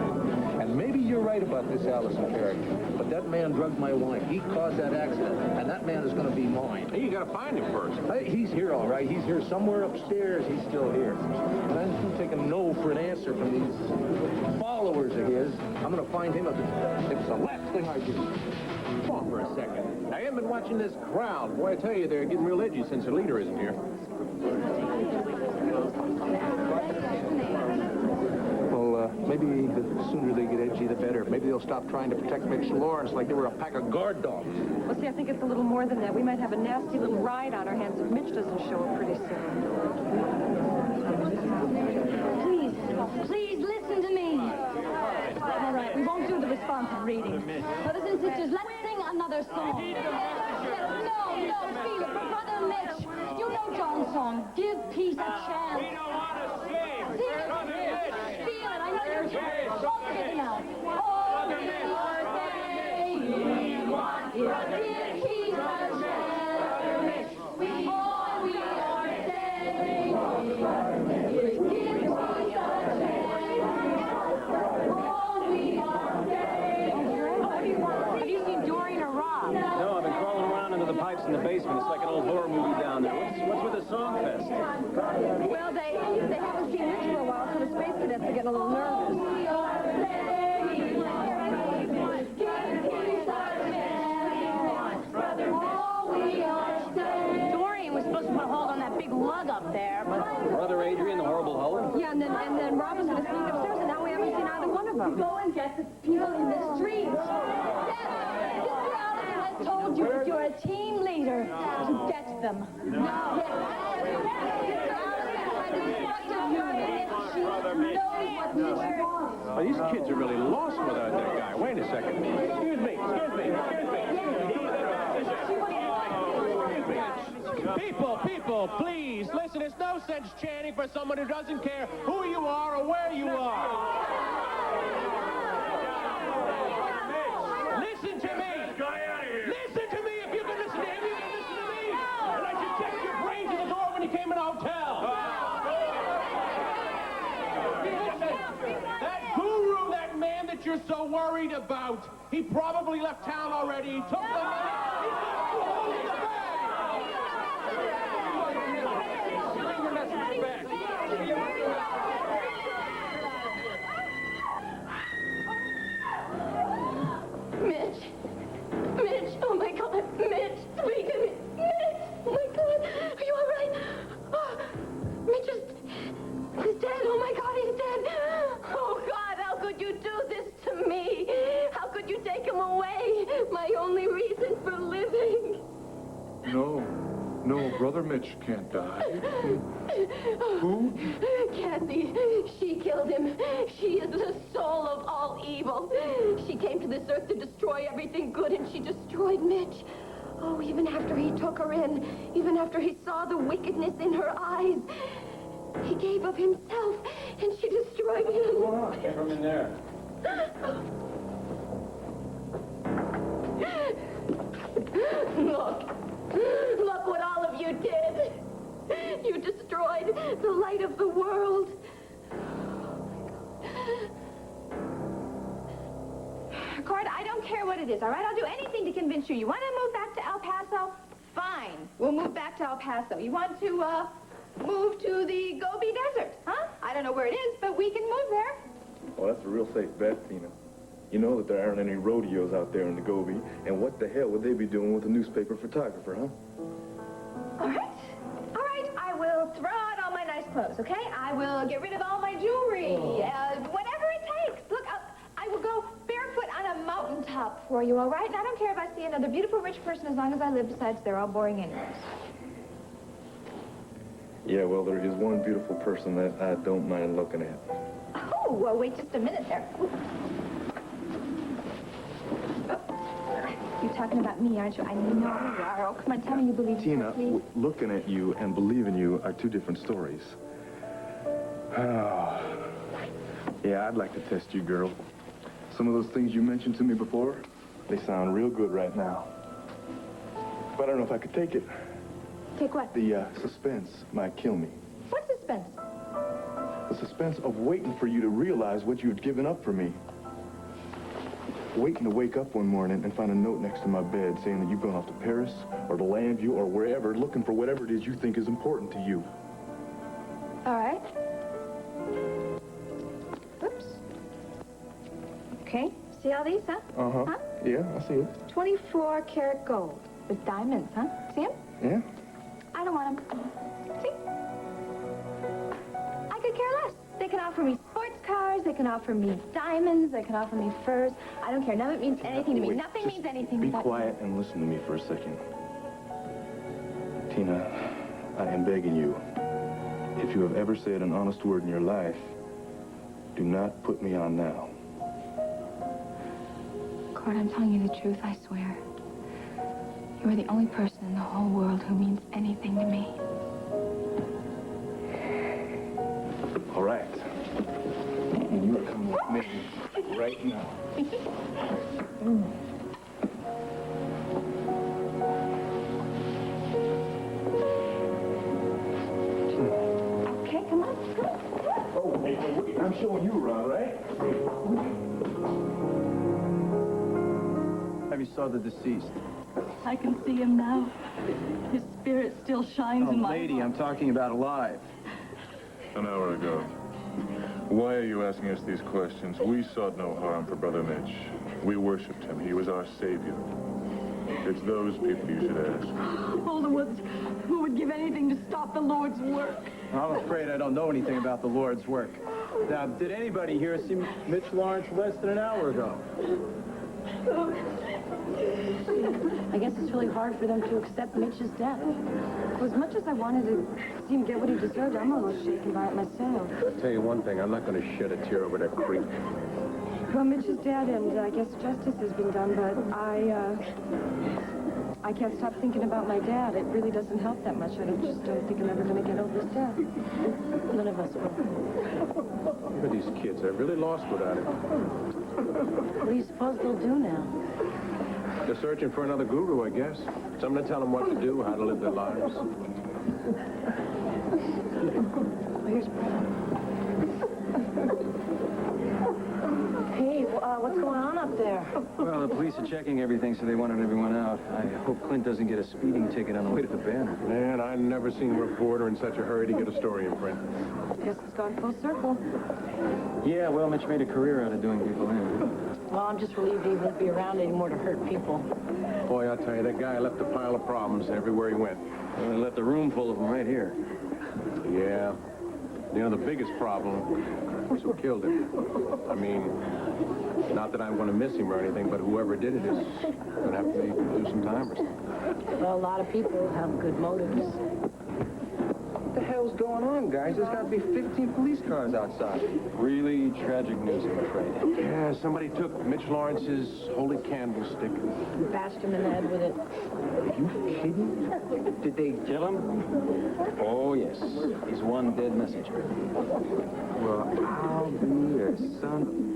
And maybe you're right about this Allison character. But that man drugged my wife. He caused that accident. And that man is going to be mine. Hey, you got to find him first. Hey, he's here, all right. He's here somewhere upstairs. He's still here. And I'm just taking a no for an answer from these followers of his. I'm going to find him if it's the last thing I do. Come on for a second. I haven't been watching this crowd. Boy, I tell you, they're getting real edgy since their leader isn't here. Well, maybe the sooner they get edgy, the better. Maybe they'll stop trying to protect Mitch Lawrence like they were a pack of guard dogs. Well, see, I think it's a little more than that. We might have a nasty little ride on our hands if Mitch doesn't show up pretty soon. Please listen to me. All right, we won't do the responsive reading. Brothers and sisters, let's sing another song. No, feel it. For Brother Mitch. You know John's song. Give peace a chance. We don't want to sing. Feel it. I know you can. Don't forget it now. All we are saying, we want to give peace a chance. All we are saying, we want to give peace a chance. Have you seen Doreen or Rob? No, I've been crawling around into the pipes in the basement. It's like an old horror movie down there. What's with the song fest? Well, they haven't seen Mitch for a while, so the space cadets are getting a little nervous. Doreen was supposed to put a hold on that big lug up there, but... Brother Adrian, the horrible hoe? Yeah, and then Rob was going to sneak upstairs, and now we haven't seen either one of them. Go and get the people in the streets. Sister Allison has told you that you're a team leader to get them. No. Yes. Sister Allison has instructed you that she knows what Mitch wants. Oh, these kids are really lost without that guy. Wait a second. Excuse me. People, please, listen, there's no sense chanting for someone who doesn't care who you are or where you are. Listen to me. Listen to me. If you can listen to him, you can listen to me. And I should check your brains at the door when you came in the hotel. That guru, that man that you're so worried about, he probably left town already. He took the money. He's not holding the bag. Mitch, oh my God, Mitch, speak to me. Mitch, oh my God, are you all right? Oh, Mitch is dead, oh my God, he's dead. Oh God, how could you do this to me? How could you take him away? My only reason for living. No, Brother Mitch can't die. Who? Cassie, she killed him. She is the soul of all evil. She came to this earth to destroy everything good, and she destroyed Mitch. Oh, even after he took her in, even after he saw the wickedness in her eyes, he gave of himself, and she destroyed him. What's going on? Get from in there. Look what all of you did. You destroyed the light of the world. Cord, I don't care what it is, all right? I'll do anything to convince you. You want to move back to El Paso? Fine. We'll move back to El Paso. You want to, move to the Gobi Desert, huh? I don't know where it is, but we can move there. Well, that's a real safe bet, Tina. You know that there aren't any rodeos out there in the Gobi, and what the hell would they be doing with a newspaper photographer, huh? All right. I will throw out all my nice clothes, okay? I will get rid of all my jewelry, whatever it takes. Look, I will go barefoot on a mountaintop for you, all right? And I don't care if I see another beautiful rich person as long as I live. Besides, they're all boring anyways. Yeah, well, there is one beautiful person that I don't mind looking at. Oh, well, wait just a minute there. You're talking about me, aren't you? I know you are. Oh, come on, tell me you believe Tina, me, please. looking at you and believing you are two different stories. Oh. Yeah, I'd like to test you, girl. Some of those things you mentioned to me before, they sound real good right now. But I don't know if I could take it. Take what? The suspense might kill me. What suspense? The suspense of waiting for you to realize what you had given up for me. Waiting to wake up one morning and find a note next to my bed saying that you've gone off to Paris or to Landview or wherever looking for whatever it is you think is important to you. All right. Oops. Okay. See all these, huh? Uh-huh. Huh? Yeah, I see it. 24 karat gold with diamonds, huh? See them? Yeah. I don't want them. See? I could care less. They can offer me sports cars, they can offer me diamonds, they can offer me furs. I don't care. None of it means anything to me. Nothing means anything Be without quiet and listen to me for a second. Tina, I am begging you, if you have ever said an honest word in your life, do not put me on now. Cord, I'm telling you the truth, I swear. You are the only person in the whole world who means anything to me. All right. And you are coming with me right now. Okay, come on. Oh, hey, wait, I'm showing you around, right? Have you saw the deceased? I can see him now. His spirit still shines in my lady, I'm talking about alive. An hour ago. Why are you asking us these questions? We sought no harm for Brother Mitch. We worshipped him. He was our savior. It's those people you should ask. All the ones who would give anything to stop the Lord's work. I'm afraid I don't know anything about the Lord's work. Now, did anybody here see Mitch Lawrence less than an hour ago? I guess it's really hard for them to accept Mitch's death. As much as I wanted to see him get what he deserved, I'm a little shaken by it myself. I'll tell you one thing, I'm not going to shed a tear over that creep. Well, Mitch is dead, and I guess justice has been done, but I can't stop thinking about my dad. It really doesn't help that much. I just don't think I'm ever going to get over his death. None of us will. Look at these kids. They're really lost without him. What do you suppose they'll do now? They're searching for another guru, I guess. Someone to tell them what to do, how to live their lives. Here's Brad. Hey, what's going on up there? Well, the police are checking everything, so they wanted everyone out. I hope Clint doesn't get a speeding ticket on the way to the banner. Man, I've never seen a reporter in such a hurry to get a story in print. Guess it's gone full circle. Yeah, well, Mitch made a career out of doing people in. Well, I'm just relieved he won't be around anymore to hurt people. Boy, I tell you, that guy left a pile of problems everywhere he went. Well, he left a room full of them right here. Yeah. You know, the biggest problem was who killed him. I mean, not that I'm going to miss him or anything, but whoever did it is going to have to do some time or something. Well, a lot of people have good motives. What the hell's going on, guys? There's got to be 15 police cars outside. Really tragic news, I'm afraid. Yeah, somebody took Mitch Lawrence's holy candlestick. Bashed him in the head with it. Are you kidding? Did they kill him? Oh, yes. He's one dead messenger. Well, I'll be your son.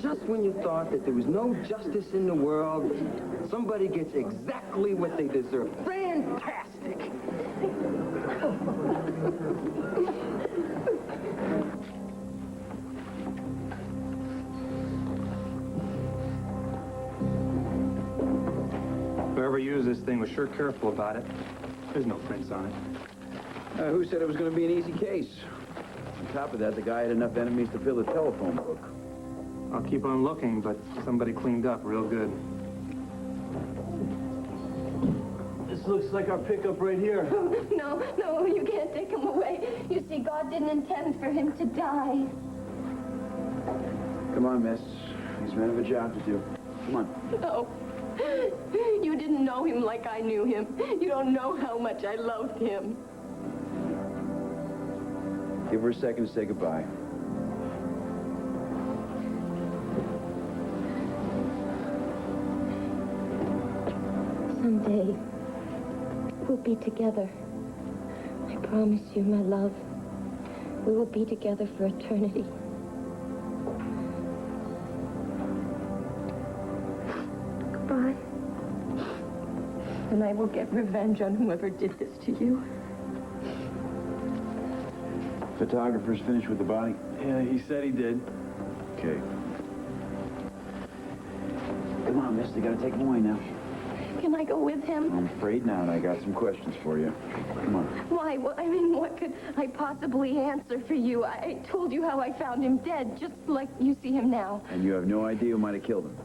Just when you thought that there was no justice in the world, somebody gets exactly what they deserve. Fantastic! Whoever used this thing was sure careful about it. There's no prints on it. Who said it was going to be an easy case? On top of that, the guy had enough enemies to fill a telephone book. I'll keep on looking, but somebody cleaned up real good. This looks like our pickup right here. No, no, you can't take him away. You see, God didn't intend for him to die. Come on, miss. These men have a job to do. Come on. No. You didn't know him like I knew him. You don't know how much I loved him. Give her a second to say goodbye. Someday, we'll be together. I promise you, my love. We will be together for eternity. Goodbye. And I will get revenge on whoever did this to you. Photographer's finished with the body? Yeah, he said he did. Okay. Come on, miss. They gotta take him away now. Can I go with him? I'm afraid not. I got some questions for you. Come on. Why? Well, I mean, what could I possibly answer for you? I told you how I found him dead, just like you see him now. And you have no idea who might have killed him?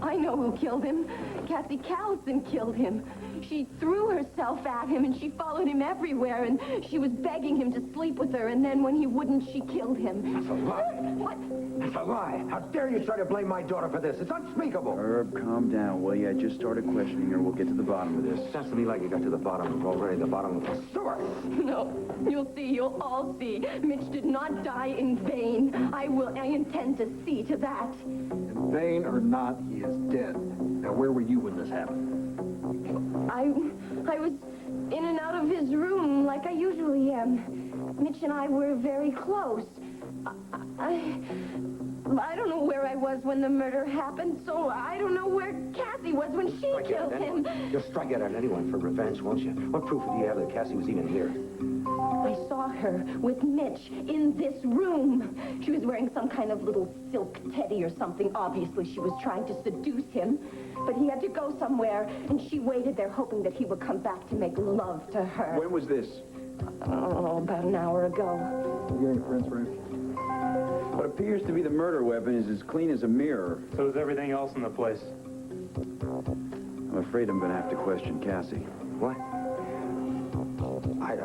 I know who killed him. Kathy Callison killed him. She threw herself at him, and she followed him everywhere, and she was begging him to sleep with her, and then when he wouldn't, she killed him. That's a lie. What? That's a lie. How dare you try to blame my daughter for this? It's unspeakable. Herb, calm down, will you? I just started questioning her. We'll get to the bottom of this. Sounds to me like you got to the bottom of already, the bottom of the sewer. No, you'll see. You'll all see. Mitch did not die in vain. I intend to see to that. In vain or not, he is dead. Now, where were you when this happened? I was in and out of his room like I usually am. Mitch and I were very close. I don't know where I was when the murder happened, so I don't know where Cassie was when she killed him. You'll strike it at anyone for revenge, won't you? What proof do you have that Cassie was even here? I saw her with Mitch in this room. She was wearing some kind of little silk teddy or something. Obviously, she was trying to seduce him. But he had to go somewhere, and she waited there hoping that he would come back to make love to her. When was this? Oh, about an hour ago. You getting prints, right? What appears to be the murder weapon is as clean as a mirror. So is everything else in the place. I'm afraid I'm going to have to question Cassie. What? I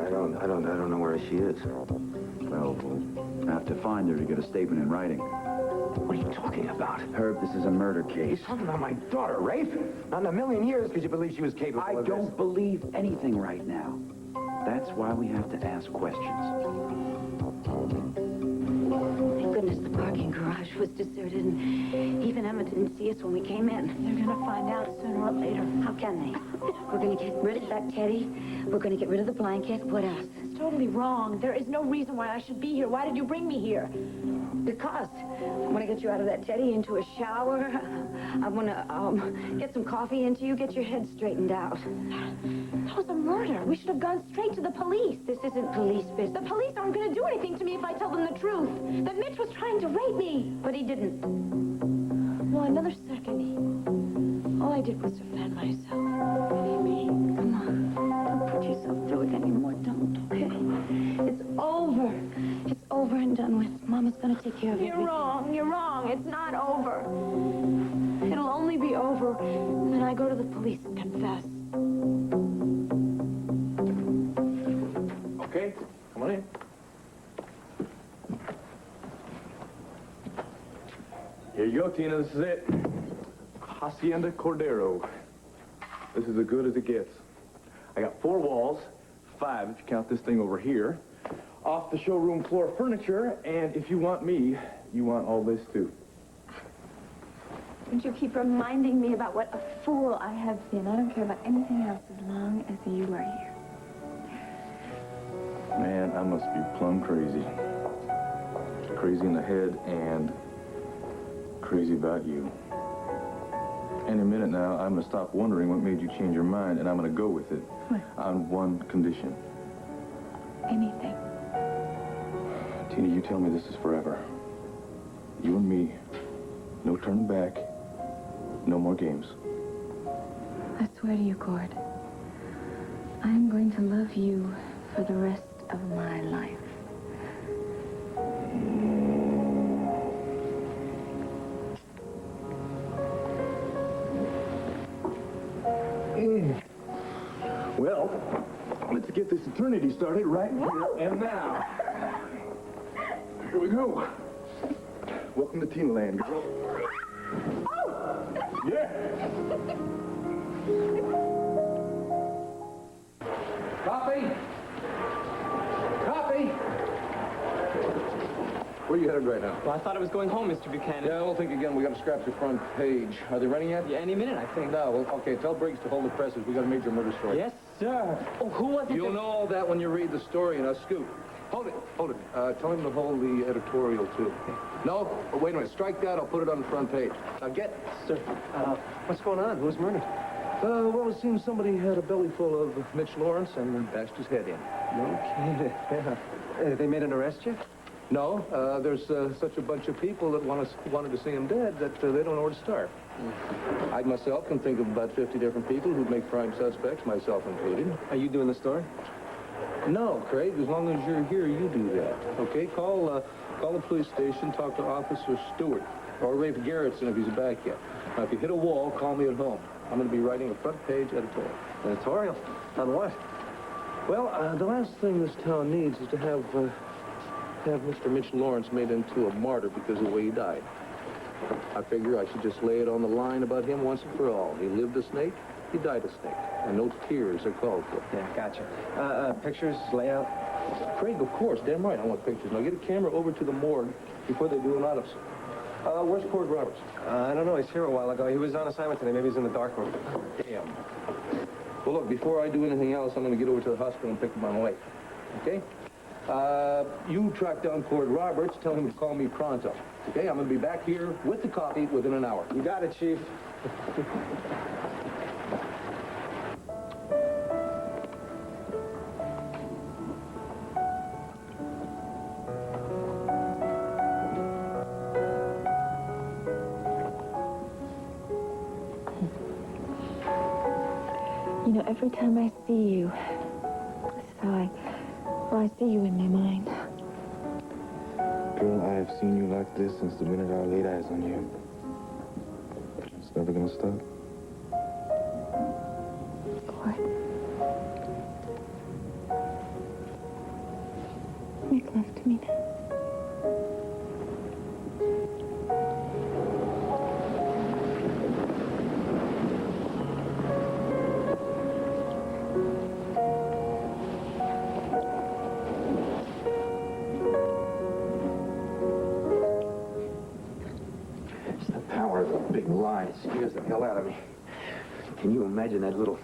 don't know where she is. Well, we'll have to find her to get a statement in writing. What are you talking about? Herb, this is a murder case. You're talking about my daughter, Rafe? Not in a million years could you believe she was capable of this. I don't believe anything right now. That's why we have to ask questions. Thank goodness the parking garage bush was deserted, and even Emma didn't see us when we came in. They're gonna find out sooner or later. How can they? We're gonna get rid of that teddy. We're gonna get rid of the blanket. What else? It's totally wrong. There is no reason why I should be here. Why did you bring me here? Because I want to get you out of that teddy, into a shower. I want to get some coffee into you, get your head straightened out. That was a murder. We should have gone straight to the police. This isn't police business. The police aren't going to do anything to me if I tell them the truth. That Mitch was trying to rape me. But he didn't. Well, another second. All I did was defend myself. Amy, come on. Don't put yourself through it anymore. Don't, okay? It's over. It's over and done with. Mama's going to take care of everything. You're wrong. You're wrong. It's not over. It'll only be over when I go to the police and confess. Okay, come on in. Here you go, Tina. This is it. Hacienda Cordero. This is as good as it gets. I got 4 walls, 5 if you count this thing over here, off the showroom floor furniture, and if you want me, you want all this too. Don't you keep reminding me about what a fool I have been. I don't care about anything else as long as you are here. Man, I must be plumb crazy. Crazy in the head and crazy about you. Any minute now, I'm going to stop wondering what made you change your mind, and I'm going to go with it. What? On one condition. Anything. Tina, you tell me this is forever. You and me, no turning back, no more games. I swear to you, Cord, I'm going to love you for the rest of my life. Well, let's get this eternity started right here and now. Here we go. Welcome to Teen Land, girl. Yeah. Coffee? Coffee? Where are you headed right now? Well, I thought I was going home, Mr. Buchanan. Yeah, I don't think again. We got to scrap the front page. Are they running yet? Yeah, any minute, I think. No, well, okay. Tell Briggs to hold the presses. We got a major murder story. Yes, sir. Oh, who was it? You'll know all that when you read the story. Now, Scoot. Hold it. Hold it. Tell him to hold the editorial, too. No? Oh, wait a minute. Strike that. I'll put it on the front page. Now, get... Sir, what's going on? Who was murdered? Well, it seems somebody had a belly full of Mitch Lawrence and bashed his head in. No kidding. Yeah. They made an arrest yet? No, there's such a bunch of people that wanted to see him dead that they don't know where to start. I myself can think of about 50 different people who'd make prime suspects, myself included. Are you doing the story? No, Craig, as long as you're here, you do that. Okay, call the police station, talk to Officer Stewart, or Rafe Garrettson if he's back yet. Now, if you hit a wall, call me at home. I'm going to be writing a front-page editorial. Editorial? On what? Well, the last thing this town needs is to have Mr. Mitch Lawrence made into a martyr because of the way he died. I figure I should just lay it on the line about him once and for all. He lived a snake, he died a snake. And no tears are called for. Yeah, gotcha. Pictures, layout? Craig, of course. Damn right I want pictures. Now get a camera over to the morgue before they do an autopsy. Where's Cord Roberts? I don't know. He's here a while ago. He was on assignment today. Maybe he's in the dark room. Damn. Well, look, before I do anything else, I'm going to get over to the hospital and pick up my wife. Okay? You track down Cord Roberts. Tell him to call me pronto. Okay? I'm going to be back here with the coffee within an hour. You got it, Chief. You know, every time I see you, I see you in my mind. Girl, I have seen you like this since the minute I laid eyes on you. It's never gonna stop. Cord. Make love to me now. lie scares the hell out of me. Can you imagine that little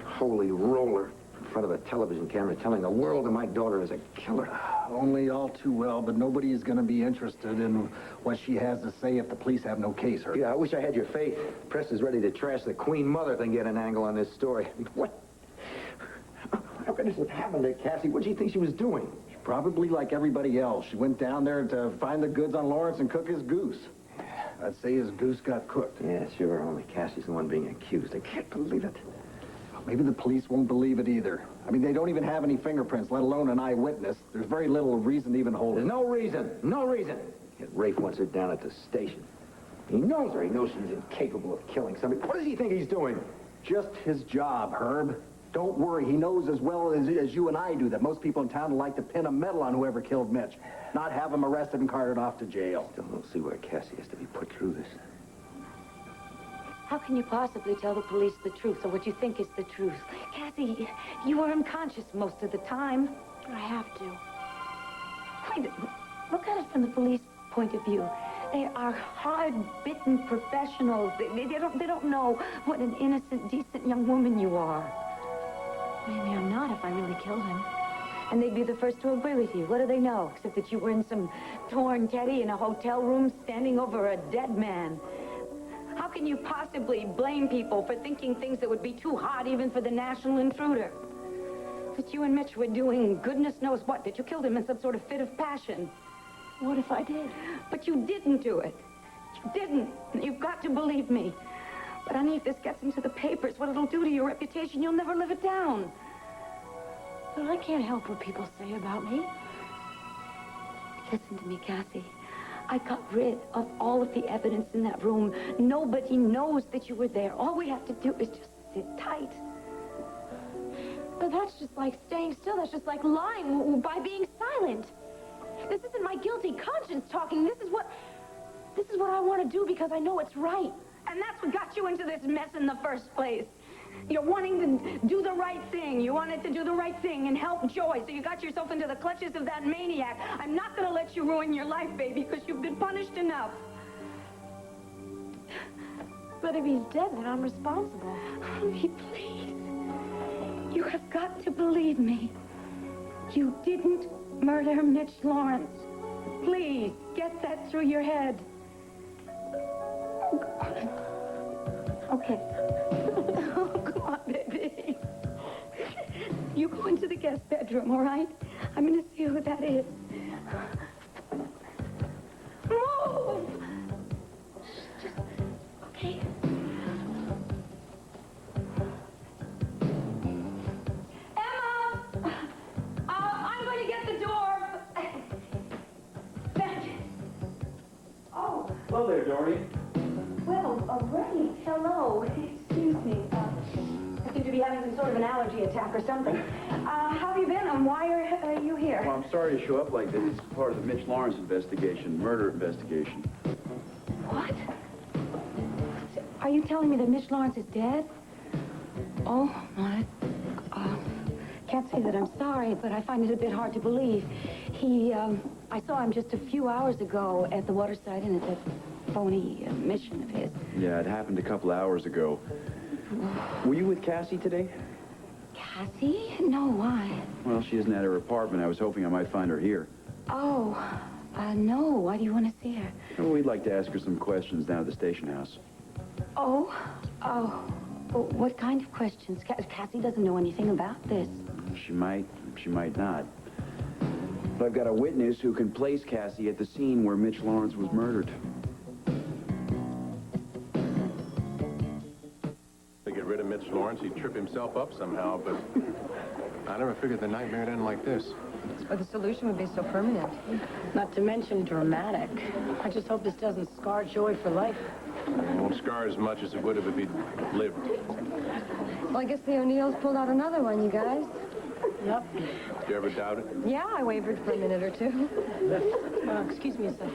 holy roller in front of a television camera telling the world that my daughter is a killer? Only all too well, but nobody is going to be interested in what she has to say if the police have no case, Herb. Yeah, I wish I had your faith. Press is ready to trash the Queen Mother if they get an angle on this story. What? How could this have happened to Cassie? What do you think she was doing? Probably like everybody else. She went down there to find the goods on Lawrence and cook his goose. I'd say his goose got cooked. Yeah, sure, only Cassie's the one being accused. I can't believe it. Maybe the police won't believe it either. I mean, they don't even have any fingerprints, let alone an eyewitness. There's very little reason to even hold There's it. no reason. No reason. Yet Rafe wants her down at the station. He knows her. He knows she's incapable of killing somebody. What does he think he's doing? Just his job, Herb. Don't worry. He knows as well as you and I do that most people in town like to pin a medal on whoever killed Mitch, not have him arrested and carted off to jail. Still don't see why Cassie has to be put through this. How can you possibly tell the police the truth, or what you think is the truth? Cassie, you were unconscious most of the time. I have to. Wait, look at it from the police point of view. They are hard-bitten professionals. They don't know what an innocent, decent young woman you are. Maybe I'm not if I really killed him. And they'd be the first to agree with you. What do they know? Except that you were in some torn teddy in a hotel room standing over a dead man. How can you possibly blame people for thinking things that would be too hot even for the national intruder? That you and Mitch were doing goodness knows what, that you killed him in some sort of fit of passion. What if I did? But you didn't do it. You didn't. You've got to believe me. But honey, if this gets into the papers, what it'll do to your reputation, you'll never live it down. But I can't help what people say about me. Listen to me, Cassie. I got rid of all of the evidence in that room. Nobody knows that you were there. All we have to do is just sit tight. But that's just like staying still. That's just like lying by being silent. This isn't my guilty conscience talking. This is what I want to do because I know it's right. And that's what got you into this mess in the first place. You're wanting to do the right thing. You wanted to do the right thing and help Joy, so you got yourself into the clutches of that maniac. I'm not going to let you ruin your life, baby, because you've been punished enough. But if he's dead, then I'm responsible. Honey, please. You have got to believe me. You didn't murder Mitch Lawrence. Please, get that through your head. Oh, God. Okay. Oh, come on, baby. You go into the guest bedroom, all right? I'm going to see who that is. Move! Just, okay. Emma! I'm going to get the door. Oh. Hello there, Dory. Well, Ray, hello. Excuse me. I seem to be having some sort of an allergy attack or something. How have you been, and why are you here? Well, I'm sorry to show up like this. It's part of the Mitch Lawrence investigation, murder investigation. What? Are you telling me that Mitch Lawrence is dead? Oh, my. Can't say that I'm sorry, but I find it a bit hard to believe. I saw him just a few hours ago at the waterside and at that phony mission of his. Yeah, it happened a couple hours ago. Were you with Cassie today? Cassie? No, why? Well, she isn't at her apartment. I was hoping I might find her here. Oh, no. Why do you want to see her? Well, we'd like to ask her some questions down at the station house. Oh. What kind of questions? Cassie doesn't know anything about this. She might not. But I've got a witness who can place Cassie at the scene where Mitch Lawrence was murdered. To get rid of Mitch Lawrence, he'd trip himself up somehow, but I never figured the nightmare would end like this. But the solution would be so permanent. Not to mention dramatic. I just hope this doesn't scar Joy for life. It won't scar as much as it would have if he'd lived. Well, I guess the O'Neills pulled out another one, you guys. Yep. Did you ever doubt it? Yeah, I wavered for a minute or two. Excuse me a second.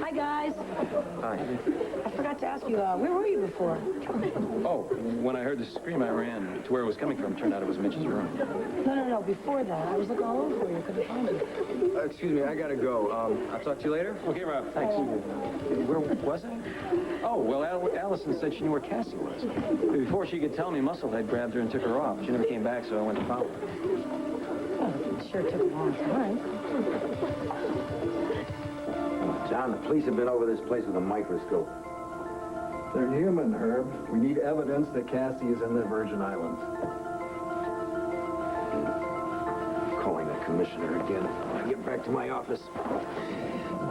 Hi, guys. Hi. I forgot to ask you, where were you before? Oh, when I heard the scream, I ran to where it was coming from. Turned out it was Mitch's room. No. Before that, I was looking all over for you. Couldn't find you. Excuse me, I gotta go. I'll talk to you later. Okay, Rob. Thanks. Where was I? Oh, well, Allison said she knew where Cassie was. Before she could tell me, Musclehead grabbed her and took her off. She never came back, so I went to follow her. Oh, it sure took a long time. John, the police have been over this place with a microscope. They're human, Herb. We need evidence that Cassie is in the Virgin Islands. Calling the commissioner again. When I get back to my office.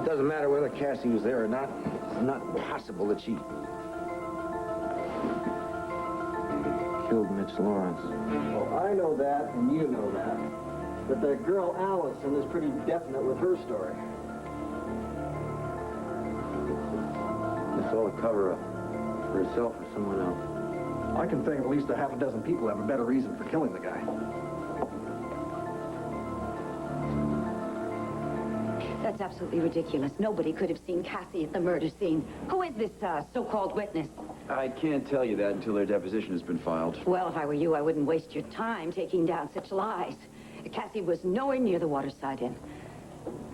Doesn't matter whether Cassie was there or not. It's not possible that she killed Mitch Lawrence. Well, I know that, and you know that. But that girl Allison is pretty definite with her story. It's all a cover-up. For herself or someone else. I can think of at least a half a dozen people have a better reason for killing the guy. That's absolutely ridiculous. Nobody could have seen Cassie at the murder scene. Who is this so-called witness? I can't tell you that until their deposition has been filed. Well, if I were you, I wouldn't waste your time taking down such lies. Cassie was nowhere near the Waterside Inn.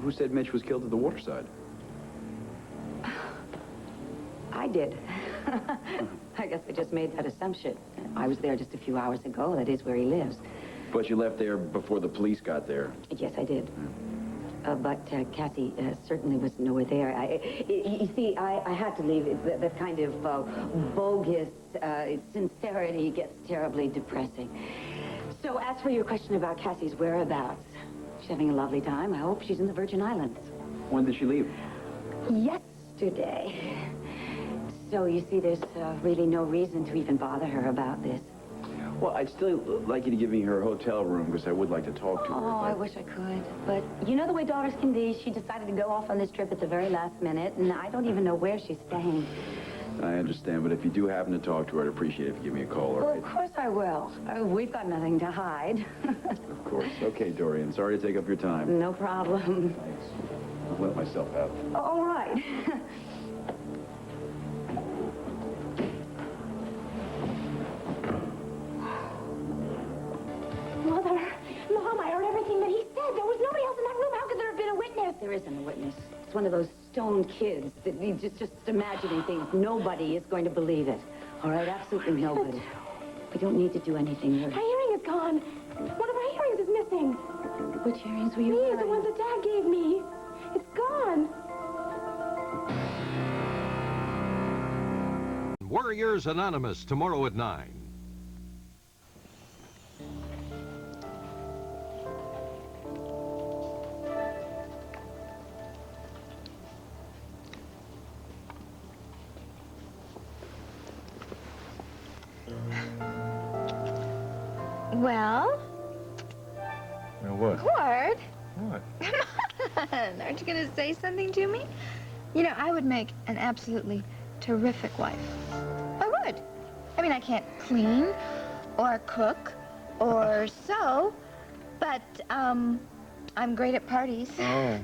Who said Mitch was killed at the waterside? I did. I guess I just made that assumption. I was there just a few hours ago. That is where he lives. But you left there before the police got there. Yes, I did. But Cassie certainly was nowhere there. You see, I had to leave. That kind of bogus sincerity gets terribly depressing. So as for your question about Cassie's whereabouts, she's having a lovely time. I hope she's in the Virgin Islands. When did she leave? Yesterday. So you see, there's really no reason to even bother her about this. Well, I'd still like you to give me her hotel room, because I would like to talk to her. Oh, I wish I could. But you know the way daughters can be. She decided to go off on this trip at the very last minute, and I don't even know where she's staying. I understand, but if you do happen to talk to her, I'd appreciate it if you give me a call, all right? Well, of course I will. We've got nothing to hide. Of course. Okay, Dorian. Sorry to take up your time. No problem. Thanks. I'll let myself out. All right. Mother, Mom, I heard everything that he said. There was nobody else in that room. How could there have been a witness? There isn't a witness. It's one of those stoned kids that he's just imagining things. Nobody is going to believe it. All right? Absolutely nobody. We don't need to do anything here. My hearing is gone. One of my hearings is missing. Which hearings were you These, wearing? the ones that Dad gave me. It's gone. Warriors Anonymous, tomorrow at 9. Well? Now what? Cord? What? Come on. Aren't you going to say something to me? You know, I would make an absolutely terrific wife. I would. I mean, I can't clean or cook or sew, but, I'm great at parties. Oh.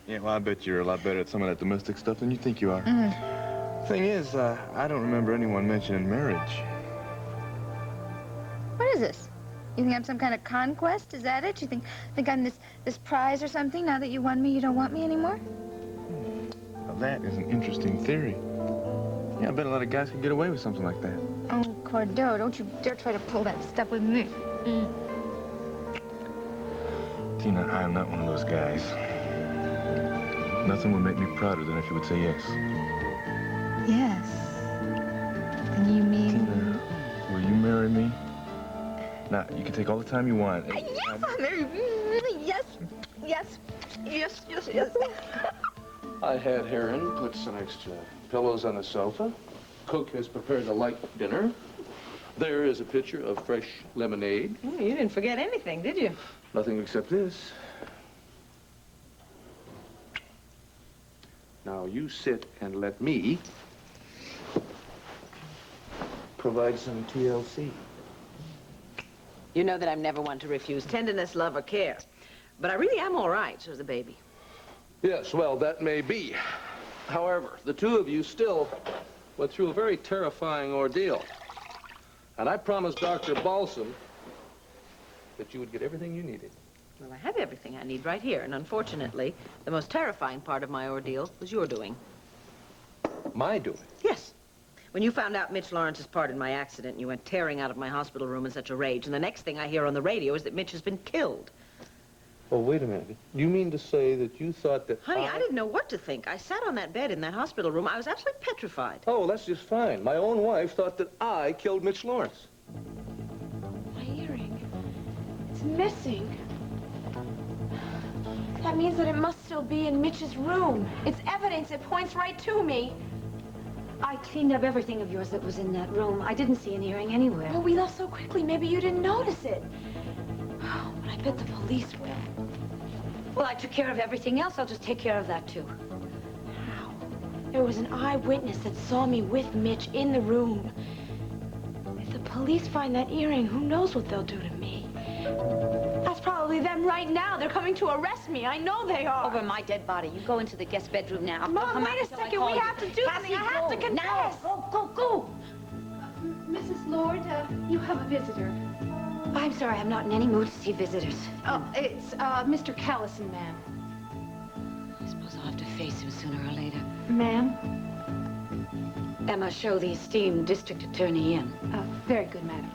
Yeah, well, I bet you're a lot better at some of that domestic stuff than you think you are. Thing is, I don't remember anyone mentioning marriage. What is this? You think I'm some kind of conquest? Is that it? You think I'm this prize or something? Now that you won me, you don't want me anymore? Well, that is an interesting theory. Yeah, I bet a lot of guys could get away with something like that. Oh, Cordero, don't you dare try to pull that stuff with me. Tina, I am not one of those guys. Nothing would make me prouder than if you would say yes. Yes. Then you mean... Tina, will you marry me? Now, you can take all the time you want. Yes, I'll marry you. Yes. Yes. Yes, yes, yes. I had Heron put some extra pillows on the sofa. Cook has prepared a light dinner. There is a pitcher of fresh lemonade. Oh, you didn't forget anything, did you? Nothing except this. Now you sit and let me provide some TLC. You know that I'm never one to refuse tenderness, love, or care. But I really am all right, so's the baby. Yes, well, that may be. However, the two of you still went through a very terrifying ordeal. And I promised Dr. Balsam that you would get everything you needed. Well, I have everything I need right here, and unfortunately, the most terrifying part of my ordeal was your doing. My doing? Yes. When you found out Mitch Lawrence's part in my accident, you went tearing out of my hospital room in such a rage, and the next thing I hear on the radio is that Mitch has been killed. Oh, wait a minute. You mean to say that you thought that Honey, I didn't know what to think. I sat on that bed in that hospital room. I was absolutely petrified. Oh, that's just fine. My own wife thought that I killed Mitch Lawrence. My earring. It's missing. That means that it must still be in Mitch's room. It's evidence. It points right to me. I cleaned up everything of yours that was in that room. I didn't see an earring anywhere. Well, we left so quickly. Maybe you didn't notice it. Oh, but I bet the police will. Well, I took care of everything else. I'll just take care of that, too. How? There was an eyewitness that saw me with Mitch in the room. If the police find that earring, who knows what they'll do to me? That's probably them right now. They're coming to arrest me. I know they are. Over my dead body. You go into the guest bedroom now. Mom, wait a second. We have to do something. I have to confess. Now, go. Mrs. Lord, you have a visitor. I'm sorry. I'm not in any mood to see visitors. Oh, it's Mr. Callison, ma'am. I suppose I'll have to face him sooner or later. Ma'am? Emma, show the esteemed district attorney in. Very good, madam.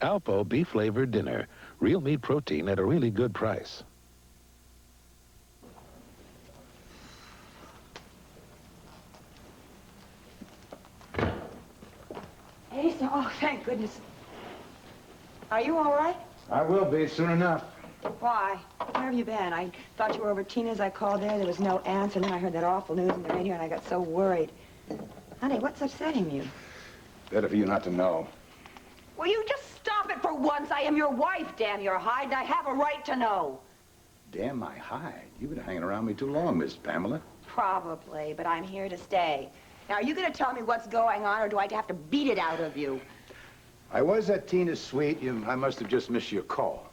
Alpo beef-flavored dinner. Real meat protein at a really good price. Asa, oh, thank goodness. Are you all right? I will be soon enough. Why? Where have you been? I thought you were over Tina's. I called there. There was no answer. And then I heard that awful news on the radio, and I got so worried. Honey, what's upsetting you? Better for you not to know. Will you just stop it for once? I am your wife, damn your hide, and I have a right to know. Damn my hide. You've been hanging around me too long, Miss Pamela. Probably, but I'm here to stay. Now, are you going to tell me what's going on, or do I have to beat it out of you? I was at Tina's suite. I must have just missed your call.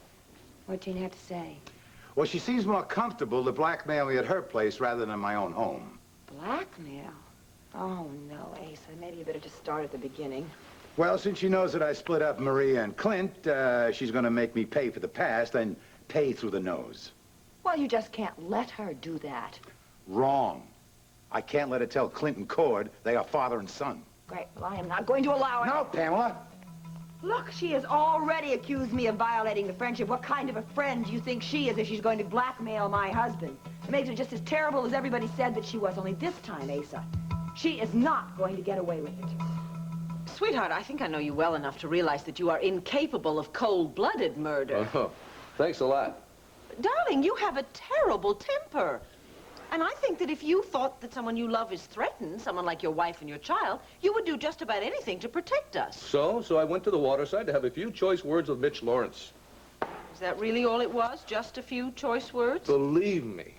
What'd Tina have to say? Well, she seems more comfortable to blackmail me at her place rather than my own home. Blackmail? Oh, no, Asa. Maybe you better just start at the beginning. Well, since she knows that I split up Maria and Clint, she's going to make me pay for the past and pay through the nose. Well, you just can't let her do that. Wrong. I can't let her tell Clint and Cord they are father and son. Great. Well, I am not going to allow it. No, Pamela. Look, she has already accused me of violating the friendship. What kind of a friend do you think she is if she's going to blackmail my husband? It makes her just as terrible as everybody said that she was, only this time, Asa, she is not going to get away with it. Sweetheart, I think I know you well enough to realize that you are incapable of cold-blooded murder. Oh, thanks a lot. Darling, you have a terrible temper. And I think that if you thought that someone you love is threatened, someone like your wife and your child, you would do just about anything to protect us. So I went to the waterside to have a few choice words with Mitch Lawrence. Is that really all it was? Just a few choice words? Believe me.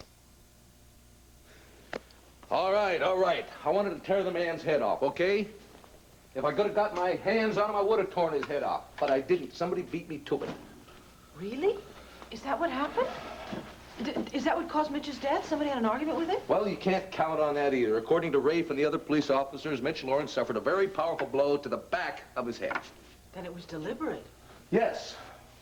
All right. I wanted to tear the man's head off, okay? If I could have got my hands on him, I would have torn his head off. But I didn't. Somebody beat me to it. Really? Is that what happened? Is that what caused Mitch's death? Somebody had an argument with him? Well, you can't count on that either. According to Rafe and the other police officers, Mitch Lawrence suffered a very powerful blow to the back of his head. Then it was deliberate. Yes.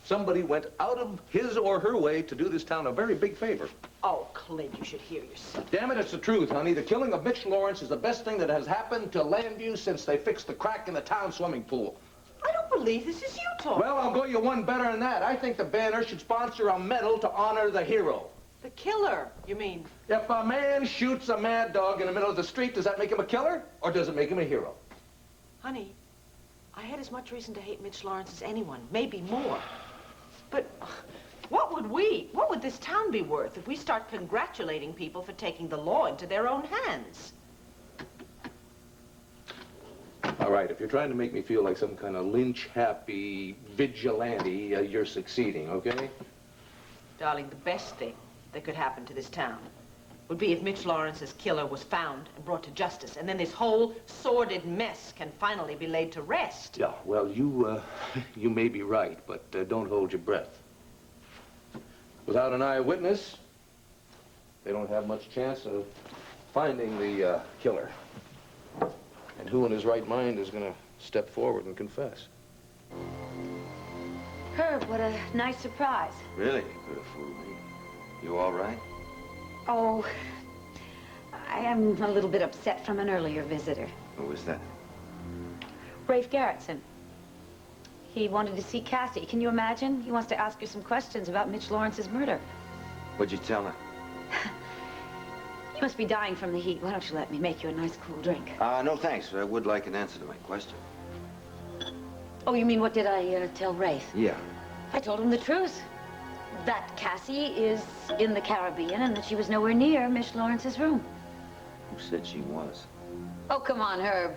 Somebody went out of his or her way to do this town a very big favor. Oh, Clint, you should hear yourself. Damn it, it's the truth, honey. The killing of Mitch Lawrence is the best thing that has happened to Landview since they fixed the crack in the town swimming pool. I don't believe this is you talking. Well, I'll go you one better than that. I think the banner should sponsor a medal to honor the hero. The killer, you mean? If a man shoots a mad dog in the middle of the street, does that make him a killer, or does it make him a hero? Honey, I had as much reason to hate Mitch Lawrence as anyone, maybe more. But what would this town be worth if we start congratulating people for taking the law into their own hands? All right, if you're trying to make me feel like some kind of lynch-happy vigilante, you're succeeding, okay? Darling, the best thing that could happen to this town would be if Mitch Lawrence's killer was found and brought to justice, and then this whole sordid mess can finally be laid to rest. Yeah, well, you may be right, but don't hold your breath. Without an eyewitness, they don't have much chance of finding the killer. And who in his right mind is going to step forward and confess? Herb, what a nice surprise. Really? You could have fooled me. You all right? Oh, I am a little bit upset from an earlier visitor. Who was that? Rafe Garrettson. He wanted to see Cassie. Can you imagine? He wants to ask her some questions about Mitch Lawrence's murder. What'd you tell her? You must be dying from the heat. Why don't you let me make you a nice cool drink? No thanks. I would like an answer to my question. Oh, you mean what did I tell Rafe? Yeah. I told him the truth. That Cassie is in the Caribbean and that she was nowhere near Mitch Lawrence's room. Who said she was? Oh, come on, Herb.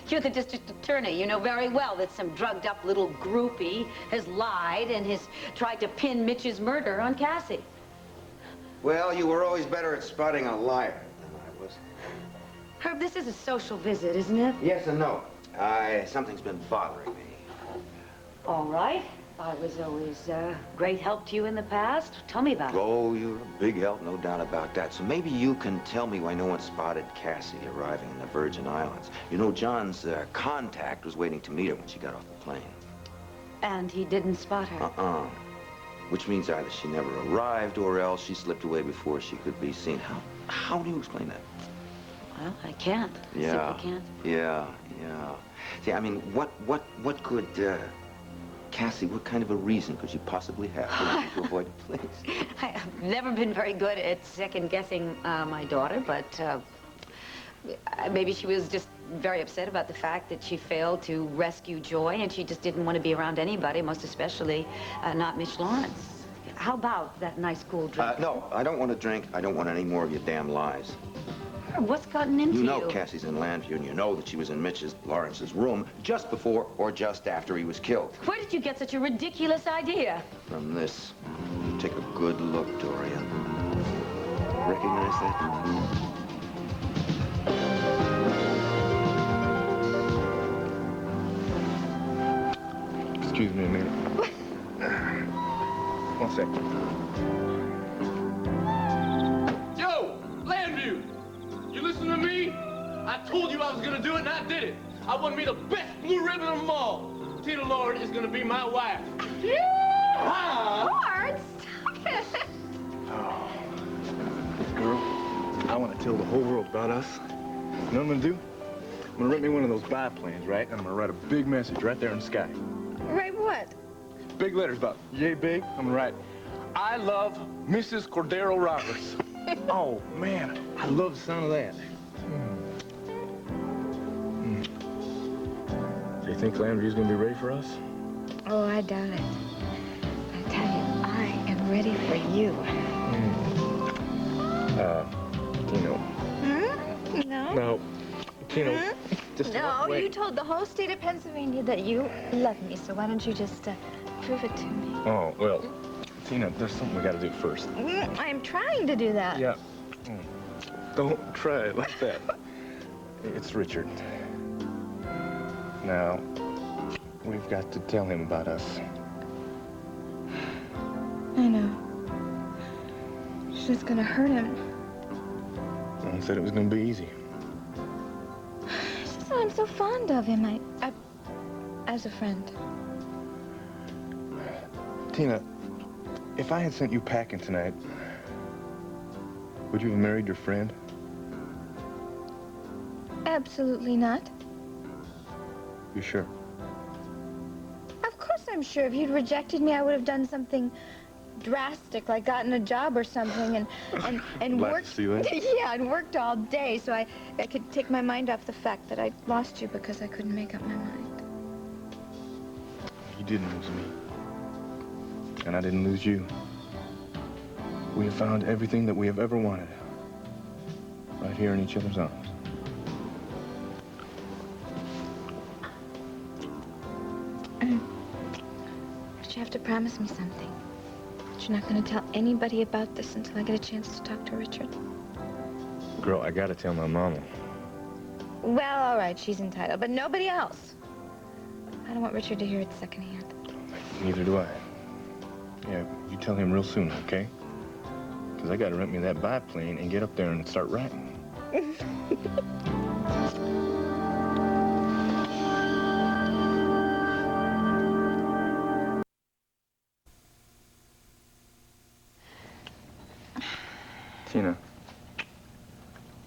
You're the district attorney. You know very well that some drugged-up little groupie has lied and has tried to pin Mitch's murder on Cassie. Well, you were always better at spotting a liar than I was. Herb, this is a social visit, isn't it? Yes and no. Something's been bothering me. All right. I was always great help to you in the past. Tell me about it. Oh, you're a big help, no doubt about that. So maybe you can tell me why no one spotted Cassie arriving in the Virgin Islands. You know, John's contact was waiting to meet her when she got off the plane. And he didn't spot her? Which means either she never arrived or else she slipped away before she could be seen. How do you explain that? Well, I can't. Yeah. I simply can't. Yeah. See, I mean, what could... Cassie, what kind of a reason could you possibly have to avoid a place? I've never been very good at second-guessing my daughter, but maybe she was just very upset about the fact that she failed to rescue Joy, and she just didn't want to be around anybody, most especially not Mitch Lawrence. How about that nice cool drink? No, I don't want to drink. I don't want any more of your damn lies. What's gotten into you? You know Cassie's in Landview, and you know that she was in Lawrence's room just before or just after he was killed. Where did you get such a ridiculous idea? From this. Take a good look, Dorian. Recognize that? Excuse me a minute. 1 second. Yo, Landview! You listen to me? I told you I was gonna do it, and I did it. I want me the best blue ribbon of them all. Tina Lord is gonna be my wife. Yeah! Lord, stop it. Girl, I want to tell the whole world about us. You know what I'm gonna do? I'm gonna rent me one of those biplanes, right? And I'm gonna write a big message right there in the sky. Right, what? Big letters about yay big. I'm gonna write, I love Mrs. Cordero Roberts. Oh, man, I love the sound of that. Do you think Landry's gonna be ready for us? Oh, I doubt it. I tell you, I am ready for you. Tino. No? No. Tino, just No, wait. you told the whole state of Pennsylvania that you love me, so why don't you just prove it to me? Oh, well, Tina, there's something we gotta do first. I am trying to do that. Yeah. Don't try it like that. It's Richard. Now, we've got to tell him about us. I know. It's just gonna hurt him. No one said it was gonna be easy. It's just that I'm so fond of him. I as a friend. Tina, if I had sent you packing tonight, would you have married your friend? Absolutely not. You sure? Of course I'm sure. If you'd rejected me, I would have done something drastic, like gotten a job or something, and Glad worked. to see that. Yeah, and worked all day, so I could take my mind off the fact that I lost you because I couldn't make up my mind. You didn't lose me. And I didn't lose you. We have found everything that we have ever wanted. Right here in each other's arms. But you have to promise me something. That you're not going to tell anybody about this until I get a chance to talk to Richard. Girl, I gotta tell my mama. Well, all right, she's entitled, but nobody else. I don't want Richard to hear it secondhand. Neither do I. Yeah, you tell him real soon, okay? because I got to rent me that biplane and get up there and start writing. Tina,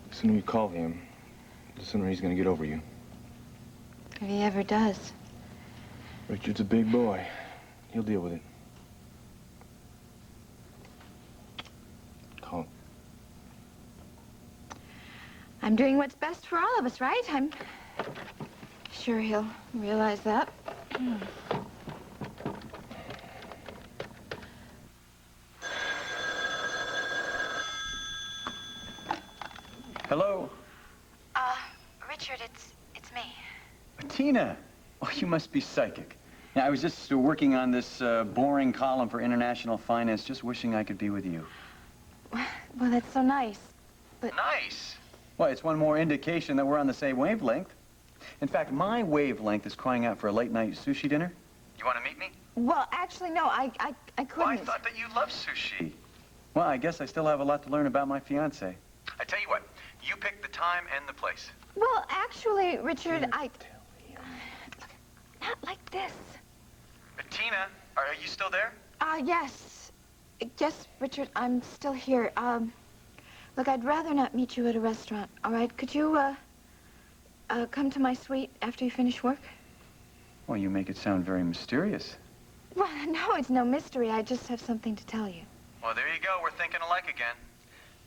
the sooner you call him, the sooner he's going to get over you. If he ever does. Richard's a big boy. He'll deal with it. Call him. I'm doing what's best for all of us, right? I'm sure he'll realize that. Hello? Richard, it's me. Tina! Oh, you must be psychic. Yeah, I was just working on this boring column for international finance, just wishing I could be with you. Well, that's so nice, but... Nice? Well, it's one more indication that we're on the same wavelength. In fact, my wavelength is crying out for a late-night sushi dinner. You want to meet me? Well, actually, no, I couldn't. Well, I thought that you loved sushi. Well, I guess I still have a lot to learn about my fiancé. I tell you what, you pick the time and the place. Well, actually, Richard, Look, not like this. Tina, are you still there? Yes. Yes, Richard, I'm still here. Look, I'd rather not meet you at a restaurant, all right? Could you, come to my suite after you finish work? Well, you make it sound very mysterious. Well, no, it's no mystery. I just have something to tell you. Well, there you go. We're thinking alike again.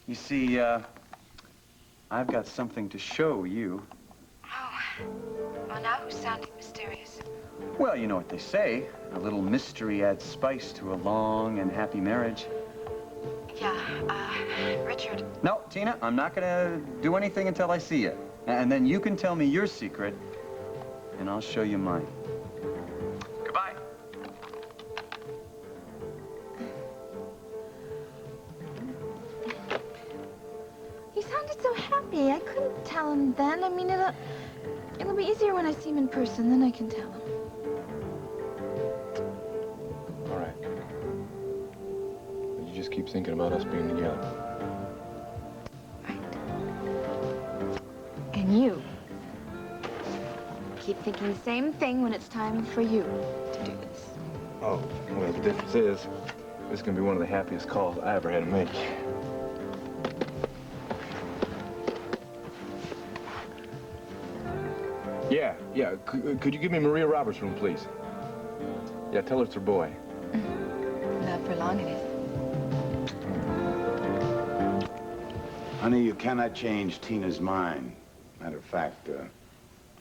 You see, I've got something to show you. Oh. Well, now who's sounding mysterious? Well, you know what they say. A little mystery adds spice to a long and happy marriage. Yeah, Richard. No, Tina, I'm not gonna do anything until I see you. And then you can tell me your secret, and I'll show you mine. Goodbye. He sounded so happy. I couldn't tell him then. I mean, it'll be easier when I see him in person. Then I can tell him. All right. But you just keep thinking about us being together. And you keep thinking the same thing when it's time for you to do this. Oh, well, the difference is, this is going to be one of the happiest calls I ever had to make. Yeah. Could you give me Maria Roberts' room, please? Yeah, tell her it's her boy. Not for long, it is. Honey, you cannot change Tina's mind. Matter of fact,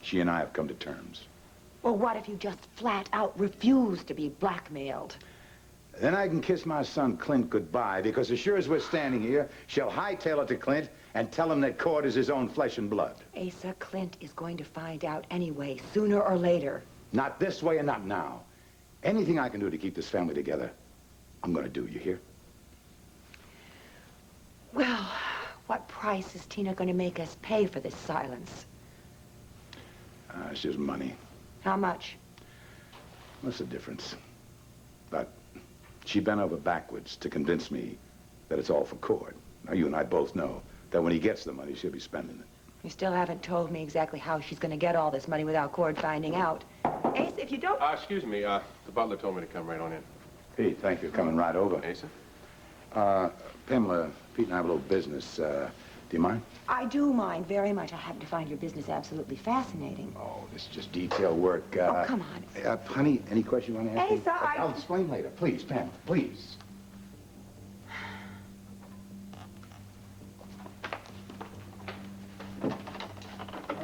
she and I have come to terms. Well, what if you just flat out refuse to be blackmailed? Then I can kiss my son Clint goodbye, because as sure as we're standing here, she'll hightail it to Clint and tell him that Cord is his own flesh and blood. Asa, Clint is going to find out anyway, sooner or later. Not this way and not now. Anything I can do to keep this family together, I'm gonna do, you hear? Well, what price is Tina going to make us pay for this silence? It's just money. How much? What's the difference? But she bent over backwards to convince me that it's all for Cord. Now, you and I both know that when he gets the money, she'll be spending it. You still haven't told me exactly how she's going to get all this money without Cord finding out. Ace, if you don't... Excuse me, the butler told me to come right on in. Pete, thank you for coming right over. Asa? Pamela, Pete and I have a little business. Do you mind? I do mind very much. I happen to find your business absolutely fascinating. Oh, this is just detail work. Oh, come on. Honey, any question you want to ask me? Asa, I'll explain later. Please, Pamela, please.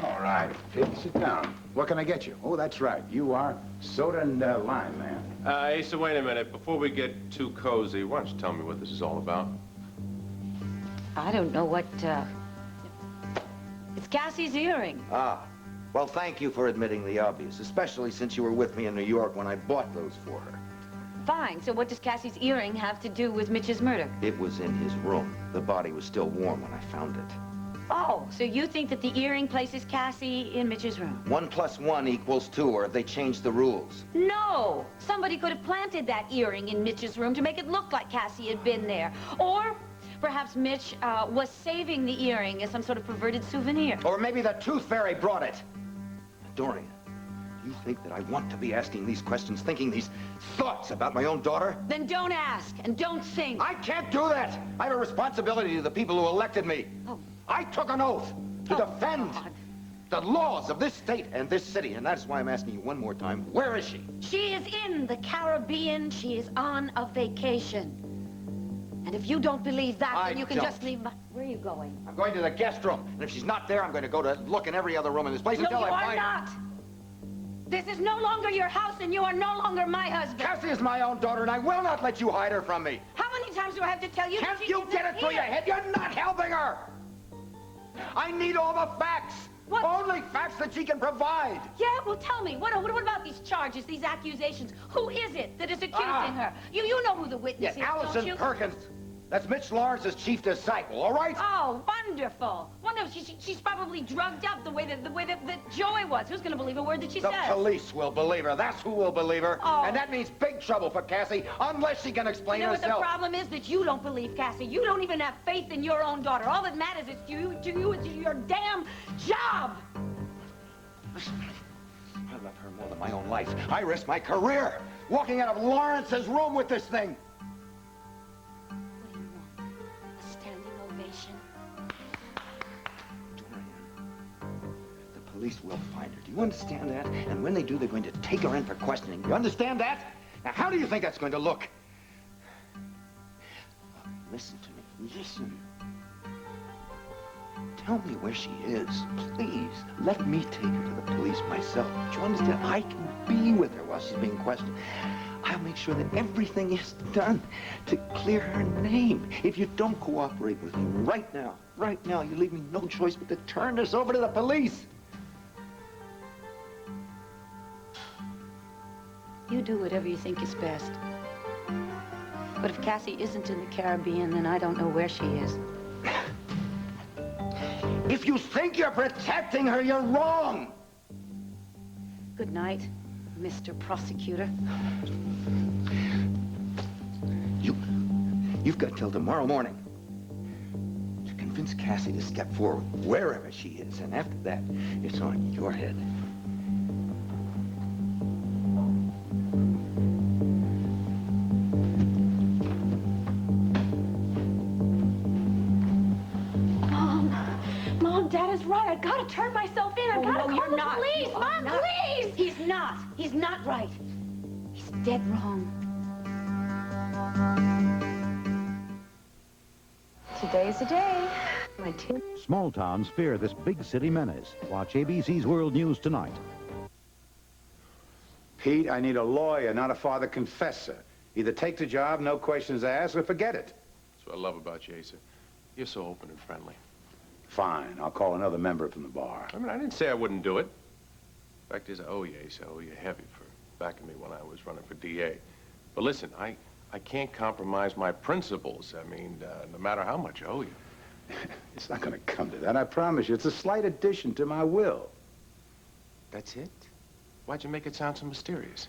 All right, Pete, sit down. What can I get you? Oh, that's right. You are soda and lime, man. Asa, wait a minute. Before we get too cozy, why don't you tell me what this is all about? I don't know what, It's Cassie's earring. Ah, well, thank you for admitting the obvious, especially since you were with me in New York when I bought those for her. Fine. So what does Cassie's earring have to do with Mitch's murder? It was in his room. The body was still warm when I found it. Oh, so you think that the earring places Cassie in Mitch's room? 1 + 1 = 2, or have they changed the rules? No! Somebody could have planted that earring in Mitch's room to make it look like Cassie had been there. Or Perhaps Mitch was saving the earring as some sort of perverted souvenir. Or maybe the tooth fairy brought it. Dorian, do you think that I want to be asking these questions, thinking these thoughts about my own daughter? Then don't ask and don't think. I can't do that. I have a responsibility to the people who elected me. Oh. I took an oath to defend the laws of this state and this city, and that's why I'm asking you one more time, where is she? She is in the Caribbean. She is on a vacation. And if you don't believe that, then you can just leave my... Where are you going? I'm going to the guest room, and if she's not there, I'm going to go to look in every other room in this place until I find... No, you are not! This is no longer your house, and you are no longer my husband. Cassie is my own daughter, and I will not let you hide her from me. How many times do I have to tell you Can't that she you isn't get it through your here? head? You're not helping her! I need all the facts. What? Only facts that she can provide. Yeah, well, tell me. What about these charges, these accusations? Who is it that is accusing her? You know who the witness is, Allison don't you? Perkins. That's Mitch Lawrence's chief disciple, all right? Oh, wonderful. Wonder if she's probably drugged up the way that Joey was. Who's going to believe a word that she The says? police will believe her. That's who will believe her. Oh. And that means big trouble for Cassie, unless she can explain You know what herself. the problem is? That you don't believe Cassie. You don't even have faith in your own daughter. All that matters is to you, it's your damn job. Listen, I love her more than my own life. I risked my career walking out of Lawrence's room with this thing. What do you want? A standing ovation? The police will find her. Do you understand that? And when they do, they're going to take her in for questioning. You understand that? Now, how do you think that's going to look? Listen to me. Listen. Tell me where she is. Please, let me take her to the police myself. Do you understand? I can be with her while she's being questioned. I'll make sure that everything is done to clear her name. If you don't cooperate with me right now, you leave me no choice but to turn this over to the police. You do whatever you think is best. But if Cassie isn't in the Caribbean, then I don't know where she is. If you think you're protecting her, you're wrong. Good night, Mr. Prosecutor. You've got till tomorrow morning to convince Cassie to step forward wherever she is. And after that, it's on your head. Mom, Dad is right. I gotta turn myself in. I gotta call you're the not. police. You are Mom, not. please. He's not. He's not right. He's dead wrong. Today's the day. Small towns fear this big city menace. Watch ABC's World News tonight. Pete, I need a lawyer, not a father confessor. Either take the job, no questions asked, or forget it. That's what I love about you, Asa. You're so open and friendly. Fine, I'll call another member from the bar. I mean, I didn't say I wouldn't do it. Fact is, I owe you, Asa. I owe you heavy for backing me when I was running for DA. But listen, I can't compromise my principles. I mean, no matter how much I owe you. It's not going to come to that, I promise you. It's a slight addition to my will. That's it? Why'd you make it sound so mysterious?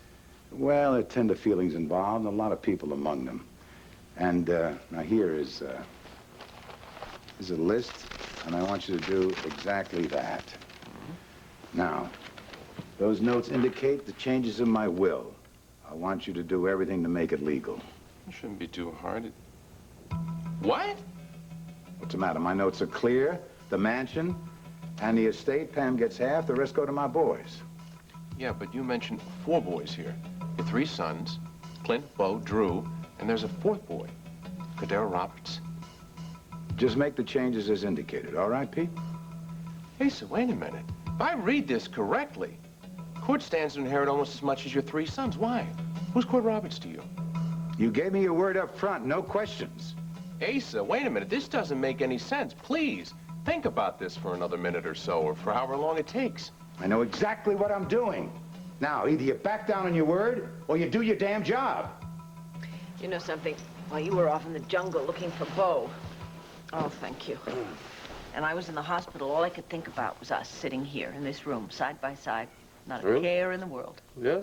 Well, there are tender feelings involved, and a lot of people among them. And now here is a list, and I want you to do exactly that. Now, those notes indicate the changes in my will. I want you to do everything to make it legal. It shouldn't be too hard. What? What's the matter? My notes are clear. The mansion and the estate, Pam gets half, the rest go to my boys. Yeah, but you mentioned 4 boys here. Your 3 sons, Clint, Bo, Drew, and there's a 4th boy, Cordero Roberts. Just make the changes as indicated, all right, Pete? Hey, so wait a minute. If I read this correctly, Cord stands to inherit almost as much as your 3 sons. Why? Who's Cord Roberts to you? You gave me your word up front, no questions. Asa, wait a minute. This doesn't make any sense. Please, think about this for another minute or so, or for however long it takes. I know exactly what I'm doing. Now, either you back down on your word, or you do your damn job. You know something? While you were off in the jungle looking for Bo, oh, thank you. And I was in the hospital, all I could think about was us sitting here in this room, side by side. Not a Really? care in the world. Yeah?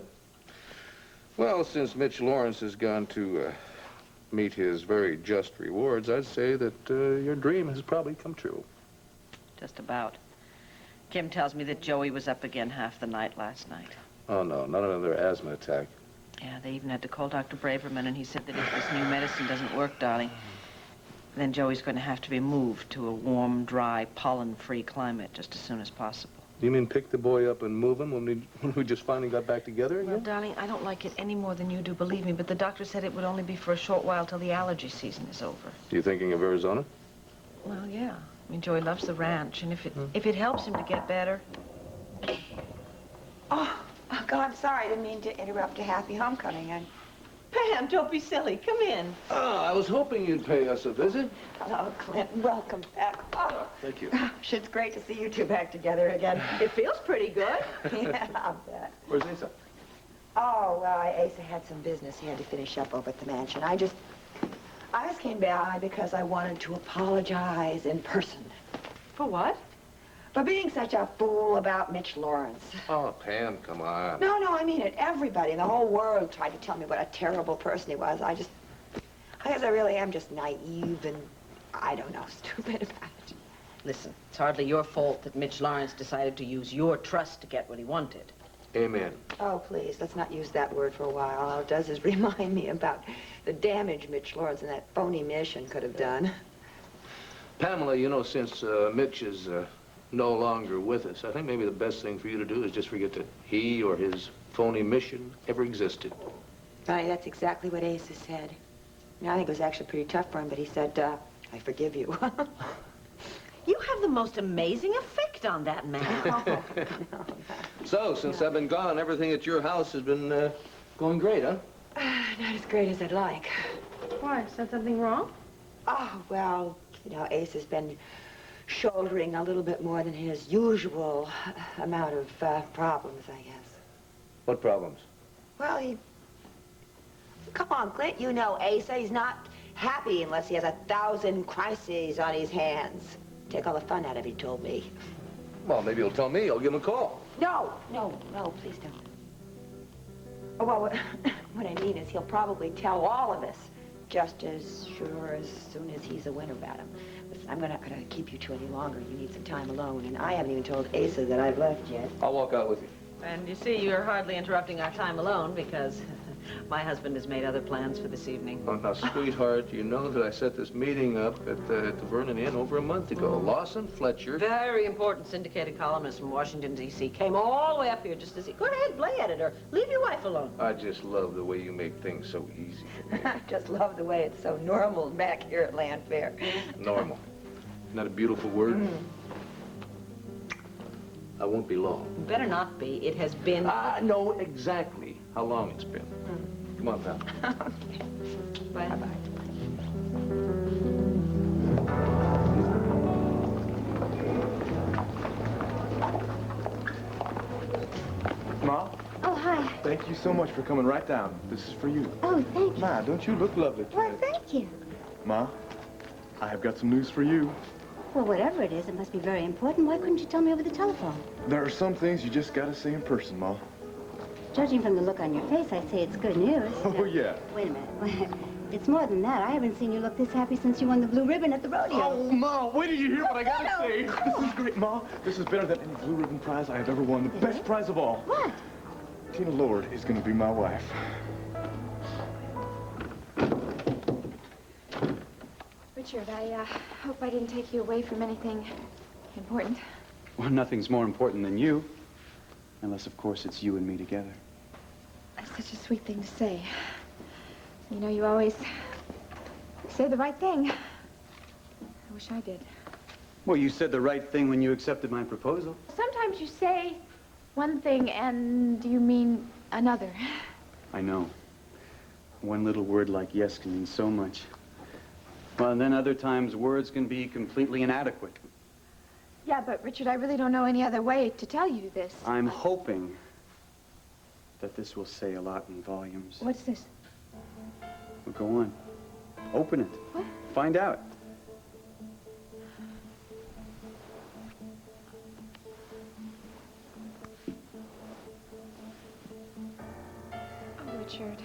Well, since Mitch Lawrence has gone to meet his very just rewards, I'd say that your dream has probably come true. Just about. Kim tells me that Joey was up again half the night last night. Oh, no, not another asthma attack. Yeah, they even had to call Dr. Braverman, and he said that if this new medicine doesn't work, darling, then Joey's going to have to be moved to a warm, dry, pollen-free climate just as soon as possible. You mean pick the boy up and move him when we just finally got back together again? Well, darling, I don't like it any more than you do, believe me, but the doctor said it would only be for a short while till the allergy season is over. You thinking of Arizona? Well, yeah. I mean, Joey loves the ranch, and if it helps him to get better... Oh, God, I'm sorry. I didn't mean to interrupt a happy homecoming. Pam, don't be silly. Come in. Oh, I was hoping you'd pay us a visit. Hello, Clint. Welcome back. Oh, thank you. Gosh, it's great to see you two back together again. It feels pretty good. Yeah, I'll bet. Where's Asa? Oh, well, Asa had some business he had to finish up over at the mansion. I just came by because I wanted to apologize in person. For what? For being such a fool about Mitch Lawrence. Oh, Pam, come on. No, I mean it. Everybody in the whole world tried to tell me what a terrible person he was. I guess I really am just naive and, I don't know, stupid about it. Listen, it's hardly your fault that Mitch Lawrence decided to use your trust to get what he wanted. Amen. Oh, please, let's not use that word for a while. All it does is remind me about the damage Mitch Lawrence and that phony mission could have done. Pamela, you know, since Mitch is no longer with us, I think maybe the best thing for you to do is just forget that he or his phony mission ever existed. Right, that's exactly what Asa said. You know, I think it was actually pretty tough for him, but he said, I forgive you. You have the most amazing effect on that man. So, since I've been gone, everything at your house has been going great, huh? Not as great as I'd like. Why? Is that something wrong? Oh, well, you know, Asa's been shouldering a little bit more than his usual amount of problems, I guess. What problems? Well, come on, Clint, you know Asa. He's not happy unless he has 1,000 crises on his hands. Take all the fun out of it, he told me. Well, maybe he'll tell me. I'll give him a call. No, please don't. Oh, well, what I mean is he'll probably tell all of us just as sure as soon as he's a winner about him. Listen, I'm not going to keep you two any longer. You need some time alone, and I haven't even told Asa that I've left yet. I'll walk out with you. And you see, you're hardly interrupting our time alone because my husband has made other plans for this evening. Oh, now, sweetheart, you know that I set this meeting up at the Vernon Inn over a month ago. Lawson Fletcher. Very important syndicated columnist from Washington, D.C. came all the way up here just as he... Go ahead, play editor. Leave your wife alone. I just love the way you make things so easy for me. I just love the way it's so normal back here at Land Fair. Normal. Isn't that a beautiful word? I won't be long. Better not be. It has been... I know exactly how long it's been. Come on, pal. Okay. Bye-bye. Ma, Oh, hi. thank you so much for coming right down. This is for you. Oh, thank you. Ma, don't you look lovely Why, today? thank you. Ma, I have got some news for you. Well, whatever it is, it must be very important. Why couldn't you tell me over the telephone? There are some things you just gotta say in person, Ma. Judging from the look on your face, I'd say it's good news. Oh, yeah. Wait a minute. It's more than that. I haven't seen you look this happy since you won the blue ribbon at the rodeo. Oh, Ma, wait till you hear what I gotta say. This is great, Ma. This is better than any blue ribbon prize I have ever won. The best prize of all. What? Tina Lord is gonna be my wife. Richard, I hope I didn't take you away from anything important. Well, nothing's more important than you. Unless, of course, it's you and me together. That's such a sweet thing to say. You know, you always say the right thing. I wish I did. Well, you said the right thing when you accepted my proposal. Sometimes you say one thing and you mean another. I know. One little word like yes can mean so much. Well, and then other times words can be completely inadequate. Yeah, but Richard, I really don't know any other way to tell you this. I'm hoping that this will say a lot in volumes. What's this? Well, go on. Open it. What? Find out. Oh, Richard.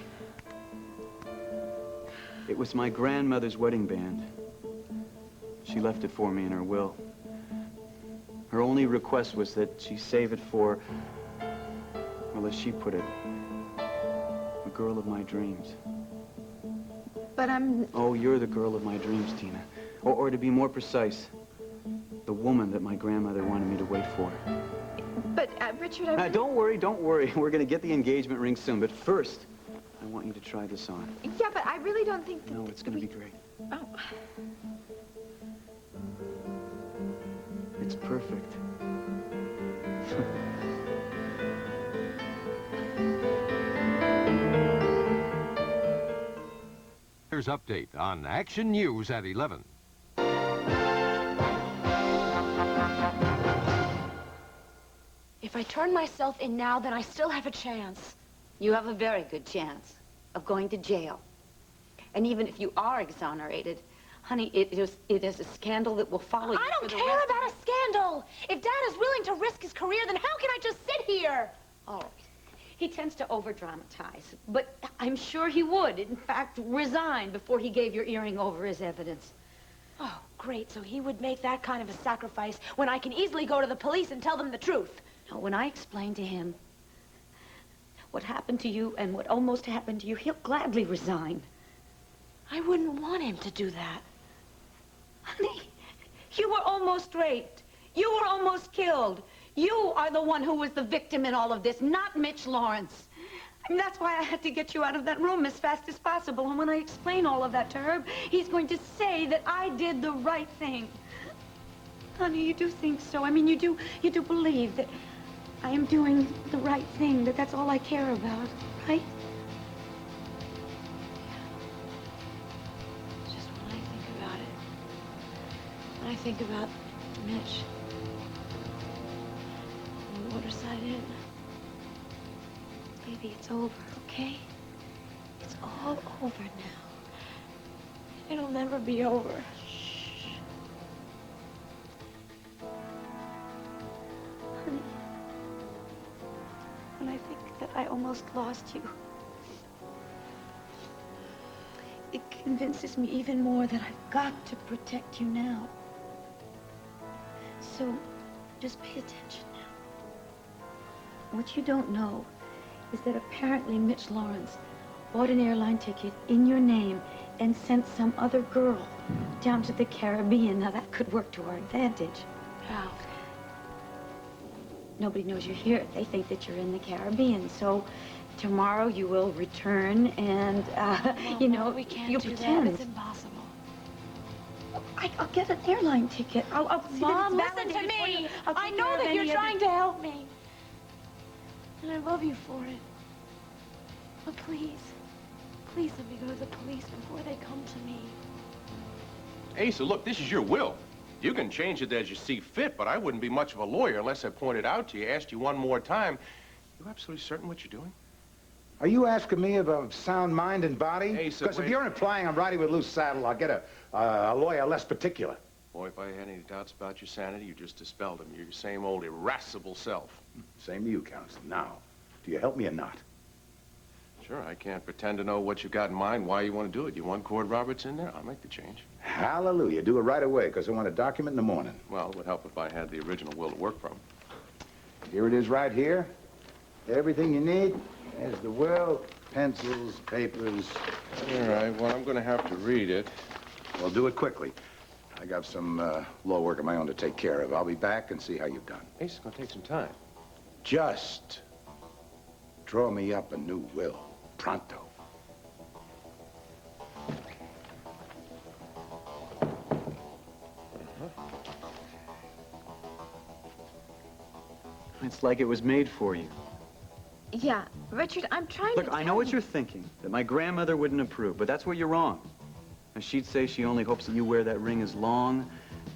It was my grandmother's wedding band. She left it for me in her will. Her only request was that she save it for, well, as she put it, the girl of my dreams. But I'm... Oh, you're the girl of my dreams, Tina. Or to be more precise, the woman that my grandmother wanted me to wait for. But, Richard, I... Don't worry, don't worry. We're gonna get the engagement ring soon, but first, I want you to try this on. Yeah, but I really don't think that... No, it's gonna be great. Oh. It's perfect. Here's update on Action News at 11. If I turn myself in now, then I still have a chance. You have a very good chance of going to jail. And even if you are exonerated, honey, it is a scandal that will follow you. I don't care about a scandal. If Dad is willing to risk his career, then how can I just sit here? All right. He tends to over-dramatize, but I'm sure he would, in fact, resign before he gave your earring over as evidence. Oh, great. So he would make that kind of a sacrifice when I can easily go to the police and tell them the truth. Now, when I explain to him what happened to you and what almost happened to you, he'll gladly resign. I wouldn't want him to do that. Honey, you were almost raped. You were almost killed. You are the one who was the victim in all of this, not Mitch Lawrence. I mean, that's why I had to get you out of that room as fast as possible. And when I explain all of that to Herb, he's going to say that I did the right thing. Honey, you do think so. I mean, you do believe that I am doing the right thing, that that's all I care about, right? Just when I think about it, when I think about Mitch, the Waterside Inn, Baby, it's over, okay? It's all over now. It'll never be over. Honey, when I think that I almost lost you, it convinces me even more that I've got to protect you now. So, just pay attention now. What you don't know is that apparently Mitch Lawrence bought an airline ticket in your name and sent some other girl down to the Caribbean. Now, that could work to our advantage. How? Nobody knows you're here. They think that you're in the Caribbean. So tomorrow you will return and, Mom, you know, we can't you'll do pretend. that. It's impossible. I'll get an airline ticket. I'll see Mom, that it's listen to validated for me. you. I'll I take know care of that you're any trying other... to help me. And I love you for it. But please, please let me go to the police before they come to me. Asa, look, this is your will. You can change it as you see fit, but I wouldn't be much of a lawyer unless I pointed out to you, asked you one more time. You absolutely certain what you're doing? Are you asking me about sound mind and body? Asa, Because if wait. you're implying I'm riding with loose saddle, I'll get a lawyer less particular. Boy, if I had any doubts about your sanity, you just dispelled them. You're your same old irascible self. Same to you, Counsel. Now, do you help me or not? Sure, I can't pretend to know what you've got in mind, why you want to do it. You want Cord Roberts in there? I'll make the change. Hallelujah. Do it right away, because I want a document in the morning. Well, it would help if I had the original will to work from. Here it is right here. Everything you need. There's the will, pencils, papers. All right, well, I'm going to have to read it. Well, do it quickly. I got some law work of my own to take care of. I'll be back and see how you've done. Ace, it's going to take some time. Just draw me up a new will. Pronto. It's like it was made for you. Yeah, Richard, I'm trying Look, to I know what you're thinking, that my grandmother wouldn't approve, but that's where you're wrong. And she'd say she only hopes that you wear that ring as long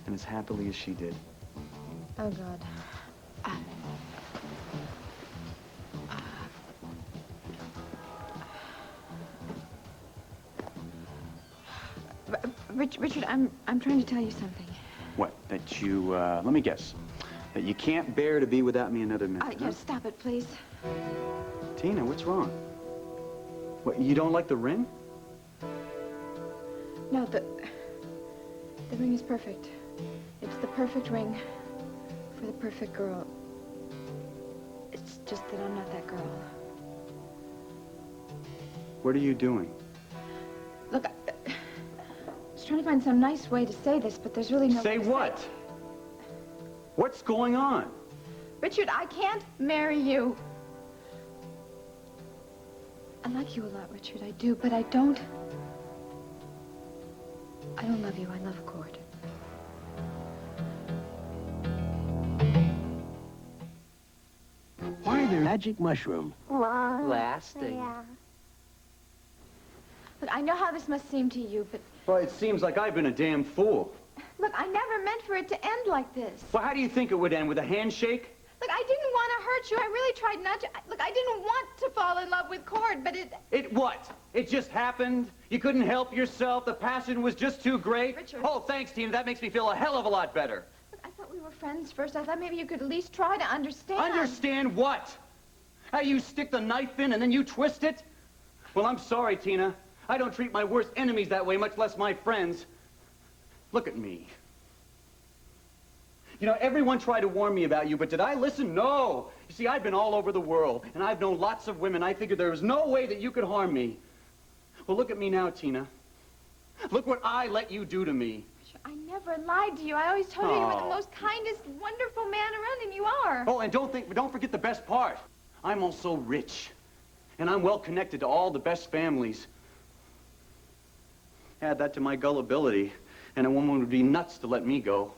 and as happily as she did. Oh, God. Richard, I'm trying to tell you something. What? That you, let me guess. That you can't bear to be without me another minute, Yeah, huh? stop it, please. Tina, what's wrong? What, you don't like the ring? No, the ring is perfect. It's the perfect ring for the perfect girl. It's just that I'm not that girl. What are you doing? Look, I was trying to find some nice way to say this, but there's really no Say way to what? What's going on? Richard, I can't marry you. I like you a lot, Richard, I do, but I don't love you. I love Cord. Why the magic mushroom? Lasting. Yeah. Look, I know how this must seem to you, but... Well, it seems like I've been a damn fool. Look, I never meant for it to end like this. Well, how do you think it would end? With a handshake? Look, I didn't want to hurt you. I really tried not to. Look, I didn't want to fall in love with Cord, but it... It what? It just happened? You couldn't help yourself? The passion was just too great? Richard. Oh, thanks, Tina. That makes me feel a hell of a lot better. Look, I thought we were friends first. I thought maybe you could at least try to understand. Understand what? How you stick the knife in and then you twist it? Well, I'm sorry, Tina. I don't treat my worst enemies that way, much less my friends. Look at me. You know, everyone tried to warn me about you, but did I listen? No. You see, I've been all over the world, and I've known lots of women. I figured there was no way that you could harm me. Well, look at me now, Tina. Look what I let you do to me. I never lied to you. I always told you you were the most kindest, wonderful man around, and you are. Oh, and don't forget the best part. I'm also rich, and I'm well connected to all the best families. Add that to my gullibility, and a woman would be nuts to let me go.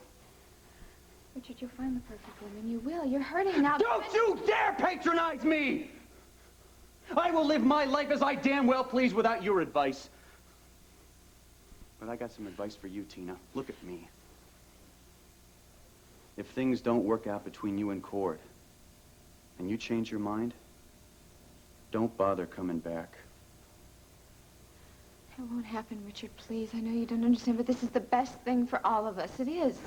Richard, you'll find the perfect woman. You will. You're hurting now. Don't you dare patronize me! I will live my life as I damn well please without your advice. But I got some advice for you, Tina. Look at me. If things don't work out between you and Cord, and you change your mind, don't bother coming back. It won't happen, Richard, please. I know you don't understand, but this is the best thing for all of us. It is.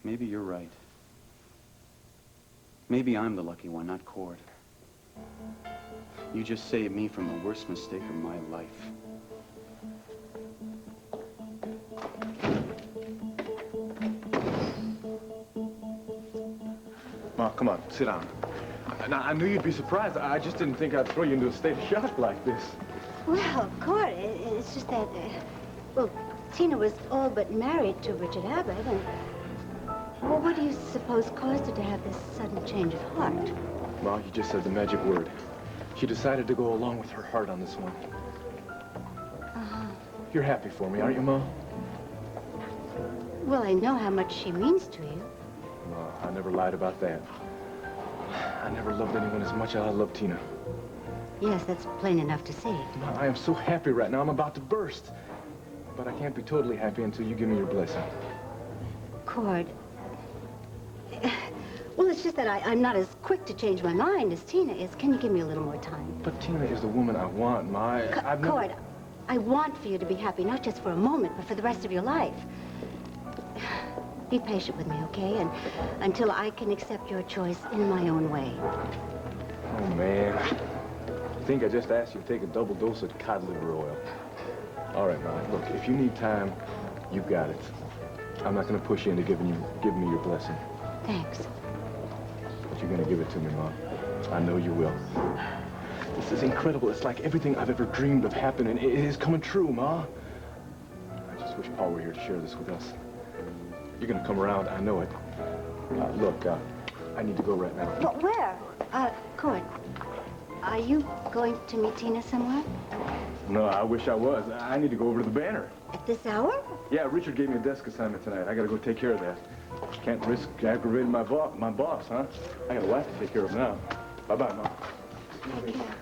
Maybe you're right. Maybe I'm the lucky one, not Cord. You just saved me from the worst mistake of my life. Ma, come on, sit down. Now, I knew you'd be surprised. I just didn't think I'd throw you into a state of shock like this. Well, Cord, it's just that, well, Tina was all but married to Richard Abbott, and... Well, what do you suppose caused her to have this sudden change of heart? Ma, you just said the magic word. She decided to go along with her heart on this one. Uh-huh. You're happy for me, aren't you, Ma? Well, I know how much she means to you. Ma, I never lied about that. I never loved anyone as much as I love Tina. Yes, that's plain enough to see. Ma, I am so happy right now. I'm about to burst. But I can't be totally happy until you give me your blessing. Cord... Well, it's just that I'm not as quick to change my mind as Tina is. Can you give me a little more time? But Tina is the woman I want, Ma. I've never... Cord, I want for you to be happy, not just for a moment, but for the rest of your life. Be patient with me, okay? And until I can accept your choice in my own way. Oh, man. I think I just asked you to take a double dose of cod liver oil. All right, Ma. Look, if you need time, you've got it. I'm not going to push you into giving me your blessing. Thanks. But you're going to give it to me, Mom. I know you will. This is incredible. It's like everything I've ever dreamed of happening. It is coming true, Ma. I just wish Paul were here to share this with us. You're going to come around. I know it. Look, I need to go right now. But where? Cord, are you going to meet Tina somewhere? No, I wish I was. I need to go over to the Banner. At this hour? Yeah, Richard gave me a desk assignment tonight. I got to go take care of that. Can't risk aggravating my boss, huh? I got a wife to take care of now. Bye-bye, Mom. Take care.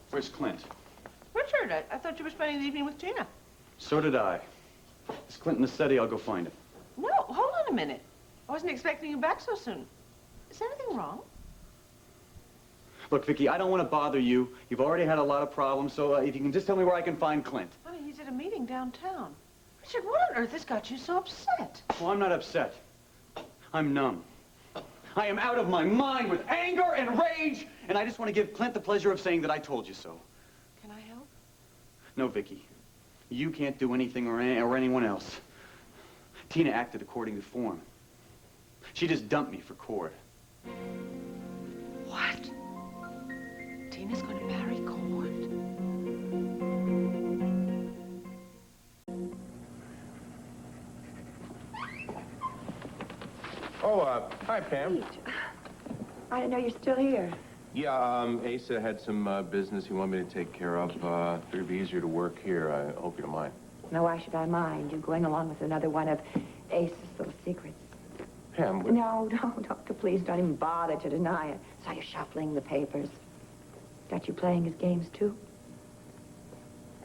Where's Clint? Richard, I thought you were spending the evening with Tina. So did I. Is Clint in the study? I'll go find him. No, hold on a minute. I wasn't expecting you back so soon. Is anything wrong? Look, Vicki, I don't want to bother you. You've already had a lot of problems, so if you can just tell me where I can find Clint. Honey, he's at a meeting downtown. Richard, what on earth has got you so upset? Well, I'm not upset. I'm numb. I am out of my mind with anger and rage, and I just want to give Clint the pleasure of saying that I told you so. Can I help? No, Vicky. You can't do anything or anyone else. Tina acted according to form. She just dumped me for Cord. What? Tina's going to marry Cord? Oh, hi, Pam. I didn't know you're still here. Yeah, Asa had some business he wanted me to take care of. Figured it'd be easier to work here. I hope you don't mind. Now, why should I mind? You going along with another one of Ace's little secrets. Pam, No, Doctor, please don't even bother to deny it. Saw you shuffling the papers. Got you playing his games, too?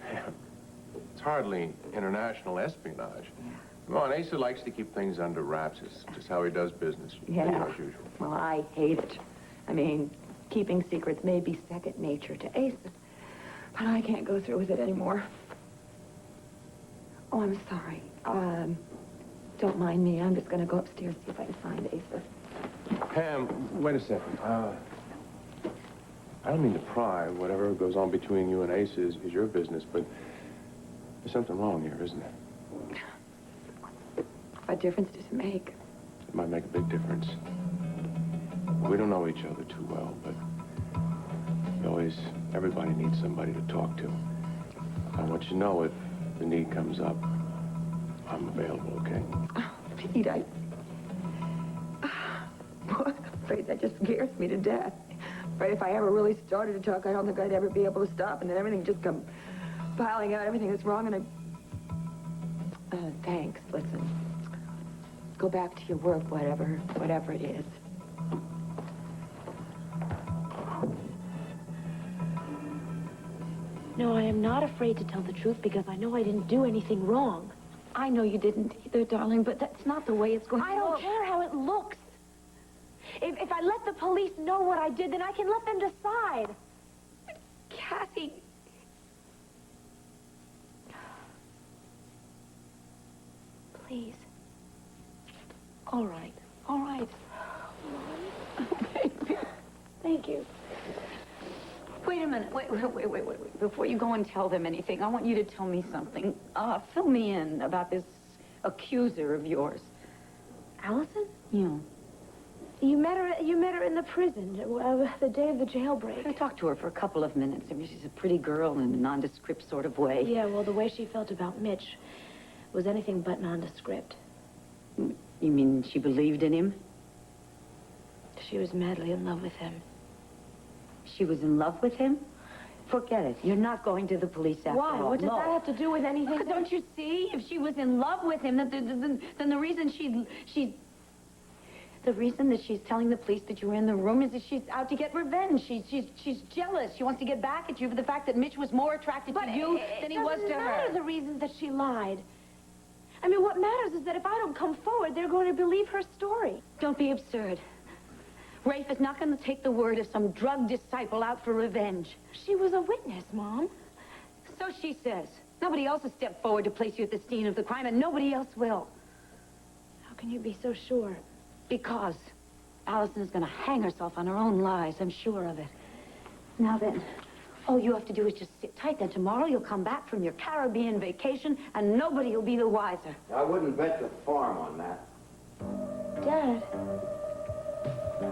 Pam, it's hardly international espionage. Come on, Asa likes to keep things under wraps. It's just how he does business. Yeah. You know, as usual. Well, I hate it. I mean, keeping secrets may be second nature to Asa, but I can't go through with it anymore. Oh, I'm sorry. Don't mind me. I'm just going to go upstairs, see if I can find Asa. Pam, wait a second. I don't mean to pry. Whatever goes on between you and Asa is your business, but there's something wrong here, isn't there? What difference does it make? It might make a big difference. We don't know each other too well, but everybody needs somebody to talk to. I want you to know if the need comes up, I'm available, okay? Oh, Pete, boy, I'm afraid that just scares me to death. Afraid if I ever really started to talk, I don't think I'd ever be able to stop, and then everything just come piling out, everything that's wrong, and thanks, listen. Go back to your work, whatever it is. No, I am not afraid to tell the truth because I know I didn't do anything wrong. I know you didn't either, darling, but that's not the way it's going to I don't care how it looks. If I let the police know what I did, then I can let them decide. Kathy. Please. All right. All right. Thank you. Wait a minute. Wait. Before you go and tell them anything, I want you to tell me something. Fill me in about this accuser of yours. Allison? Yeah. You met her in the prison the day of the jailbreak. I talked to her for a couple of minutes. I mean, she's a pretty girl in a nondescript sort of way. Yeah, well, the way she felt about Mitch was anything but nondescript. You mean she believed in him? She was madly in love with him. She was in love with him? Forget it. You're not going to the police after all. Why? What does No. that have to do with anything? Don't you see? If she was in love with him, then the reason the reason that she's telling the police that you were in the room is that she's out to get revenge. She's jealous. She wants to get back at you for the fact that Mitch was more attracted to you than he was to It doesn't matter her. the reasons that she lied. I mean, what matters is that if I don't come forward, they're going to believe her story. Don't be absurd. Rafe is not going to take the word of some drug disciple out for revenge. She was a witness, Mom. So she says. Nobody else has stepped forward to place you at the scene of the crime, and nobody else will. How can you be so sure? Because Allison is going to hang herself on her own lies. I'm sure of it. Now then, all you have to do is just sit tight. Then tomorrow you'll come back from your Caribbean vacation, and nobody will be the wiser. I wouldn't bet the farm on that. Dad.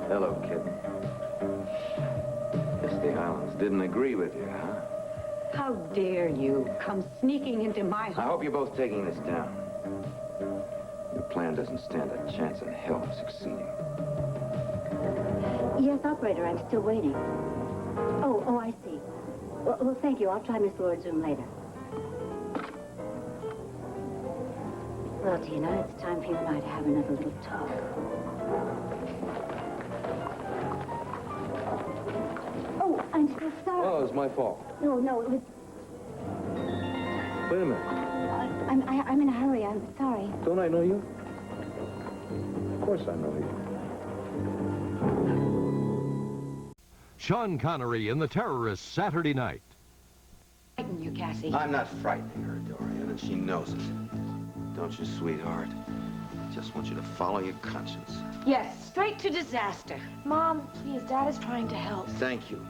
Hello, kid. Guess the Islands didn't agree with you, huh? How dare you come sneaking into my home? I hope you're both taking this down. Your plan doesn't stand a chance in hell of succeeding. Yes, operator, I'm still waiting. Oh, I see. Well, thank you. I'll try Miss Lord's room later. Well, Tina, it's time for you and I to have another little talk. Oh, I'm so sorry. Oh, it's my fault. No, it was... Wait a minute. I'm in a hurry. I'm sorry. Don't I know you? Of course I know you. Sean Connery in The Terrorist, Saturday night. Frighten you, Cassie. I'm not frightening her, Dorian, and she knows it. don't you, sweetheart? Just want you to follow your conscience. Yes, straight to disaster. Mom, please, Dad is trying to help. Thank you.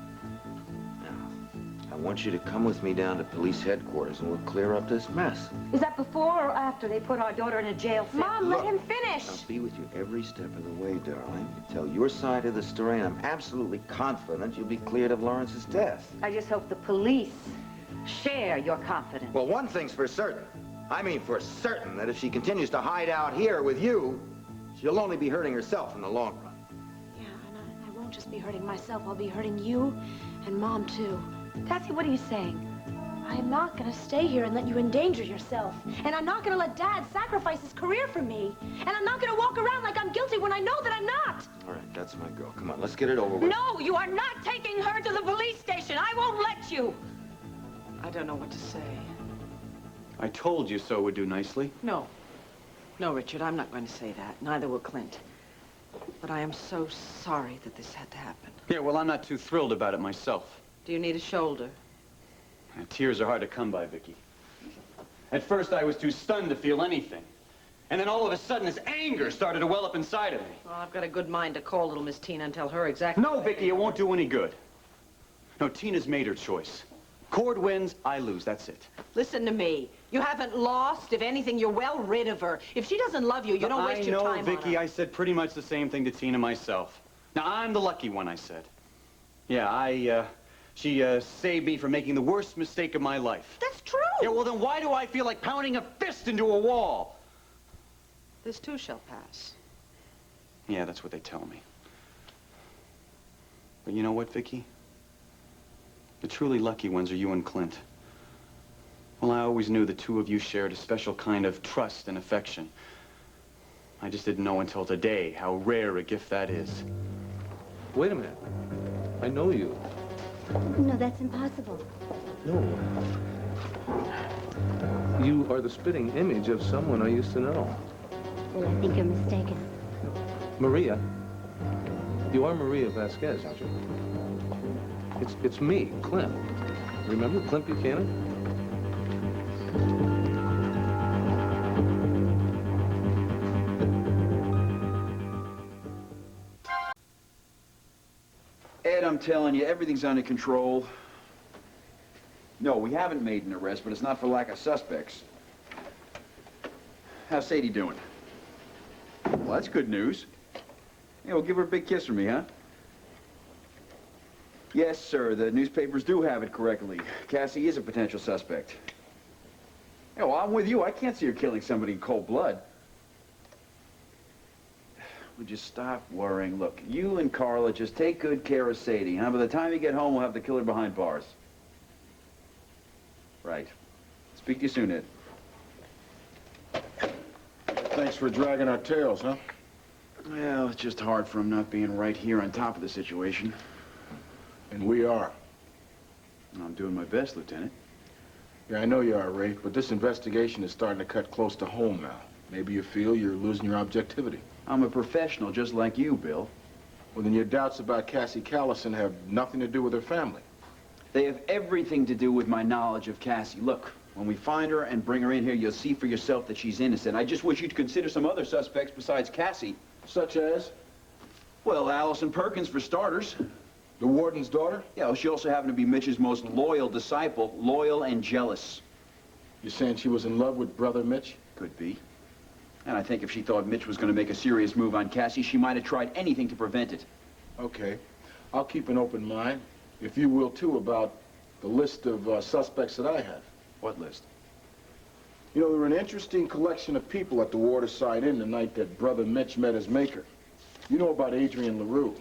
Now, I want you to come with me down to police headquarters and we'll clear up this mess. Is that before or after they put our daughter in a jail cell? Mom, let him finish. I'll be with you every step of the way, darling. You tell your side of the story, and I'm absolutely confident you'll be cleared of Lawrence's death. I just hope the police share your confidence. Well, one thing's for certain. I mean for certain that if she continues to hide out here with you, she'll only be hurting herself in the long run. Yeah, and I won't just be hurting myself. I'll be hurting you and Mom, too. Patsy, what are you saying? I am not going to stay here and let you endanger yourself. And I'm not going to let Dad sacrifice his career for me. And I'm not going to walk around like I'm guilty when I know that I'm not. All right, that's my girl. Come on, let's get it over with. No, you are not taking her to the police station. I won't let you. I don't know what to say. I told you so would do nicely. No. No, Richard, I'm not going to say that. Neither will Clint. But I am so sorry that this had to happen. Yeah, well, I'm not too thrilled about it myself. Do you need a shoulder? Tears are hard to come by, Vicky. At first, I was too stunned to feel anything. And then all of a sudden, this anger started to well up inside of me. Well, I've got a good mind to call little Miss Tina and tell her exactly... No, Vicky, it won't do any good. No, Tina's made her choice. Cord wins, I lose, that's it. Listen to me. You haven't lost. If anything, you're well rid of her. If she doesn't love you, you don't waste your time on her. I know, Vicky, I said pretty much the same thing to Tina myself. Now, I'm the lucky one, I said. Yeah, she saved me from making the worst mistake of my life. That's true. Yeah, well, then why do I feel like pounding a fist into a wall? This too shall pass. Yeah, that's what they tell me. But you know what, Vicky? The truly lucky ones are you and Clint. Well, I always knew the two of you shared a special kind of trust and affection. I just didn't know until today how rare a gift that is. Wait a minute. I know you. No, that's impossible. No. You are the spitting image of someone I used to know. Well, I think you're mistaken. Maria. You are Maria Vasquez, aren't you? It's me, Clint. Remember Clint Buchanan? Ed, I'm telling you, everything's under control. No, we haven't made an arrest, but it's not for lack of suspects. How's Sadie doing? Well, that's good news. Yeah, well, give her a big kiss from me, huh? Yes, sir, the newspapers do have it correctly. Cassie is a potential suspect. Yeah, well, I'm with you. I can't see her killing somebody in cold blood. Would you stop worrying? Look, you and Carla just take good care of Sadie, huh? By the time you get home, we'll have the killer behind bars. Right. Speak to you soon, Ed. Thanks for dragging our tails, huh? Well, it's just hard for him not being right here on top of the situation. And we are. I'm doing my best, Lieutenant. Yeah, I know you are, Ray, but this investigation is starting to cut close to home now. Maybe you feel you're losing your objectivity. I'm a professional just like you, Bill. Well, then your doubts about Cassie Callison have nothing to do with her family. They have everything to do with my knowledge of Cassie. Look, when we find her and bring her in here, you'll see for yourself that she's innocent. I just wish you'd consider some other suspects besides Cassie. Such as? Well, Allison Perkins, for starters. The warden's daughter? Yeah, well, she also happened to be Mitch's most loyal disciple, loyal and jealous. You're saying she was in love with Brother Mitch? Could be. And I think if she thought Mitch was going to make a serious move on Cassie, she might have tried anything to prevent it. Okay. I'll keep an open mind, if you will, too, about the list of suspects that I have. What list? You know, there were an interesting collection of people at the Waterside Inn the night that Brother Mitch met his maker. You know about Adrian LaRue.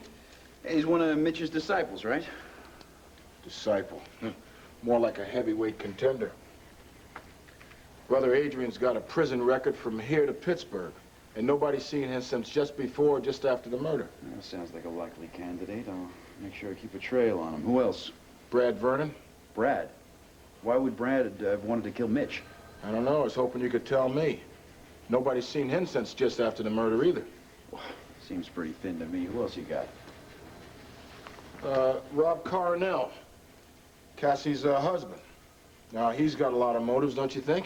He's one of Mitch's disciples, right? Disciple. More like a heavyweight contender. Brother Adrian's got a prison record from here to Pittsburgh, and nobody's seen him since just before or just after the murder. That sounds like a likely candidate. I'll make sure I keep a trail on him. Who else? Brad Vernon. Brad? Why would Brad have wanted to kill Mitch? I don't know. I was hoping you could tell me. Nobody's seen him since just after the murder either. Well, seems pretty thin to me. Who else you got? Rob Coronel, Cassie's husband. Now, he's got a lot of motives, don't you think?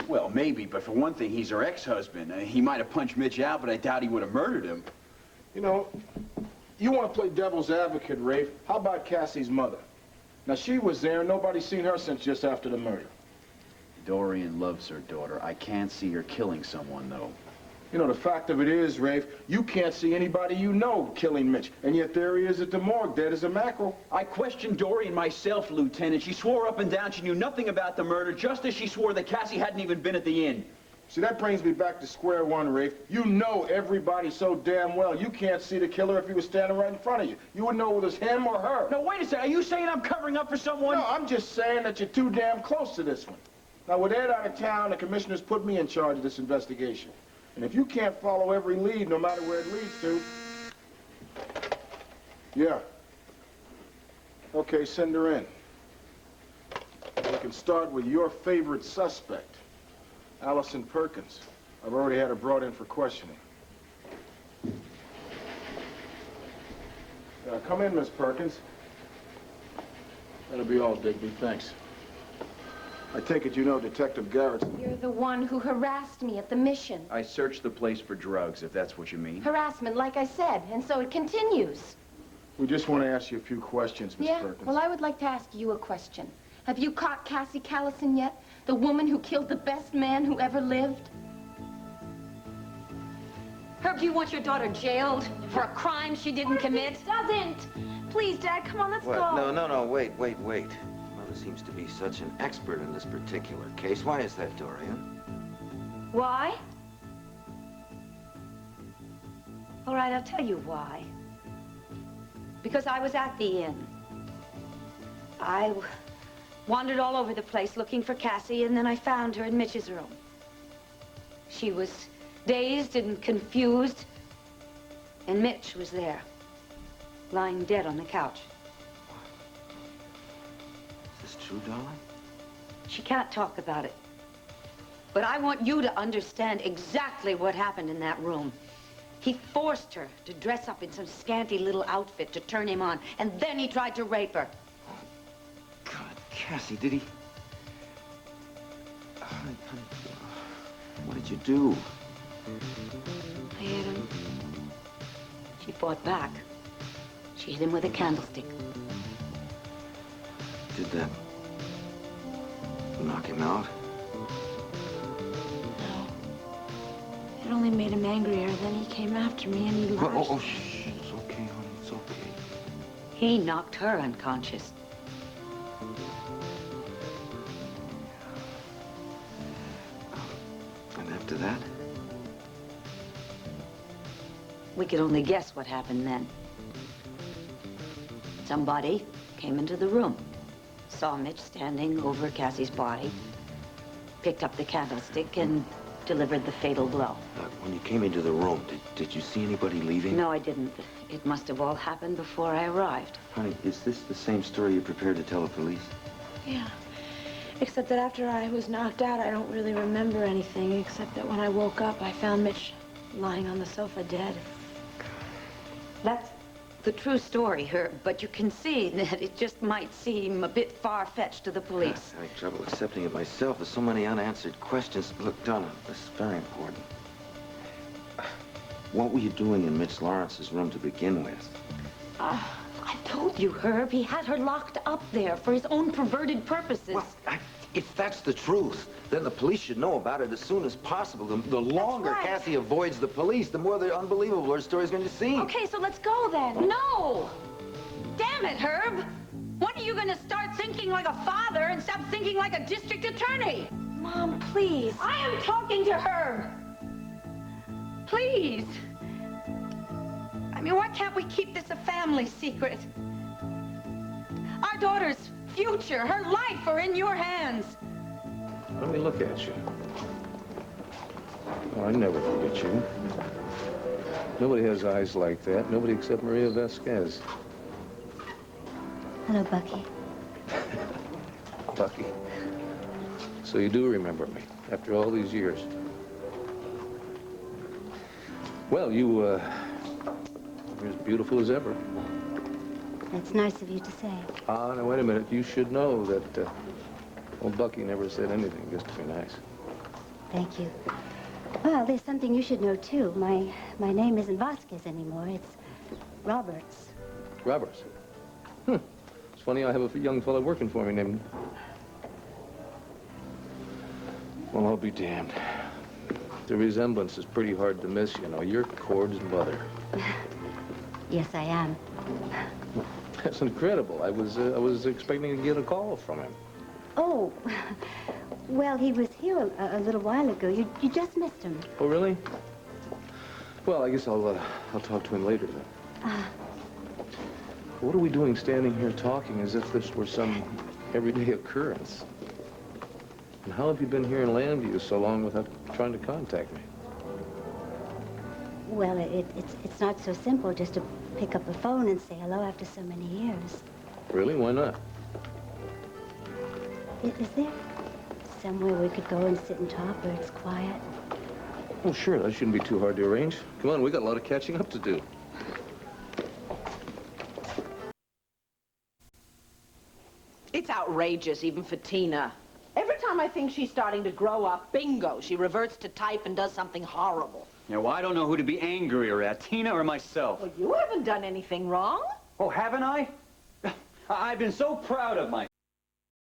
Well, maybe, but for one thing, he's her ex-husband. He might have punched Mitch out, but I doubt he would have murdered him. You know, you want to play devil's advocate, Rafe? How about Cassie's mother? Now, she was there, and nobody's seen her since just after the murder. Dorian loves her daughter. I can't see her killing someone, though. You know, the fact of it is, Rafe, you can't see anybody you know killing Mitch, and yet there he is at the morgue, dead as a mackerel. I questioned Dorian myself, Lieutenant. She swore up and down she knew nothing about the murder, just as she swore that Cassie hadn't even been at the inn. See, that brings me back to square one, Rafe. You know everybody so damn well. You can't see the killer if he was standing right in front of you. You wouldn't know it was him or her. No, wait a second. Are you saying I'm covering up for someone? No, I'm just saying that you're too damn close to this one. Now, with Ed out of town, the commissioner's put me in charge of this investigation. And if you can't follow every lead, no matter where it leads to... Yeah. Okay, send her in. We can start with your favorite suspect, Allison Perkins. I've already had her brought in for questioning. Come in, Miss Perkins. That'll be all, Digby. Thanks. I take it you know Detective Garrett. You're the one who harassed me at the mission. I searched the place for drugs, if that's what you mean. Harassment, like I said, and so it continues. We just want to ask you a few questions, Miss Perkins. Well, I would like to ask you a question. Have you caught Cassie Callison yet? The woman who killed the best man who ever lived? Herb, do you want your daughter jailed for a crime she didn't commit? It doesn't. Please, Dad, come on, let's What? go. No, wait. Mother seems to be such an expert in this particular case. Why is that, Dorian? Why? All right, I'll tell you why. Because I was at the inn. I wandered all over the place looking for Cassie, and then I found her in Mitch's room. She was dazed and confused, and Mitch was there, lying dead on the couch. Is this true, darling? She can't talk about it. But I want you to understand exactly what happened in that room. He forced her to dress up in some scanty little outfit to turn him on, and then he tried to rape her. God, Cassie, did he... What did you do? I hit him. She fought back. She hit him with a candlestick. Did that knock him out? It only made him angrier. Then he came after me and he lashed. Oh, shh. It's okay, honey. It's okay. He knocked her unconscious. And after that? We could only guess what happened then. Somebody came into the room, saw Mitch standing over Cassie's body, picked up the candlestick and delivered the fatal blow. When you came into the room, did you see anybody leaving? No, I didn't. It must have all happened before I arrived. Honey, is this the same story you're prepared to tell the police? Yeah. Except that after I was knocked out, I don't really remember anything, except that when I woke up, I found Mitch lying on the sofa dead. That's the true story, Herb, but you can see that it just might seem a bit far-fetched to the police. I have trouble accepting it myself. There's so many unanswered questions. Look, Donna, this is very important. What were you doing in Mitch Lawrence's room to begin with? I told you, Herb. He had her locked up there for his own perverted purposes. Well, if that's the truth, then the police should know about it as soon as possible. The longer Cassie avoids the police, the more unbelievable her story's going to seem. Okay, so let's go then. No! Damn it, Herb! When are you going to start thinking like a father and stop thinking like a district attorney? Mom, please. I am talking to Herb. Please. I mean, why can't we keep this a family secret? Our daughter's future, her life are in your hands. Let me look at you. Oh, I never forget you. Nobody has eyes like that. Nobody except Maria Vasquez. Hello, Bucky. Bucky. So you do remember me, after all these years. Well, you're as beautiful as ever. That's nice of you to say. Ah, now, wait a minute. You should know that old Bucky never said anything just to be nice. Thank you. Well, there's something you should know, too. My name isn't Vasquez anymore. It's Roberts. Roberts? It's funny, I have a young fellow working for me named... Well, I'll be damned. The resemblance is pretty hard to miss, you know. You're Cord's mother. Yes, I am. That's incredible. I was expecting to get a call from him. Oh, well, he was here a little while ago. You just missed him. Oh, really? Well, I guess I'll talk to him later then. What are we doing standing here talking as if this were some everyday occurrence? And how have you been here in Lambview so long without trying to contact me? Well, it's not so simple just to pick up the phone and say hello after so many years. Really? Why not? Is there somewhere we could go and sit and talk where it's quiet? Oh, sure. That shouldn't be too hard to arrange. Come on, we got a lot of catching up to do. It's outrageous, even for Tina. Every time I think she's starting to grow up, bingo, she reverts to type and does something horrible. Yeah, well, I don't know who to be angrier at, Tina or myself. Well, you haven't done anything wrong. Oh, haven't I? I've been so proud of myself.